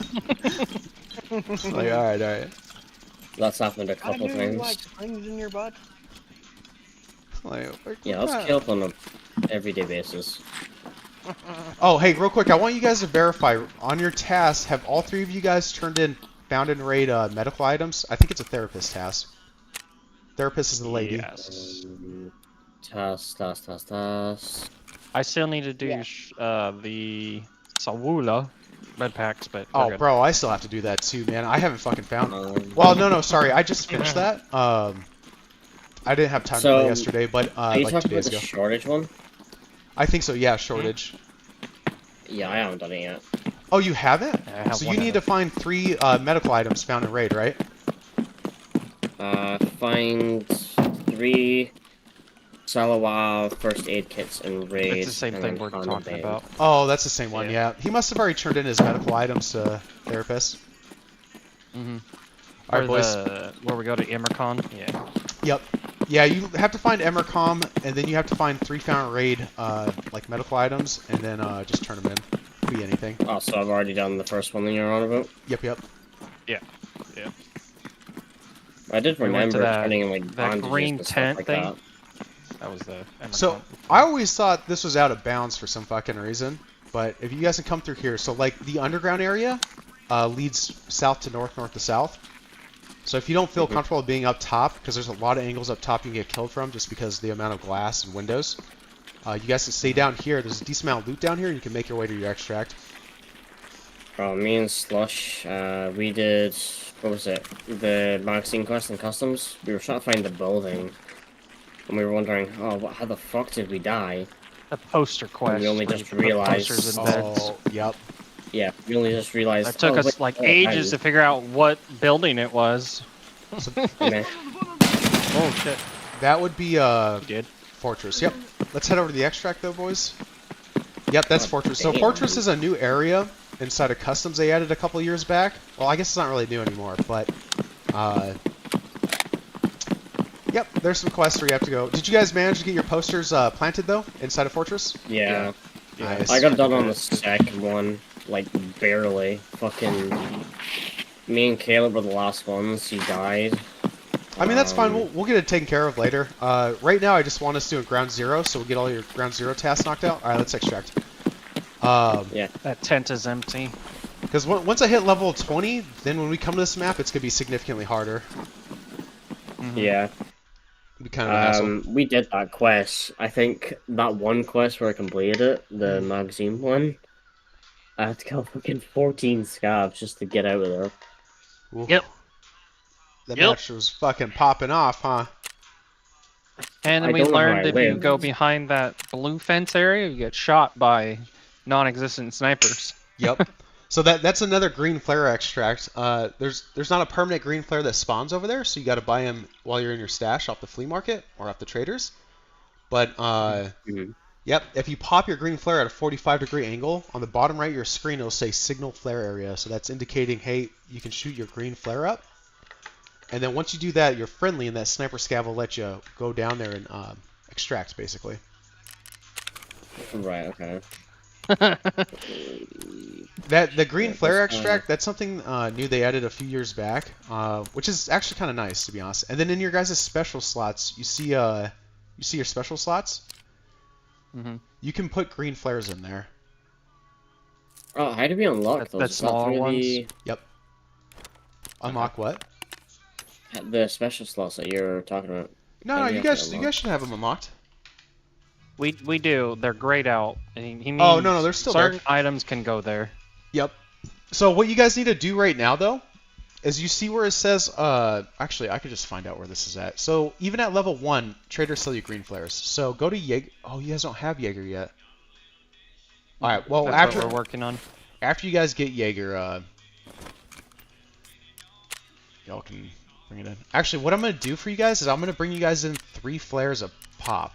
Like, all right. That's happened a I couple do times. like springs in your butt. Like, Yeah, let's kill up on an everyday basis. Oh, hey, real quick, I want you guys to verify on your task. Have all 3 of you guys turned in found and raid medical items? I think it's a therapist task. Therapist is the lady. Yes. Task. I still need to do Yeah. the Sawula med packs, but Oh, we're good. bro, I still have to do that too, man. I haven't fucking found. Well, no, sorry, I just finished that. I didn't have time to play yesterday, but Are you like 2 talking about days the ago. shortage one? I think so. Yeah, shortage. Yeah, I haven't done it yet. Oh, you haven't? I have So one you need to find 3 medical items found in raid, right? Find 3 Salawa first aid kits and raid. It's the same and thing then we're Honda talking Band. about. Oh, that's the same one. Yeah. Yeah, he must have already turned in his medical items to therapist. Mm-hmm. All right, boys. Where we go to Immercon. Yeah. Yep. Yeah, you have to find Emercom, and then you have to find 3 found raid, like medical items, and then just turn them in. Could be anything. Oh, so I've already done the first one that you're on about? Yep. Yeah. I did We went to remember that- turning like that bandages green and stuff tent like thing. that. That was the Immercon. So, I always thought this was out of bounds for some fucking reason, but if you guys can come through here, so like the underground area leads south to north, north to south. So if you don't feel comfortable being up top, because there's a lot of angles up top you can get killed from just because of the amount of glass and windows, you guys can stay down here. There's a decent amount of loot down here, and you can make your way to your extract. Me and Slush, we did, what was it? The magazine quest and customs. We were trying to find the building, and we were wondering, oh, how the fuck did we die? The poster quest. And we only where just you put realized. posters in beds. Oh, yep. Yeah, we only just realized. It took us wait, like ages to figure out what building it was. Okay. Oh shit. That would be You did. Fortress. Yep. Let's head over to the extract though, boys. Yep, that's Fortress. So Fortress is a new area inside of Customs they added a couple years back. Well, I guess it's not really new anymore, but yep, there's some quests where you have to go. Did you guys manage to get your posters planted though inside of Fortress? Yeah. Nice. I got it done on the second one, like barely. Fucking. Me and Caleb were the last ones. He died. I mean, that's fine. We'll get it taken care of later. Right now, I just want us to do a ground zero, so we'll get all your ground zero tasks knocked out. All right, let's extract. Yeah. That tent is empty. Because once I hit level 20, then when we come to this map, it's gonna be significantly harder. Yeah. It'll be kind of an hassle. We did that quest. I think that one quest where I completed it, the magazine one, I had to kill fucking 14 scabs just to get out of there. Ooh. Yep. That Yep. match was fucking popping off, huh? And then I we don't know how learned I if you lived. go behind that blue fence area, you get shot by non-existent snipers. Yep. So that's another green flare extract. There's not a permanent green flare that spawns over there, so you got to buy them while you're in your stash off the flea market or off the traders. But yep, if you pop your green flare at a 45-degree angle, on the bottom right of your screen it'll say signal flare area. So that's indicating, hey, you can shoot your green flare up. And then once you do that, you're friendly, and that sniper scav will let you go down there and extract, basically. Right, okay. The green flare extract, that's something new they added a few years back, which is actually kind of nice, to be honest. And then in your guys' special slots, you see your special slots? You can put green flares in there. Oh, how do we unlock those? The Is that smaller through ones? Yep. Unlock what? The special slots that you're talking about. No, How do you have to guys unlock? should have them unlocked. We do. They're grayed out. He means Oh, no, they're still certain there. items can go there. Yep. So what you guys need to do right now, though, is you see where it says, actually, I could just find out where this is at. So even at level 1, traders sell you green flares. So go to Jaeger. Oh, you guys don't have Jaeger yet. All right. Well, That's what we're working on. after you guys get Jaeger, y'all can bring it in. Actually, what I'm gonna do for you guys is I'm gonna bring you guys in 3 flares a pop.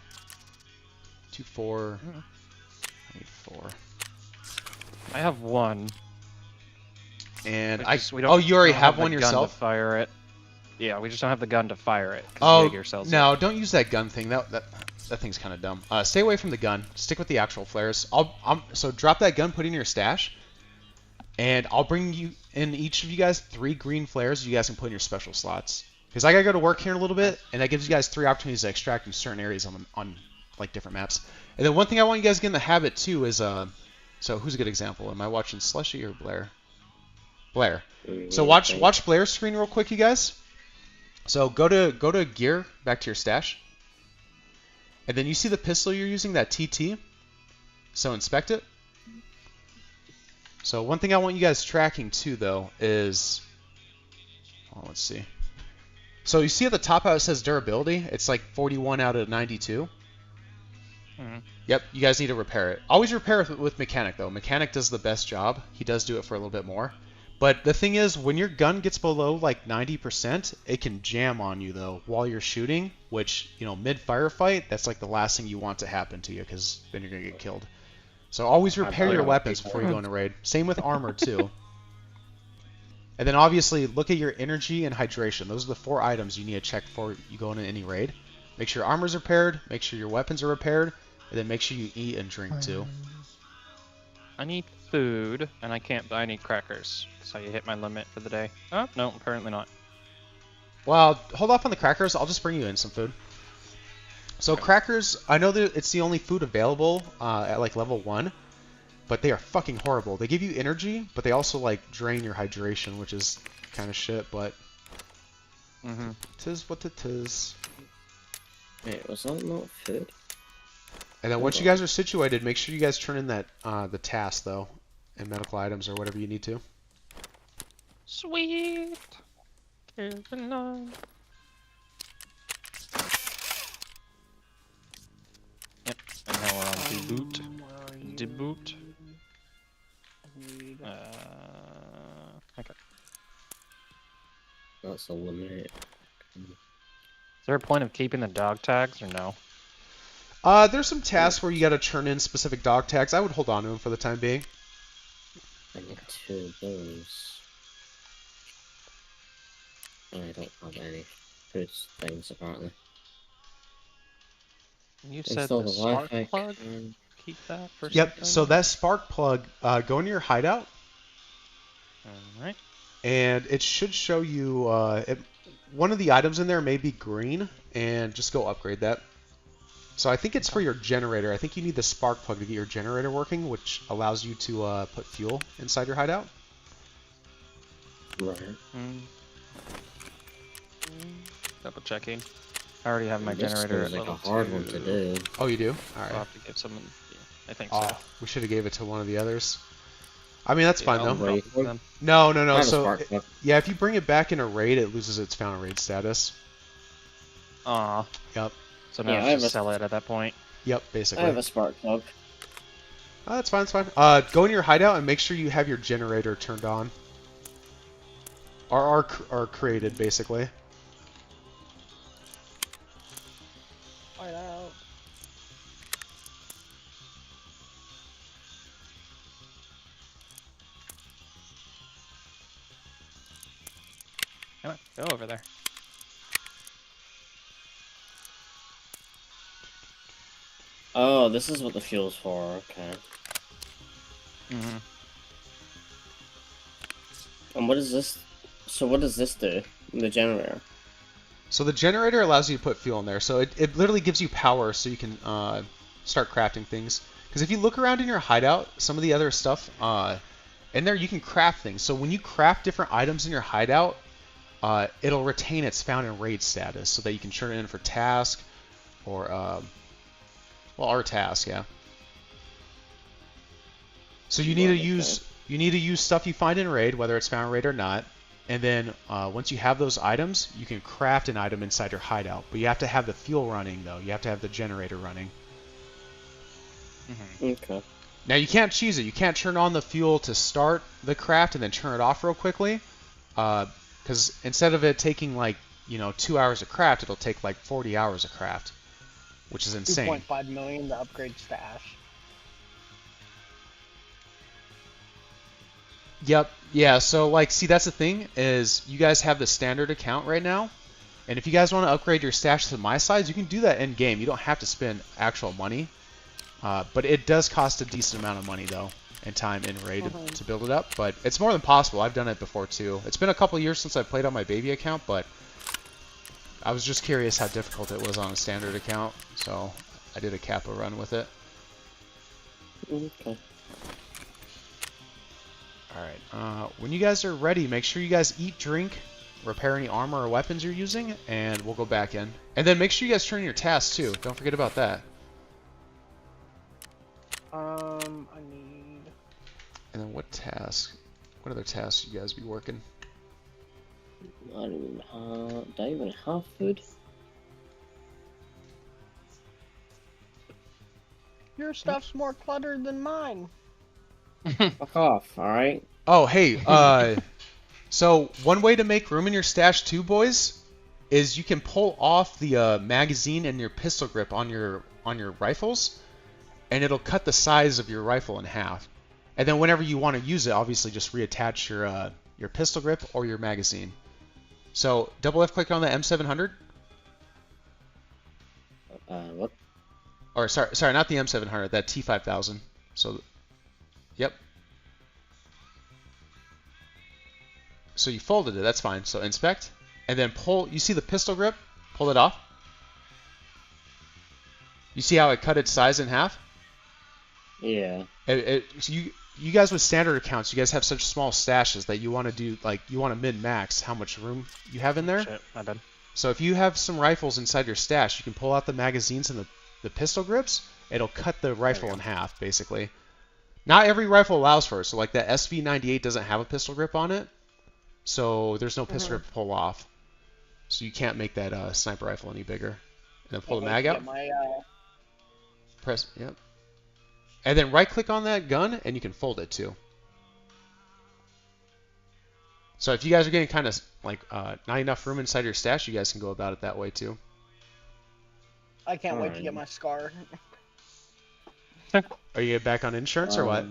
2, 4. I need 4. I have one. And We don't, oh, you already don't have the one gun yourself? To fire it. Yeah, we just don't have the gun to fire it. 'Cause Oh, Jaeger sells no, it. don't use that gun thing. That thing's kind of dumb. Stay away from the gun. Stick with the actual flares. So drop that gun, put it in your stash, and I'll bring you in each of you guys 3 green flares you guys can put in your special slots. Because I gotta go to work here in a little bit, and that gives you guys 3 opportunities to extract in certain areas on like different maps. And then one thing I want you guys to get in the habit too is so who's a good example? Am I watching Slushy or Blair? Blair. So watch Blair's screen real quick, you guys. So go to gear, back to your stash. And then you see the pistol you're using, that TT. So inspect it. So one thing I want you guys tracking too, though, is... Oh, let's see. So you see at the top how it says durability? It's like 41 out of 92. Yep, you guys need to repair it. Always repair it with Mechanic, though. Mechanic does the best job. He does do it for a little bit more. But the thing is, when your gun gets below like 90%, it can jam on you, though, while you're shooting, which, you know, mid-firefight, that's like the last thing you want to happen to you, because then you're going to get killed. So always repair your weapons before you go into raid. Same with armor, too. And then obviously, look at your energy and hydration. Those are the 4 items you need to check before you go into any raid. Make sure your armor's repaired, make sure your weapons are repaired, and then make sure you eat and drink, too. I need food, and I need crackers. So you hit my limit for the day. Oh, no, apparently not. Well, hold off on the crackers. I'll just bring you in some food. So crackers, I know that it's the only food available at like level 1, but they are fucking horrible. They give you energy, but they also like drain your hydration, which is kind of shit, but Mm-hmm. Tis what it is. Wait, was that not food? And then once you guys are situated, make sure you guys turn in that the task though, and medical items or whatever you need to. Sweet. Here's the line. Yep. And now we're on deboot. Deboot. Okay. That's eliminate. Is there a point of keeping the dog tags or no? There's some tasks where you got to turn in specific dog tags. I would hold on to them for the time being. I need 2 of those. I don't have any food things apparently. You said Install the the spark Wi-Fi. plug? Keep that for Yep. something? So that spark plug, go into your hideout, Alright. and it should show you one of the items in there may be green, and just go upgrade that. So I think it's for your generator. I think you need the spark plug to get your generator working, which allows you to put fuel inside your hideout. Right. Double checking. I already have my This generator at feels like a level hard 2. one to do. Oh, you do? All I'll right. have to get some. Yeah, I think Oh, so. we should have gave it to one of the others. I mean, that's fine I'll though. Wait. drop them. No. I have a So spark plug. yeah, if you bring it back in a raid, it loses its found raid status. Aw. Yep. So now Yeah, I it's have just a- sell it at that point. Yep. I Basically. have a spark plug. Oh, that's fine. That's fine. Go in your hideout and make sure you have your generator turned on. Or are created basically. Find out. Come on, go over there. Oh, this is what the fuel's for. Okay. Mm-hmm. And what is this? So what does this do? The generator. So the generator allows you to put fuel in there. So it literally gives you power so you can start crafting things. Because if you look around in your hideout, some of the other stuff in there, you can craft things. So when you craft different items in your hideout, it'll retain its found in raid status so that you can turn it in for task or, well, our task, yeah. So you need to use stuff you find in raid, whether it's found in raid or not. And then once you have those items, you can craft an item inside your hideout. But you have to have the fuel running, though. You have to have the generator running. Okay. Now, you can't cheese it. You can't turn on the fuel to start the craft and then turn it off real quickly. Because instead of it taking, 2 hours to craft, it'll take, 40 hours to craft. Which is insane. 2.5 million to upgrade stash. Yep. Yeah, so see, that's the thing is you guys have the standard account right now, and if you guys want to upgrade your stash to my size, you can do that in game. You don't have to spend actual money, but it does cost a decent amount of money though, and time in raid to build it up. But it's more than possible. I've done it before too. It's been a couple years since I played on my baby account, but I was just curious how difficult it was on a standard account, so I did a Kappa run with it. Okay. Alright, when you guys are ready, make sure you guys eat, drink, repair any armor or weapons you're using, and we'll go back in. And then make sure you guys turn in your tasks too. Don't forget about that. I need. And then what other tasks you guys be working? I don't even have food. Your stuff's more cluttered than mine. Fuck off, alright? Oh, hey, so one way to make room in your stash too, boys, is you can pull off the magazine and your pistol grip on your rifles, and it'll cut the size of your rifle in half. And then whenever you want to use it, obviously just reattach your pistol grip or your magazine. So double F click on the M700. What? Or sorry, not the M700, that T5000. So, yep. So you folded it, that's fine. So inspect, and then pull. You see the pistol grip? Pull it off. You see how it cut its size in half? Yeah. So you you guys with standard accounts, you guys have such small stashes that you want to do, like, you want to min-max how much room you have in there. Shit, my bad. So if you have some rifles inside your stash, you can pull out the magazines and the pistol grips. It'll cut the rifle in half, basically. Not every rifle allows for it. So like the SV98 doesn't have a pistol grip on it, so there's no pistol grip to pull off. So you can't make that sniper rifle any bigger. And then pull the mag out. Press, yep. And then right-click on that gun, and you can fold it too. So if you guys are getting kind of like not enough room inside your stash, you guys can go about it that way too. I can't wait to get my scar. Are you back on insurance or what?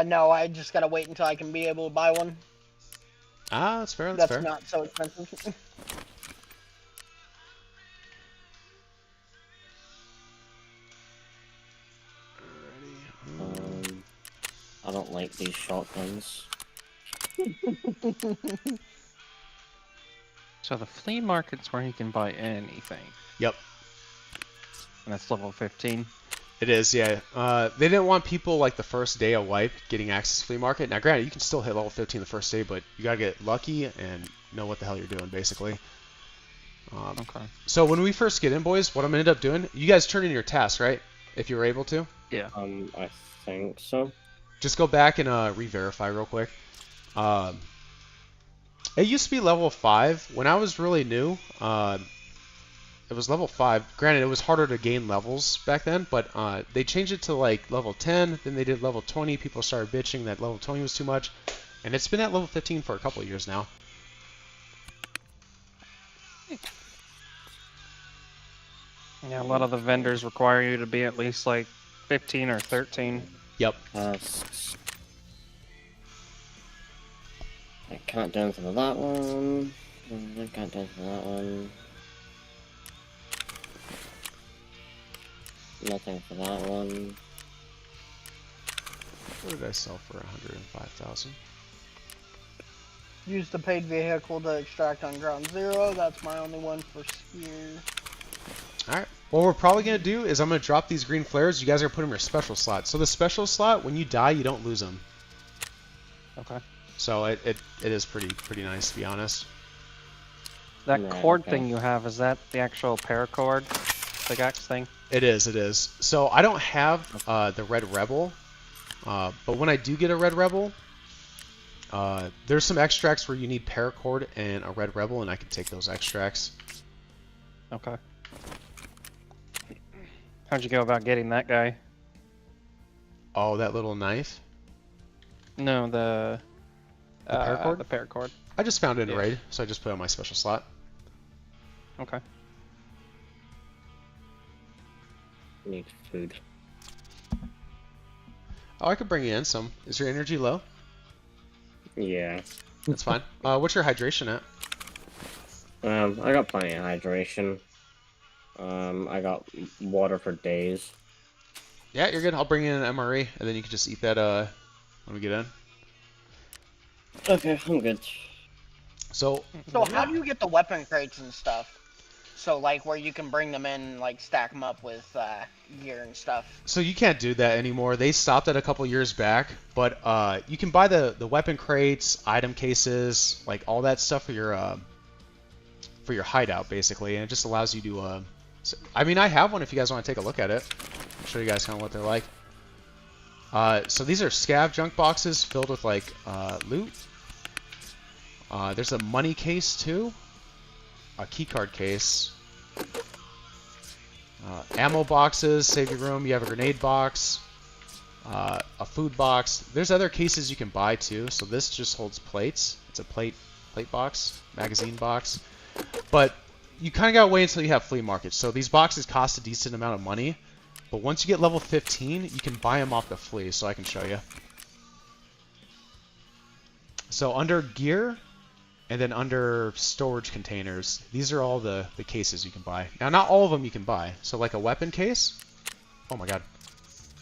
No, I just gotta wait until I can be able to buy one. Ah, that's fair. That's fair. Not so expensive. I don't like these shotguns. So the flea market's where you can buy anything. Yep. And that's level 15. It is, yeah. They didn't want people like the first day of wipe getting access to flea market. Now, granted, you can still hit level 15 the first day, but you gotta get lucky and know what the hell you're doing, basically. Okay. So when we first get in, boys, what I'm gonna end up doing, you guys turn in your tasks, right? If you were able to. Yeah. I think so. Just go back and re-verify real quick. It used to be level 5. When I was really new, it was level 5. Granted, it was harder to gain levels back then, but they changed it to like level 10. Then they did level 20. People started bitching that level 20 was too much. And it's been at level 15 for a couple of years now. Yeah, a lot of the vendors require you to be at least like 15 or 13. Yep. I can't do anything for that one. I can't do anything for that one. Nothing for that one. What did I sell for 105,000? Use the paid vehicle to extract on ground zero. That's my only one for spear. Alright. What we're probably going to do is I'm going to drop these green flares. You guys are going to put them in your special slot. So the special slot, when you die, you don't lose them. Okay. So it is pretty nice, to be honest. That Right, cord okay. thing you have, is that the actual paracord? Pickaxe thing? It is. So I don't have the Red Rebel, but when I do get a Red Rebel, there's some extracts where you need paracord and a Red Rebel, and I can take those extracts. Okay. How'd you go about getting that guy? Oh, that little knife? No, the paracord? The paracord. I just found it in Yeah. raid, so I just put it on my special slot. Okay. Need food. Oh, I could bring you in some. Is your energy low? Yeah. That's fine. What's your hydration at? I got plenty of hydration. I got water for days. Yeah, you're good. I'll bring in an MRE, and then you can just eat that when we get in. Okay, I'm good. So How do you get the weapon crates and stuff? So like where you can bring them in and like stack them up with gear and stuff. So you can't do that anymore. They stopped that a couple years back, but you can buy the weapon crates, item cases, like all that stuff for your hideout basically, and it just allows you to. I mean, I have one if you guys want to take a look at it. I'll show you guys kind of what they're like. So these are scav junk boxes filled with like loot. There's a money case too, a keycard case. Ammo boxes, save your room. You have a grenade box, a food box. There's other cases you can buy too. So this just holds plates. It's a plate box, magazine box. But you kind of gotta wait until you have flea markets. So these boxes cost a decent amount of money. But once you get level 15, you can buy them off the flea. So I can show you. So under gear, and then under storage containers, these are all the cases you can buy. Now, not all of them you can buy. So like a weapon case. Oh my god.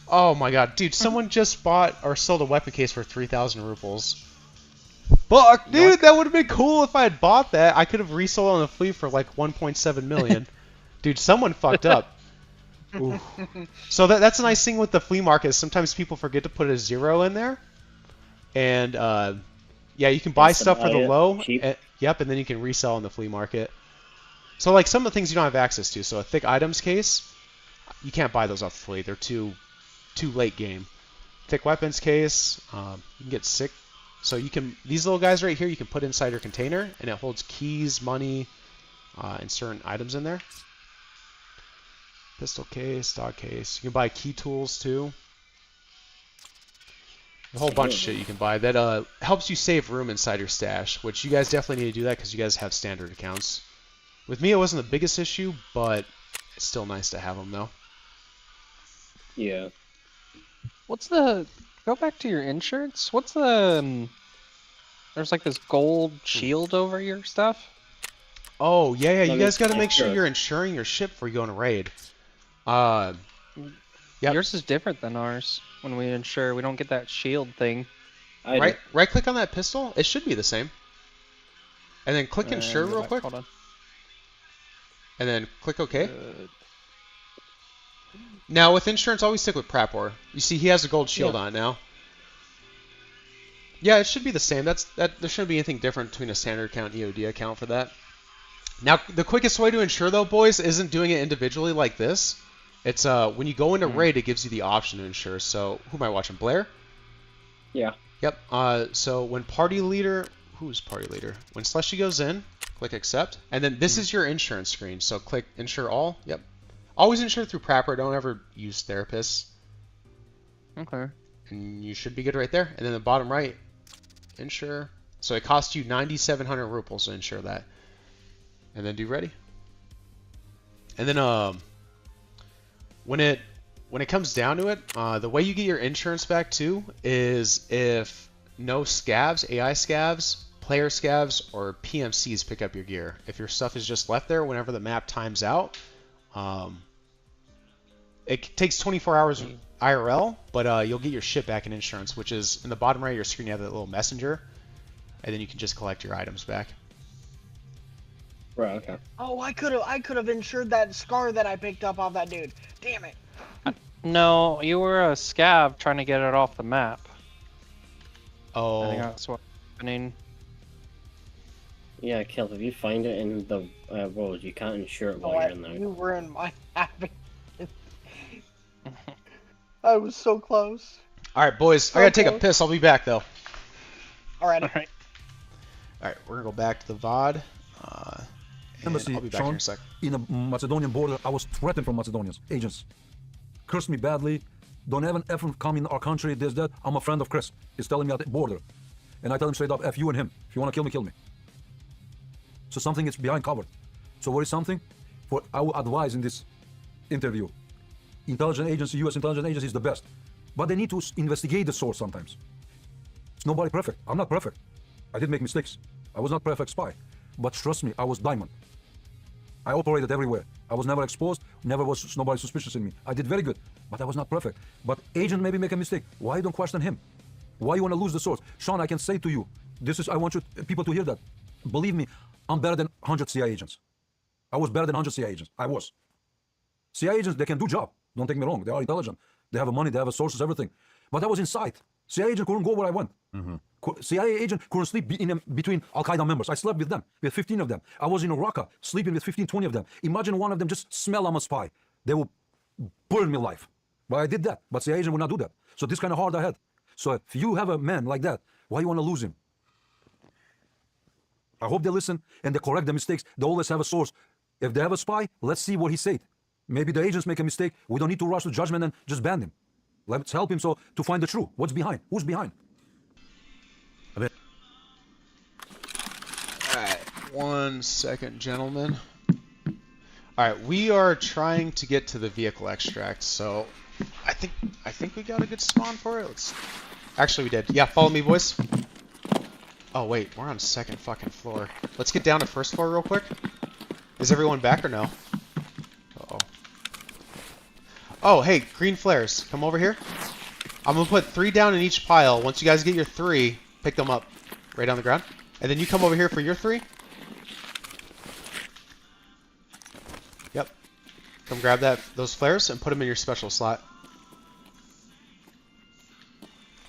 Oh my god, dude! Someone just bought or sold a weapon case for 3,000 rubles. Fuck, dude! That would have been cool if I had bought that. I could have resold on the flea for like 1.7 million. Dude, someone fucked up. Ooh. So that's a nice thing with the flea market. Is sometimes people forget to put a 0 in there, and yeah, you can buy Just to stuff for buy the it low. cheap. Yep, and then you can resell in the flea market. So like some of the things you don't have access to. So a thick items case, you can't buy those off the flea. They're too late game. Thick weapons case, you can get sick. So you can these little guys right here you can put inside your container, and it holds keys, money, and certain items in there. Pistol case, dog case. You can buy key tools too. A whole bunch of shit you can buy that helps you save room inside your stash, which you guys definitely need to do that because you guys have standard accounts. With me, it wasn't the biggest issue, but it's still nice to have them though. Yeah. What's the... Go back to your insurance. What's the... There's like this gold shield over your stuff. Oh, yeah, you Let guys me got to make sure check. you're insuring your ship before you go on a raid. Yep. Yours is different than ours. When we insure, we don't get that shield thing. I Right click on that pistol. It should be the same. And then click insure Go real back, quick. Hold on. And then click OK. Now with insurance, always stick with Prapor. You see, he has a gold shield on it now. Yeah, it should be the same. There shouldn't be anything different between a standard account and EOD account for that. Now, the quickest way to insure, though, boys, isn't doing it individually like this. It's when you go into raid, it gives you the option to insure. So, who am I watching? Blair? Yeah. Yep. So when party leader, who's party leader? When Slushy goes in, click accept, and then this is your insurance screen. So click insure all. Yep. Always insure through Prapor. Don't ever use therapists. Okay. And you should be good right there. And then the bottom right, insure. So it costs you 9,700 rupees to insure that. And then do ready. And then when it comes down to it, the way you get your insurance back too is if no scavs, AI scavs, player scavs, or PMCs pick up your gear. If your stuff is just left there whenever the map times out, it takes 24 hours IRL, but you'll get your shit back in insurance, which is in the bottom right of your screen. You have that little messenger, and then you can just collect your items back. Right. Okay. Oh, I could have insured that scar that I picked up off that dude. Damn it. No, you were a scav trying to get it off the map. I think Oh, that's what's happening. Yeah, Kelp, if you find it in the road, you can't insure it while Oh, you're in there. you ruined my happiness. I was so close. all right, boys. I gotta take a piss. I'll be back though. Alright. Alright. All right, we're gonna go back to the VOD. And Embassy, I'll be back here in Sean, a sec. in the Macedonian border, I was threatened from Macedonians, agents. Cursed me badly. Don't even ever come in our country, this, that. I'm a friend of Chris. He's telling me at the border. And I tell him straight up, F you and him. If you want to kill me, kill me. So something is behind cover. So what is something? I will advise in this interview. Intelligence agency, US intelligence agency is the best. But they need to investigate the source sometimes. It's nobody perfect. I'm not perfect. I did make mistakes. I was not perfect spy. But trust me, I was diamond. I operated everywhere. I was never exposed, never was nobody suspicious in me. I did very good, but I was not perfect. But agent maybe make a mistake. Why you don't question him? Why you want to lose the source? Sean, I can say to you, I want people to hear that. Believe me, I'm better than 100 CIA agents. I was better than 100 CIA agents. I was. CIA agents, they can do job. Don't take me wrong. They are intelligent. They have money, they have sources, everything. But I was inside. CIA agent couldn't go where I went. CIA agent couldn't sleep between Al-Qaeda members. I slept with them, with 15 of them. I was in Raqqa, sleeping with 15, 20 of them. Imagine one of them just smell I'm a spy. They will burn me alive. But I did that. But CIA agent would not do that. So this kind of hard I had. So if you have a man like that, why you want to lose him? I hope they listen and they correct the mistakes. They always have a source. If they have a spy, let's see what he said. Maybe the agents make a mistake. We don't need to rush to judgment and just ban him. Let's help him to find the truth. What's behind? Who's behind? Alright, 1 second, gentlemen. Alright, we are trying to get to the vehicle extract, so I think we got a good spawn for it. Actually, we did. Yeah, follow me, boys. Oh, wait, we're on second fucking floor. Let's get down to first floor real quick. Is everyone back or no? Uh-oh. Oh, hey, green flares. Come over here. I'm gonna put 3 down in each pile. Once you guys get your 3, pick them up right on the ground. And then you come over here for your 3. Yep. Come grab those flares and put them in your special slot.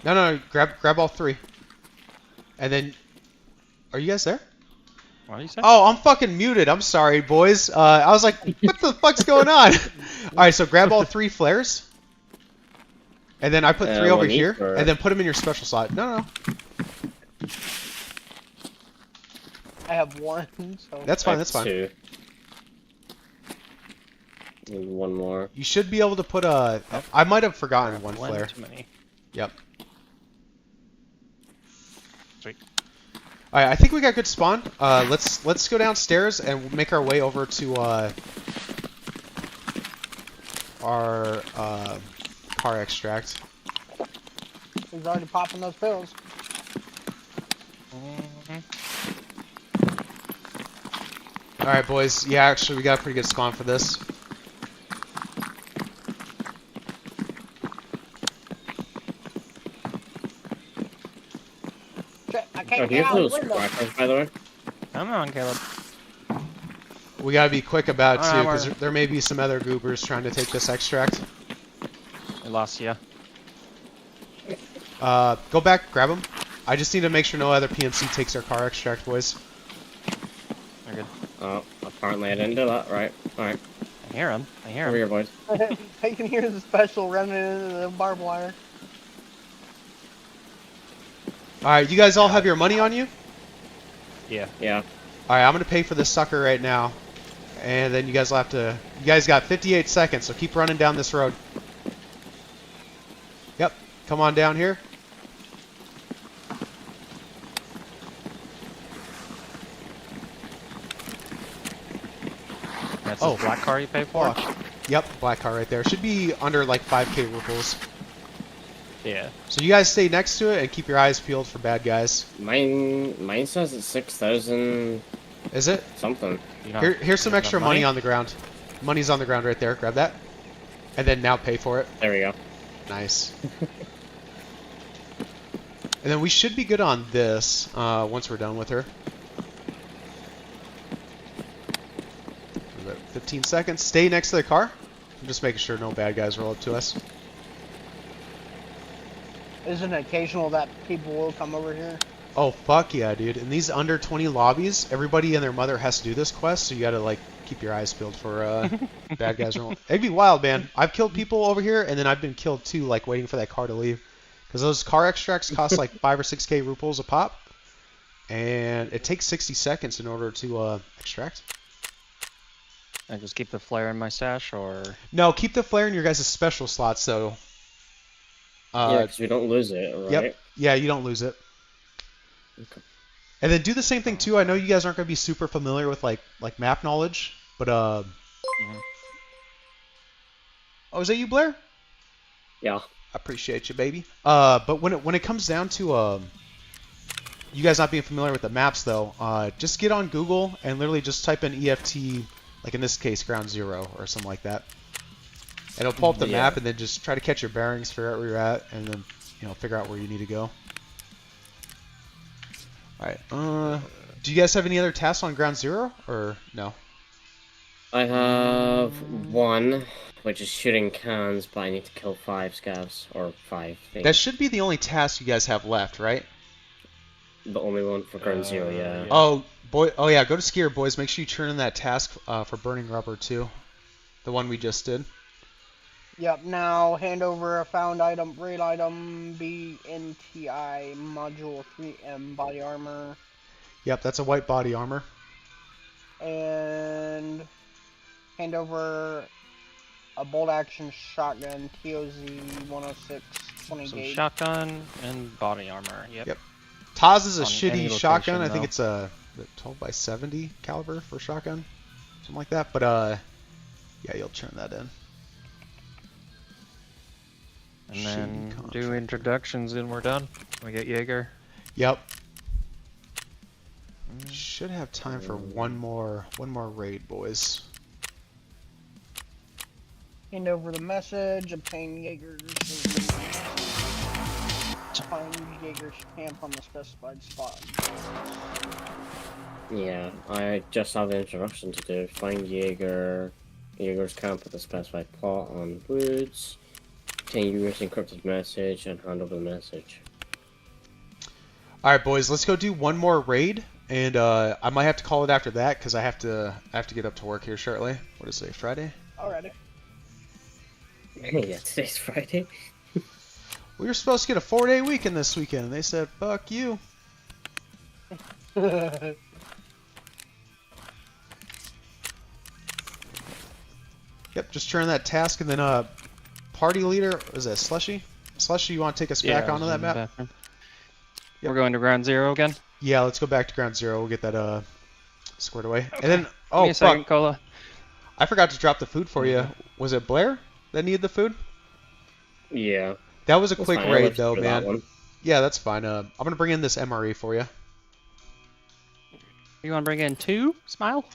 No, grab all 3. And then, are you guys there? What do you say? Oh, I'm fucking muted. I'm sorry, boys. I was like, what the fuck's going on? Alright, so grab all 3 flares. And then I put 3 over here. Or... And then put them in your special slot. No. I have 1, so... That's fine, that's fine. 2. Need 1 more. You should be able to put a... I might have forgotten 1 flare. Too many. Yep. Sweet. Alright, I think we got good spawn. Let's go downstairs and make our way over to our car extract. He's already popping those pills. Alright, boys. Yeah, actually, we got a pretty good spawn for this. Shit, I Oh, can't do you get have out of those the window. crackers, by the way? Come on, Caleb. We gotta be quick about it, too, Alright, because there may be some other goobers trying to take this extract. I lost you. Go back, grab them. I just need to make sure no other PMC takes our car extract, boys. You're good. Oh, apparently I didn't do that. Right. Alright. I hear him. I hear Over him. here, boys. I can hear the special remnant of the barbed wire. Alright, you guys all have your money on you? Yeah. Yeah. Alright, I'm gonna pay for this sucker right now. And then you guys will have to... You guys got 58 seconds, so keep running down this road. Yep, come on down here. That's Oh. the black car you pay for? Fuck. Yep, black car right there. Should be under like 5k rupees. Yeah. So you guys stay next to it and keep your eyes peeled for bad guys. Mine says it's 6,000 Is it? something. You know, Here's some you extra got money on the ground. Money's on the ground right there. Grab that. And then now pay for it. There we go. Nice. And then we should be good on this once we're done with her. About 15 seconds. Stay next to the car. I'm just making sure no bad guys roll up to us. Isn't it occasional that people will come over here? Oh, fuck yeah, dude. In these under 20 lobbies, everybody and their mother has to do this quest, so you gotta, like, keep your eyes peeled for bad guys rolling. It'd be wild, man. I've killed people over here, and then I've been killed, too, like, waiting for that car to leave. Because those car extracts cost, like, 5 or 6k rupees a pop. And it takes 60 seconds in order to extract. I just keep the flare in my stash, or... No, keep the flare in your guys' special slots, so... Yeah, because we don't lose it, right? Yep. Yeah, you don't lose it. Okay. And then do the same thing too. I know you guys aren't going to be super familiar with like map knowledge, but Oh, is that you, Blair? Yeah. I appreciate you, baby. But when it comes down to you guys not being familiar with the maps though, just get on Google and literally just type in EFT, like in this case, Ground Zero or something like that. And it'll pull up the map, and then just try to catch your bearings, figure out where you're at, and then, you know, figure out where you need to go. Alright, do you guys have any other tasks on Ground Zero, or no? I have 1, which is shooting cans, but I need to kill 5 scavs, or 5 things. That should be the only task you guys have left, right? The only one for Ground Zero, yeah. Oh, oh yeah, go to Skier, boys. Make sure you turn in that task for burning rubber, too. The one we just did. Yep, now hand over a found item, raid item, BNTI, module 3M, body armor. Yep, that's a white body armor. And hand over a bolt action shotgun, TOZ 106, 20 So gauge. shotgun and body armor. Yep. Yep. Taz is a On any shitty location, shotgun. I think though. it's a 12x70 caliber for shotgun. Something like that. But, yeah, you'll turn that in. And then Shady do contract. introductions and we're done. We get Jaeger. Yep. Should have time for one more raid, boys. Hand over the message, obtain Jaeger's. Find Jaeger's camp on the specified spot. Yeah, I just have the introduction to do. Find Jaeger, Uyghurs camp at the specified plot on woods. Obtain Uyghurs encrypted message and hand over the message. All right, boys, let's go do one more raid, and I might have to call it after that because I have to get up to work here shortly. What is it, Friday? Alrighty. Yeah, today's Friday. We were supposed to get a 4-day weekend this weekend, and they said, fuck you. Yep, just turn that task, and then party leader, is that Slushy? Slushy, you want to take us back onto that map? Yep. We're going to ground zero again? Yeah, let's go back to ground zero. We'll get that squared away. Okay. And then, Give oh me a second, fuck, Cola. I forgot to drop the food for you. Was it Blair that needed the food? Yeah. That was a That's quick fine, I raid lived though, through that man. one. Yeah, that's fine. I'm gonna bring in this MRE for you. You want to bring in 2, Smile?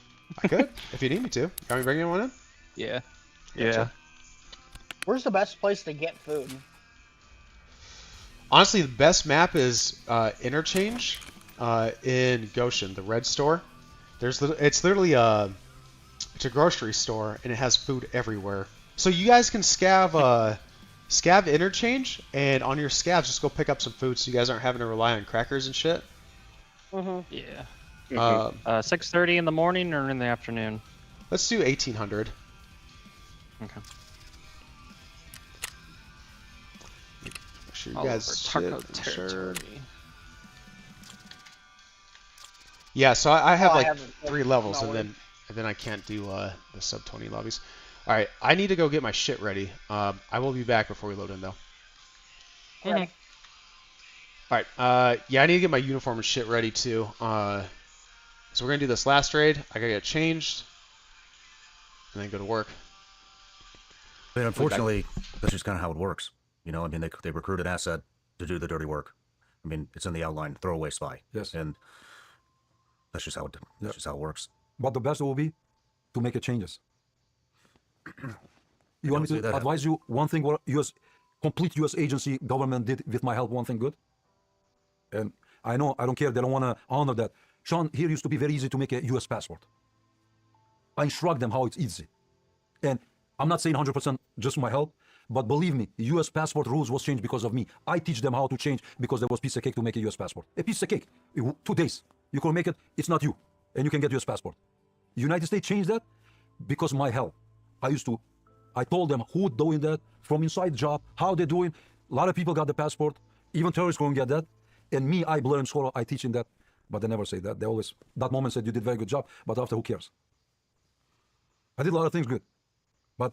I could, if you need me to. You want me to bring in one in? Yeah. Gotcha. Where's the best place to get food? Honestly, the best map is Interchange in Goshen, the red store. It's literally it's a grocery store and it has food everywhere. So you guys can scav Interchange, and on your scavs just go pick up some food so you guys aren't having to rely on crackers and shit. Yeah. 6:30 in the morning or in the afternoon? Let's do 1800. Okay. Make sure you All guys over taco shit, sure. territory. Yeah, so I have Oh, I like haven't 3 levels, no and then I can't do the sub 20 lobbies. All right, I need to go get my shit ready. I will be back before we load in though. Ready. All right, yeah, I need to get my uniform and shit ready too. So we're gonna do this last raid. I gotta get changed, and then go to work. But unfortunately, that's just kind of how it works. You know, I mean, they recruit an asset to do the dirty work. I mean, it's in the outline, throwaway spy. Yes. And that's just how it works. But the best will be to make it changes. You want don't me see to that advise you one thing what complete US agency government did with my help, one thing good? And I know, I don't care, they don't want to honor that. Sean, here used to be very easy to make a US passport. I instruct them how it's easy. And I'm not saying 100% just my help, but believe me, US passport rules was changed because of me. I teach them how to change because there was piece of cake to make a US passport. A piece of cake, 2 days. You can make it, it's not you. And you can get US passport. United States changed that because my help. I told them who doing that, from inside job, how they're doing. A lot of people got the passport. Even terrorists going to get that. And me, I blur and scholar, I teach in that. But they never say that. They always, that moment said you did very good job, but after, who cares? I did a lot of things good, but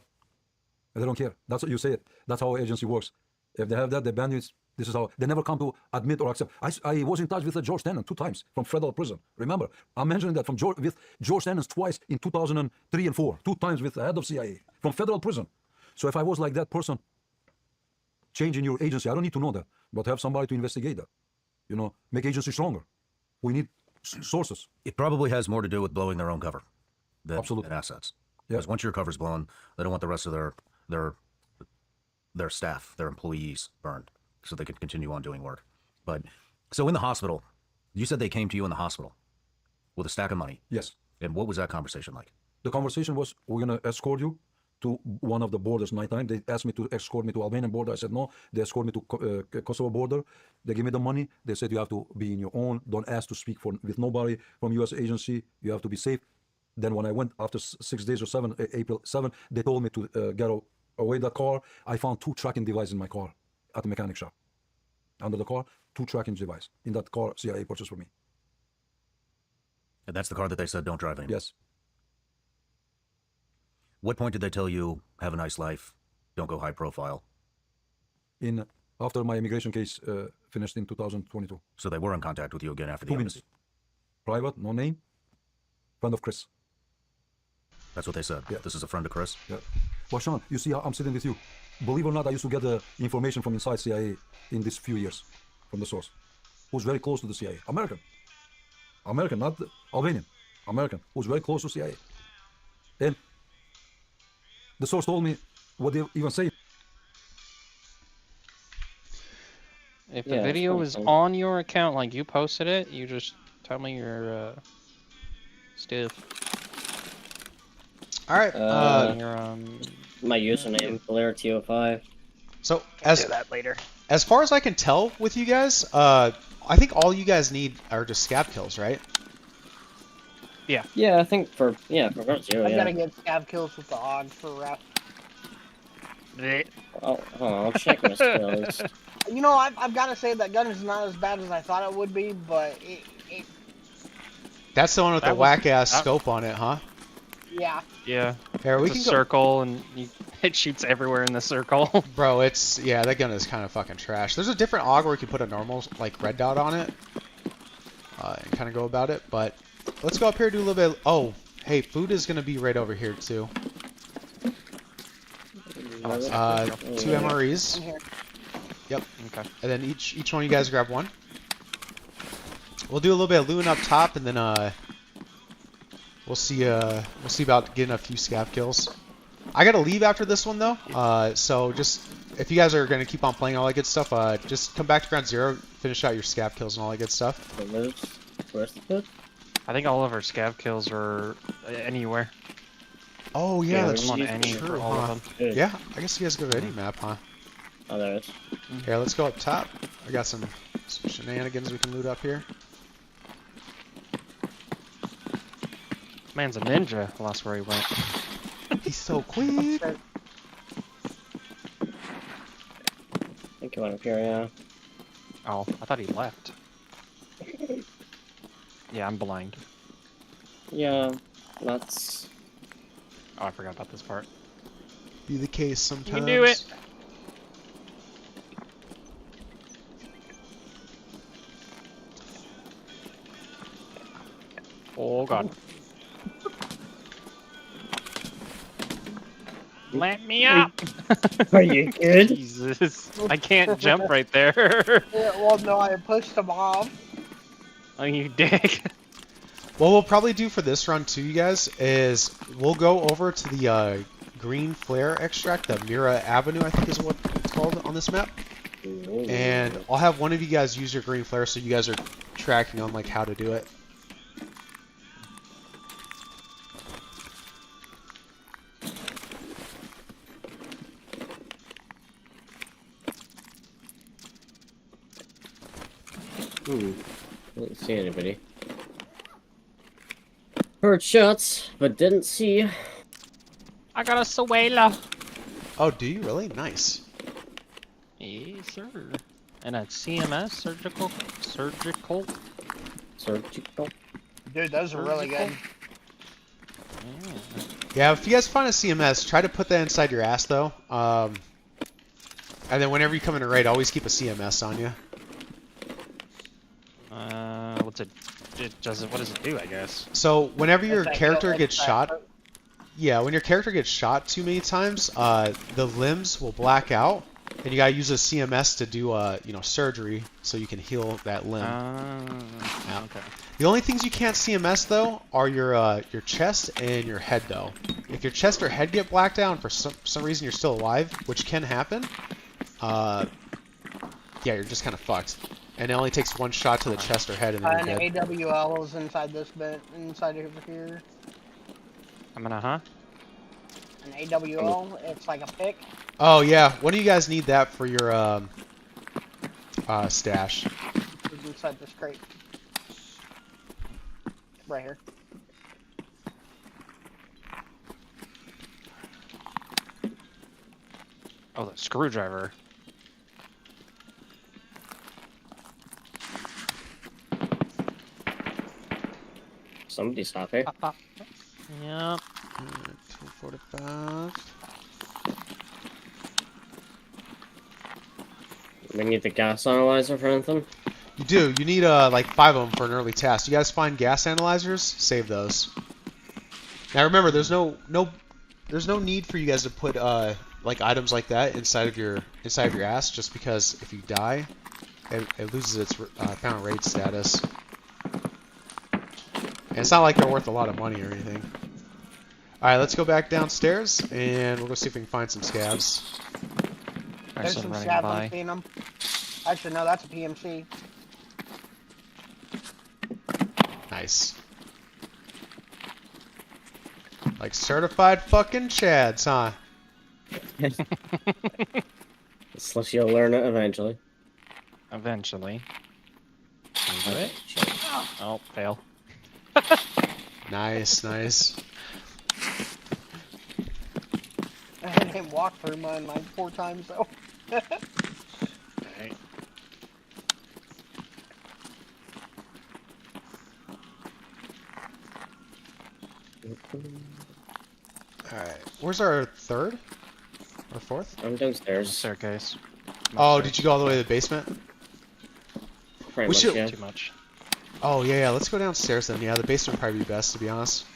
they don't care. That's what you say it. That's how our agency works. If they have that, they ban you. This is how, they never come to admit or accept. I was in touch with George Tannen 2 times from federal prison. Remember, I'm mentioning that with George Tannen twice in 2003 and 4, 2 times with the head of CIA from federal prison. So if I was like that person, changing your agency, I don't need to know that, but have somebody to investigate that. You know, make agency stronger. We need sources. It probably has more to do with blowing their own cover than Absolutely. assets. Yeah. Because once your cover's blown, they don't want the rest of their staff, their employees burned, so they can continue on doing work. But so in the hospital, you said they came to you in the hospital with a stack of money. Yes. And what was that conversation like? The conversation was, we're going to escort you to one of the borders nighttime. They asked me to escort me to Albanian border. I said no. They escort me to Kosovo border. They give me the money. They said you have to be in your own. Don't ask to speak with nobody from U.S. agency. You have to be safe. Then when I went after 6 days or 7, April 7, they told me to get away the car. I found 2 tracking devices in my car at the mechanic shop. Under the car, 2 tracking devices in that car CIA purchased for me. And that's the car that they said don't drive anymore. Yes. What point did they tell you, have a nice life, don't go high profile? After my immigration case finished in 2022. So they were in contact with you again after the 2 embassy. minutes. Private, no name. Friend of Chris. That's what they said. Yeah. This is a friend of Chris. Yeah. Well, Sean, you see how I'm sitting with you. Believe it or not, I used to get the information from inside CIA in these few years from the source, who's very close to the CIA. American, not Albanian. American, who's very close to CIA. And the source told me what they even say. If the Yeah, video that's is fine. on your account, like you posted it, you just tell me your stuff. All right. Your, My username, BlairTO5. So Can as do that later. as far as I can tell with you guys, I think all you guys need are just scav kills, right? Yeah, I think for part 0, I yeah. gotta get scav kills with the AUG for ref. Hold on, I'll check my skills. You know, I've got to say that gun is not as bad as I thought it would be, but it That's the one with the That was- whack ass that- scope on it, huh? yeah. yeah. Here we It's a can go. circle, and it shoots everywhere in the circle. Bro, yeah, that gun is kind of fucking trash. There's a different AUG where you can put a normal like red dot on it, and kind of go about it. But let's go up here and do a little bit. Oh, hey, food is gonna be right over here too. Two MREs. In here. Yep. Okay. And then each one of you guys grab one. We'll do a little bit of looting up top, and then we'll see about getting a few scav kills. I gotta leave after this one though. So just if you guys are gonna keep on playing all that good stuff, just come back to ground zero, finish out your scav kills and all that good stuff. Where's the food? I think all of our scav kills are anywhere. Oh yeah, Yeah, that's we want any true, for all huh? of them. Good. Yeah, I guess you guys go to any map, huh? Oh, there it is. Here, let's go up top. I got some shenanigans we can loot up here. Man's a ninja. I lost where he went. He's so quick. I think he went up here, yeah. Oh, I thought he left. Yeah, I'm blind. Yeah, that's... Oh, I forgot about this part. Be the case sometimes. You can do it. Oh god. Let me up! Are you good? Jesus. I can't jump right there. Yeah, well, no, I pushed him off. Oh, you dick. What we'll probably do for this run too, you guys, is we'll go over to the green flare extract, the Mira Avenue, I think is what it's called on this map. And I'll have one of you guys use your green flare so you guys are tracking on like how to do it. Didn't see anybody. Heard shots, but didn't see. I got a Suela. Oh, do you really? Nice. Yes, sir. And a CMS, surgical. Surgical. Dude, those are really good. Yeah, if you guys find a CMS, try to put that inside your ass though. And then whenever you come in a raid, always keep a CMS on you. What's it? What does it do? I guess. So whenever your It's like character little gets extra- shot, yeah, when your character gets shot too many times, the limbs will black out, and you gotta use a CMS to do surgery so you can heal that limb. Yeah. Okay. The only things you can't CMS though are your chest and your head though. If your chest or head get blacked out and for some reason you're still alive, which can happen, yeah, you're just kind of fucked. And it only takes one shot to the chest or head and then An you're dead. AWL is inside this bit, inside over here. I'm gonna, An AWL, it's like a pick. Oh yeah, when do you guys need that for your stash? It's inside this crate. Right here. Oh, the screwdriver. Somebody's happy. Yep. 245. We need the gas analyzer for anything. You do. You need like 5 of them for an early task. You guys find gas analyzers? Save those. Now remember, there's no need for you guys to put like items like that inside of your ass, just because if you die, it loses its found raid status. And it's not like they're worth a lot of money or anything. All right, let's go back downstairs and we'll go see if we can find some scabs. There's some scabs, I'm seeing them. Actually, no, that's a PMC. Nice. Like certified fucking Chads, huh? Slushy will learn it eventually. Eventually. Can you do it? Oh, fail. Nice, nice. I didn't walk through mine like 4 times though. Alright. Alright. Where's our third? Or fourth? I'm downstairs. Staircase. Oh, did you go all the way to the basement? Pretty We much, should- yeah. Too much. Oh, yeah, let's go downstairs then. Yeah, the basement would probably be best, to be honest.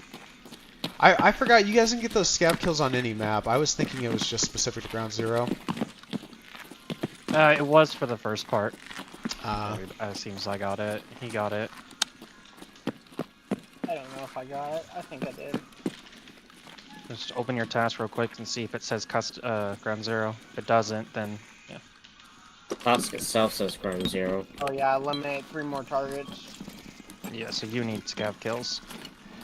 I forgot, you guys didn't get those scav kills on any map. I was thinking it was just specific to Ground Zero. It was for the first part. Seems I got it. He got it. I don't know if I got it. I think I did. Just open your task real quick and see if it says Ground Zero. If it doesn't, then yeah. The task itself says Ground Zero. Oh yeah, eliminate 3 more targets. Yeah, so you need scav kills.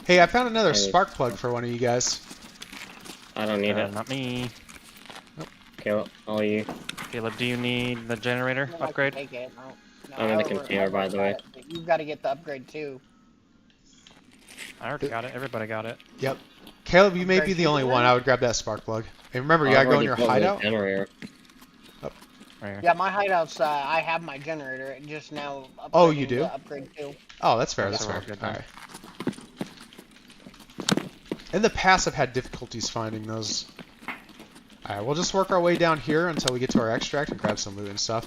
Hey, I found another Hey. spark plug for one of you guys. I don't need it. Not me. Kill all you. Caleb, do you need the generator No, I can upgrade? take it. No, I'm in the I container, by the way. got it. You've got to get the upgrade too. I already got it. Everybody got it. Yep. Caleb, you may be Upgrade the only two one. then? I would grab that spark plug. And remember, you I've gotta go in already your built the hideout. generator. Right here. Yeah, my hideout's, I have my generator. It just now Oh, you upgrading do? the upgrade too. Oh, that's fair. Oh, That's so we're fair. good then. Alright. In the past, I've had difficulties finding those. Alright, we'll just work our way down here until we get to our extract and grab some loot and stuff.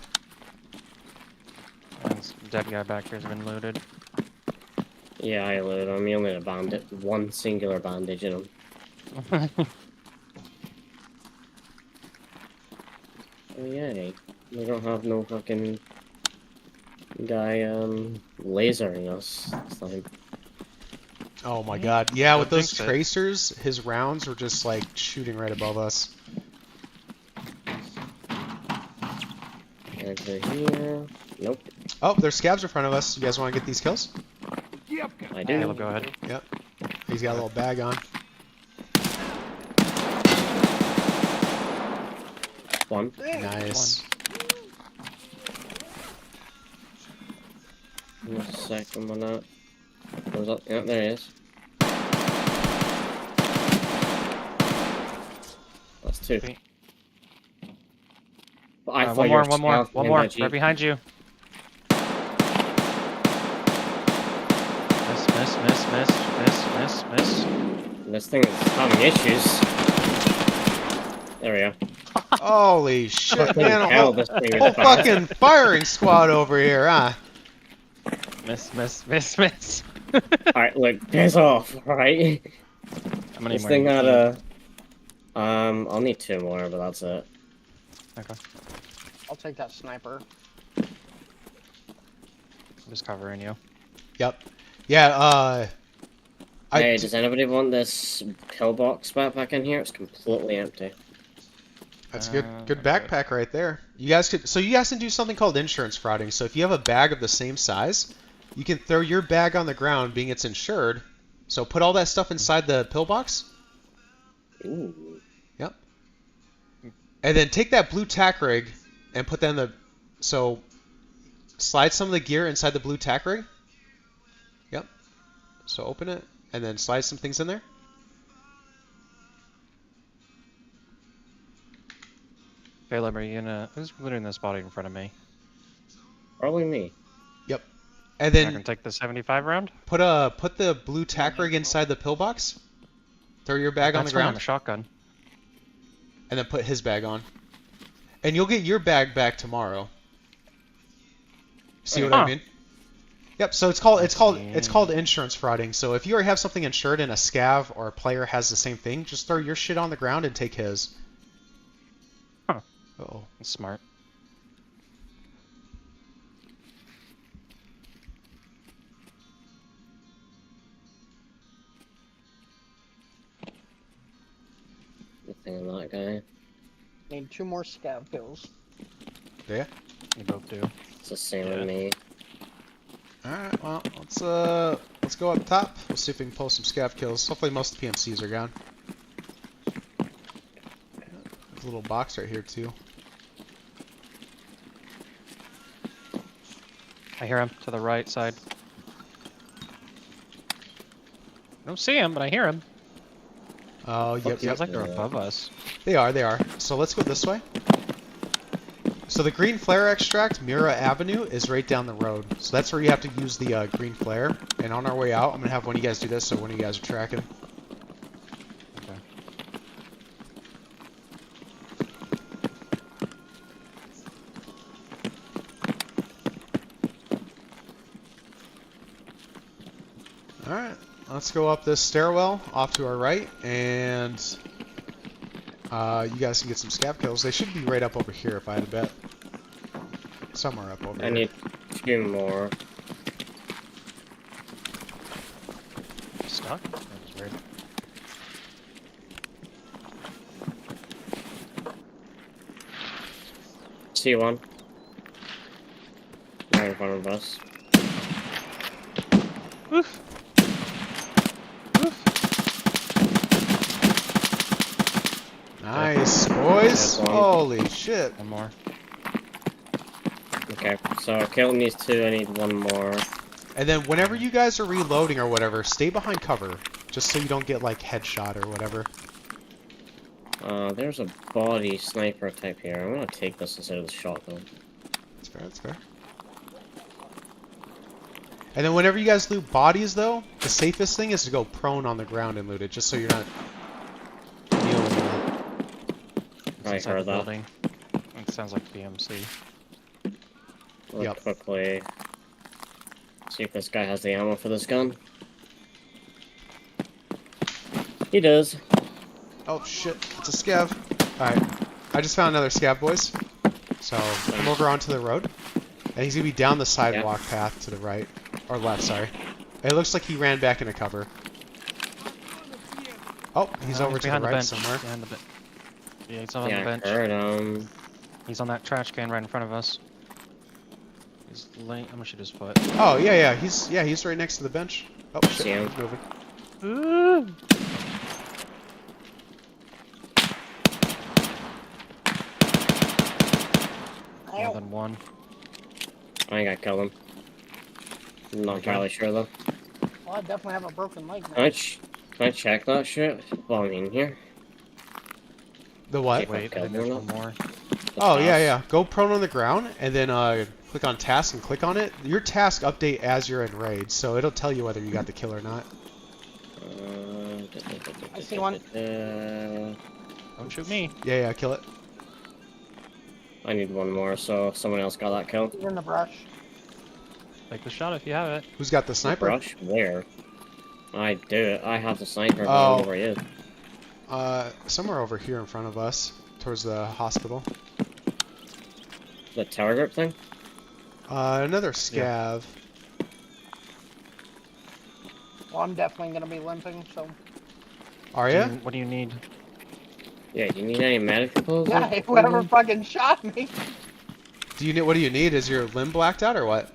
And this dead guy back here's been looted. Yeah, I load him. You only need a bandit. One singular bandage in him. Oh, yay. We don't have no fucking guy, lasering us this time. Oh my god. Yeah, with don't those think so. tracers, his rounds were just like shooting right above us. Over here. Nope. Oh, there's scabs in front of us. You guys want to get these kills? I do. Caleb, go ahead. Yep. He's got a little bag on. One. Nice. Just a second one out. Goes up. Yeah, there he is. That's 2. Okay. But I thought One you more, were one more, scouting one him more. by Jeep. Right behind you. Miss. This thing is having issues. There we go. Holy shit, Fucking man. hell, A this thing whole is fast. fucking firing squad over here, huh? Miss. Alright, look, piss off, right? How many This more thing you had need? a... I'll need 2 more, but that's it. Okay. I'll take that sniper. I'm just covering you. Yep. Yeah, Hey, does anybody want this pillbox backpack in here? It's completely empty. That's a good I'm good good. backpack right there. You guys can do something called insurance frauding. So if you have a bag of the same size, you can throw your bag on the ground, being it's insured. So put all that stuff inside the pillbox. Ooh. Yep. And then take that blue tack rig and put that in the... So slide some of the gear inside the blue tack rig. Yep. So open it and then slide some things in there. Caleb, are you gonna... Who's looting this body in front of me? Probably me. And I can then take the 75 round? put the blue tack rig inside the pillbox. Throw your bag on the That's fine, I'm ground. a shotgun. And then put his bag on. And you'll get your bag back tomorrow. See what I Huh. mean? Yep, so it's called insurance frauding. So if you already have something insured and a scav or a player has the same thing, just throw your shit on the ground and take his. Huh. Uh-oh. That's smart. The thing on that guy. Need 2 more scav kills. Yeah. You both do. It's the same Yeah. with me. Alright, well, let's go up top. We'll see if we can pull some scav kills. Hopefully most of the PMCs are gone. a little box right here too. I hear him to the right side. I don't see him, but I hear him. Oh, yep, yep. Sounds like they're above us. They are, they are. So let's go this way. So the green flare extract, Mira Avenue, is right down the road. So that's where you have to use the green flare. And on our way out, I'm going to have one of you guys do this so one of you guys are tracking. Okay. Alright, let's go up this stairwell off to our right. And you guys can get some scav kills. They should be right up over here if I had to bet. Somewhere up over here. I need 2 more. Stuck? That was weird. See one. Right in front of us. Oof. Nice, boys. There's one. Holy shit. One more. Okay, so kill needs 2, I need 1 more. And then whenever you guys are reloading or whatever, stay behind cover. Just so you don't get like headshot or whatever. There's a body sniper type here. I'm gonna take this instead of the shotgun. That's fair, that's fair. And then whenever you guys loot bodies though, the safest thing is to go prone on the ground and loot it, just so you're not dealing with it. I Inside heard the that. building. It sounds like BMC. We'll Yep. quickly see if this guy has the ammo for this gun. He does. Oh shit, it's a scav. Alright, I just found another scav, boys. So, come over onto the road. And he's gonna be down the sidewalk path to the right. Or left, sorry. It looks like he ran back into cover. Oh, he's over to the behind right bench. somewhere. Behind the bench. Yeah, he's on the Yeah, I bench. heard He's on that trash can right in front of us. He's late. I'm gonna shoot his foot. Oh, yeah, he's right next to the bench. Oh shit, See him. he's moving. Ooh. More than one. I think I killed him. I'm not entirely sure though. Well, I definitely have a broken leg now. Can I check that shit while I'm in here? The what? Okay. Wait, I think there's one more. Oh, yeah. Go prone on the ground, and then click on task and click on it. Your task update as you're in raid, so it'll tell you whether you got the kill or not. I see one. Don't shoot me. Yeah, kill it. I need 1 more, so someone else got that kill. He's in the brush. Take the shot if you have it. Who's got the sniper? Brush? Where? I do it. I have the sniper, but I Oh. don't know where he is. Somewhere over here in front of us, towards the hospital. The tower grip thing? Another scav. Well, I'm definitely gonna be limping, so. Are ya? What do you need? Yeah, do you need any medical? Yeah, whoever fucking shot me. What do you need? Is your limb blacked out or what?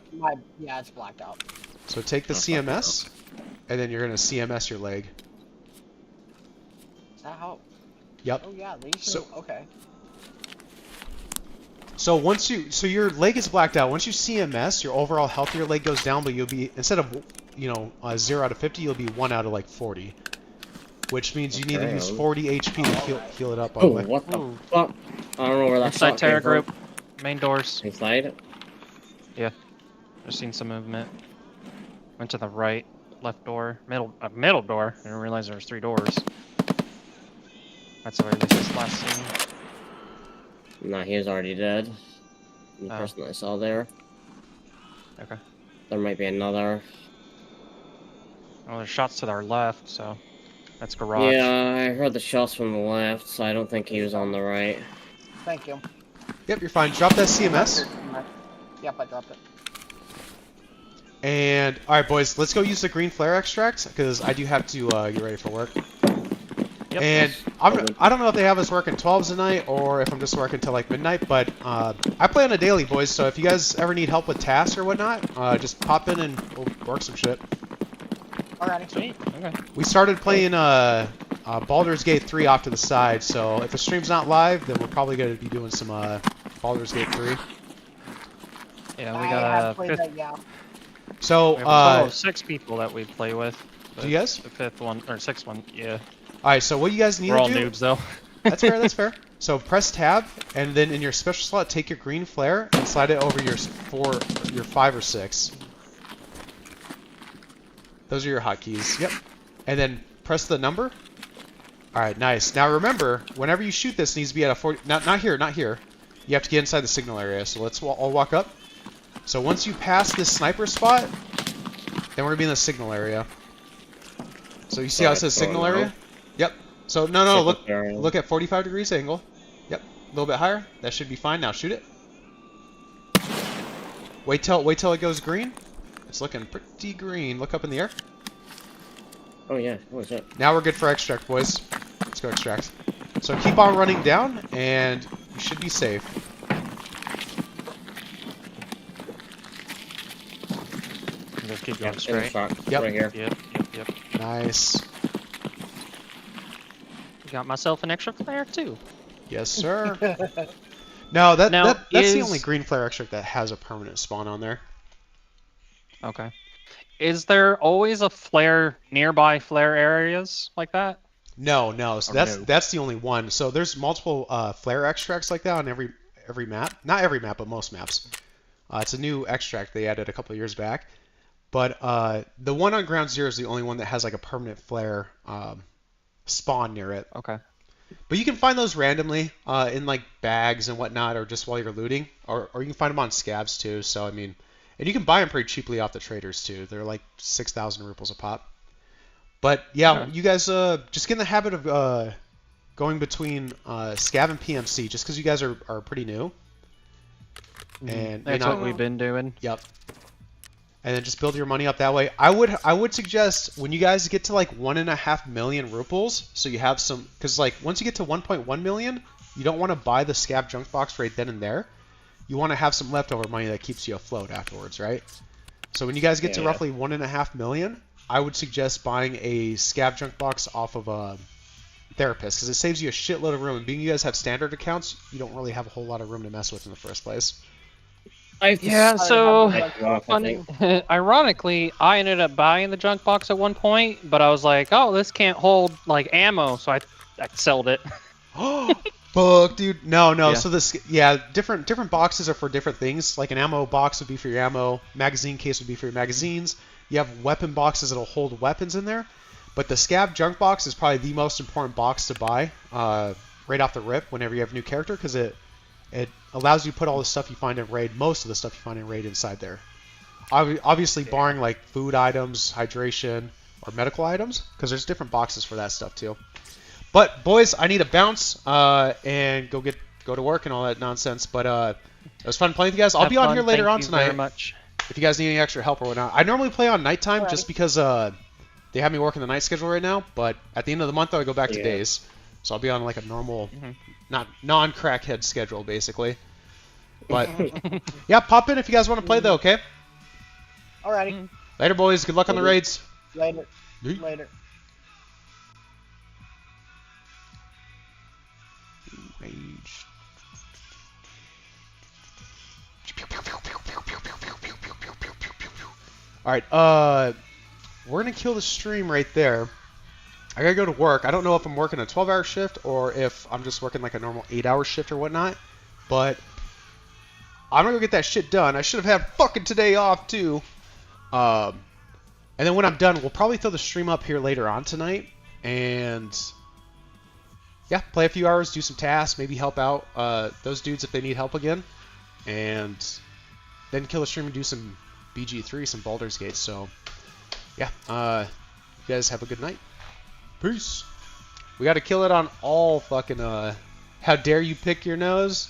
Yeah, it's blacked out. So take the Oh, fuck CMS, and then you're gonna CMS your leg. Is that how? Yep. Oh yeah, these. So- Okay. So so your leg is blacked out. Once you CMS, your overall health of your leg goes down, but you'll be, instead of 0 out of 50, you'll be 1 out of like 40. Which means you need to use 40 HP to heal it up. By the Oh, way. what the Ooh. fuck? I don't know where that Inside shot terror came from. group. Main doors. Inside? I've seen some movement. Went to the right, left door, middle door. I didn't realize there was 3 doors. That's where this last scene. Nah, he was already dead. The Oh. person I saw there. Okay. There might be another. Well, there's shots to our left, so that's garage. Yeah, I heard the shots from the left, so I don't think he was on the right. Thank you. Yep, you're fine. Drop that CMS. Yep, I dropped it. And alright boys, let's go use the green flare extract, because I do have to get ready for work. Yep. And I don't know if they have us working 12s a night, or if I'm just working till like midnight, but I play on a daily, boys, so if you guys ever need help with tasks or whatnot, just pop in and we'll work some shit. Alrighty. Sweet. Okay. We started playing Baldur's Gate 3 off to the side. So if the stream's not live, then we're probably going to be doing some Baldur's Gate 3. Yeah, we I got have a played fifth. that, yeah. So We have a total of 6 people that we play with. Do you guys? The 5th one or 6th one, yeah. All right. So what you guys need We're to all do? noobs though. That's fair. That's fair. So press tab, and then in your special slot, take your green flare and slide it over your 5 or 6. Those are your hotkeys. Yep. And then press the number. All right, nice. Now remember, whenever you shoot this, it needs to be at a 40. Not here, not here. You have to get inside the signal area. So let's all walk up. So once you pass this sniper spot, then we're gonna be in the signal area. So you see how it says signal area? Yep. So no, look at 45 degrees angle. Yep. A little bit higher. That should be fine. Now shoot it. Wait till it goes green. It's looking pretty green. Look up in the air. Oh yeah, what was that? Now we're good for extract, boys. Let's go extract. So keep on running down, and you should be safe. Just keep Yeah, going in the straight. truck, Yep. right here. Yep. Nice. Got myself an extra flare too. Yes, sir. No, that's the is- only green flare extract that has a permanent spawn on there. Okay. Is there always a flare nearby flare areas like that? No. So Or no? that's the only one. So there's multiple flare extracts like that on every map. Not every map, but most maps. It's a new extract they added a couple of years back. But the one on Ground Zero is the only one that has like a permanent flare spawn near it. Okay. But you can find those randomly in like bags and whatnot, or just while you're looting, or you can find them on scavs too. So I mean, and you can buy them pretty cheaply off the traders too. They're like 6,000 rupees a pop. But yeah, Okay. you guys just get in the habit of going between scav and PMC, just because you guys are pretty new. And That's what we've been doing. Yep. And then just build your money up that way. I would suggest when you guys get to like 1.5 million rupees, so you have some, because like once you get to 1.1 million, you don't want to buy the scav junk box right then and there. You want to have some leftover money that keeps you afloat afterwards, right? So when you guys get to roughly 1.5 million, I would suggest buying a scav junk box off of a therapist, because it saves you a shitload of room. And being you guys have standard accounts, you don't really have a whole lot of room to mess with in the first place. Yeah, so I think. ironically, I ended up buying the junk box at one point, but I was like, oh, this can't hold like ammo, so I sold it. Fuck, dude. No. Yeah. So different boxes are for different things. Like an ammo box would be for your ammo, magazine case would be for your magazines. You have weapon boxes that'll hold weapons in there. But the scav junk box is probably the most important box to buy right off the rip whenever you have a new character, because it allows you to put all the stuff you find in raid, most of the stuff you find in raid, inside there. Obviously, barring like food items, hydration, or medical items, because there's different boxes for that stuff too. But boys, I need to bounce and go to work and all that nonsense. But it was fun playing with you guys. I'll be on here later on tonight. Very much. If you guys need any extra help or whatnot. I normally play on nighttime just because they have me working the night schedule right now. But at the end of the month, I go back to days. So I'll be on like a normal, not non-crackhead schedule, basically. But yeah, pop in if you guys want to play though, okay? Alrighty. Later, boys. Good luck on the raids. Later. Yeet. Later. Rage. Alright, we're gonna kill the stream right there. I gotta go to work. I don't know if I'm working a 12-hour shift or if I'm just working like a normal 8-hour shift or whatnot, but I'm gonna go get that shit done. I should have had fucking today off too. And then when I'm done, we'll probably throw the stream up here later on tonight, and yeah, play a few hours, do some tasks, maybe help out those dudes if they need help again, and then kill the stream and do some BG3, some Baldur's Gate. So yeah, you guys have a good night. Peace. We got to kill it on all fucking how dare you pick your nose?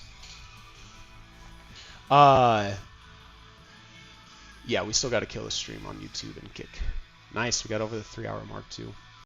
Yeah, we still got to kill the stream on YouTube and kick. Nice, we got over the 3-hour mark too.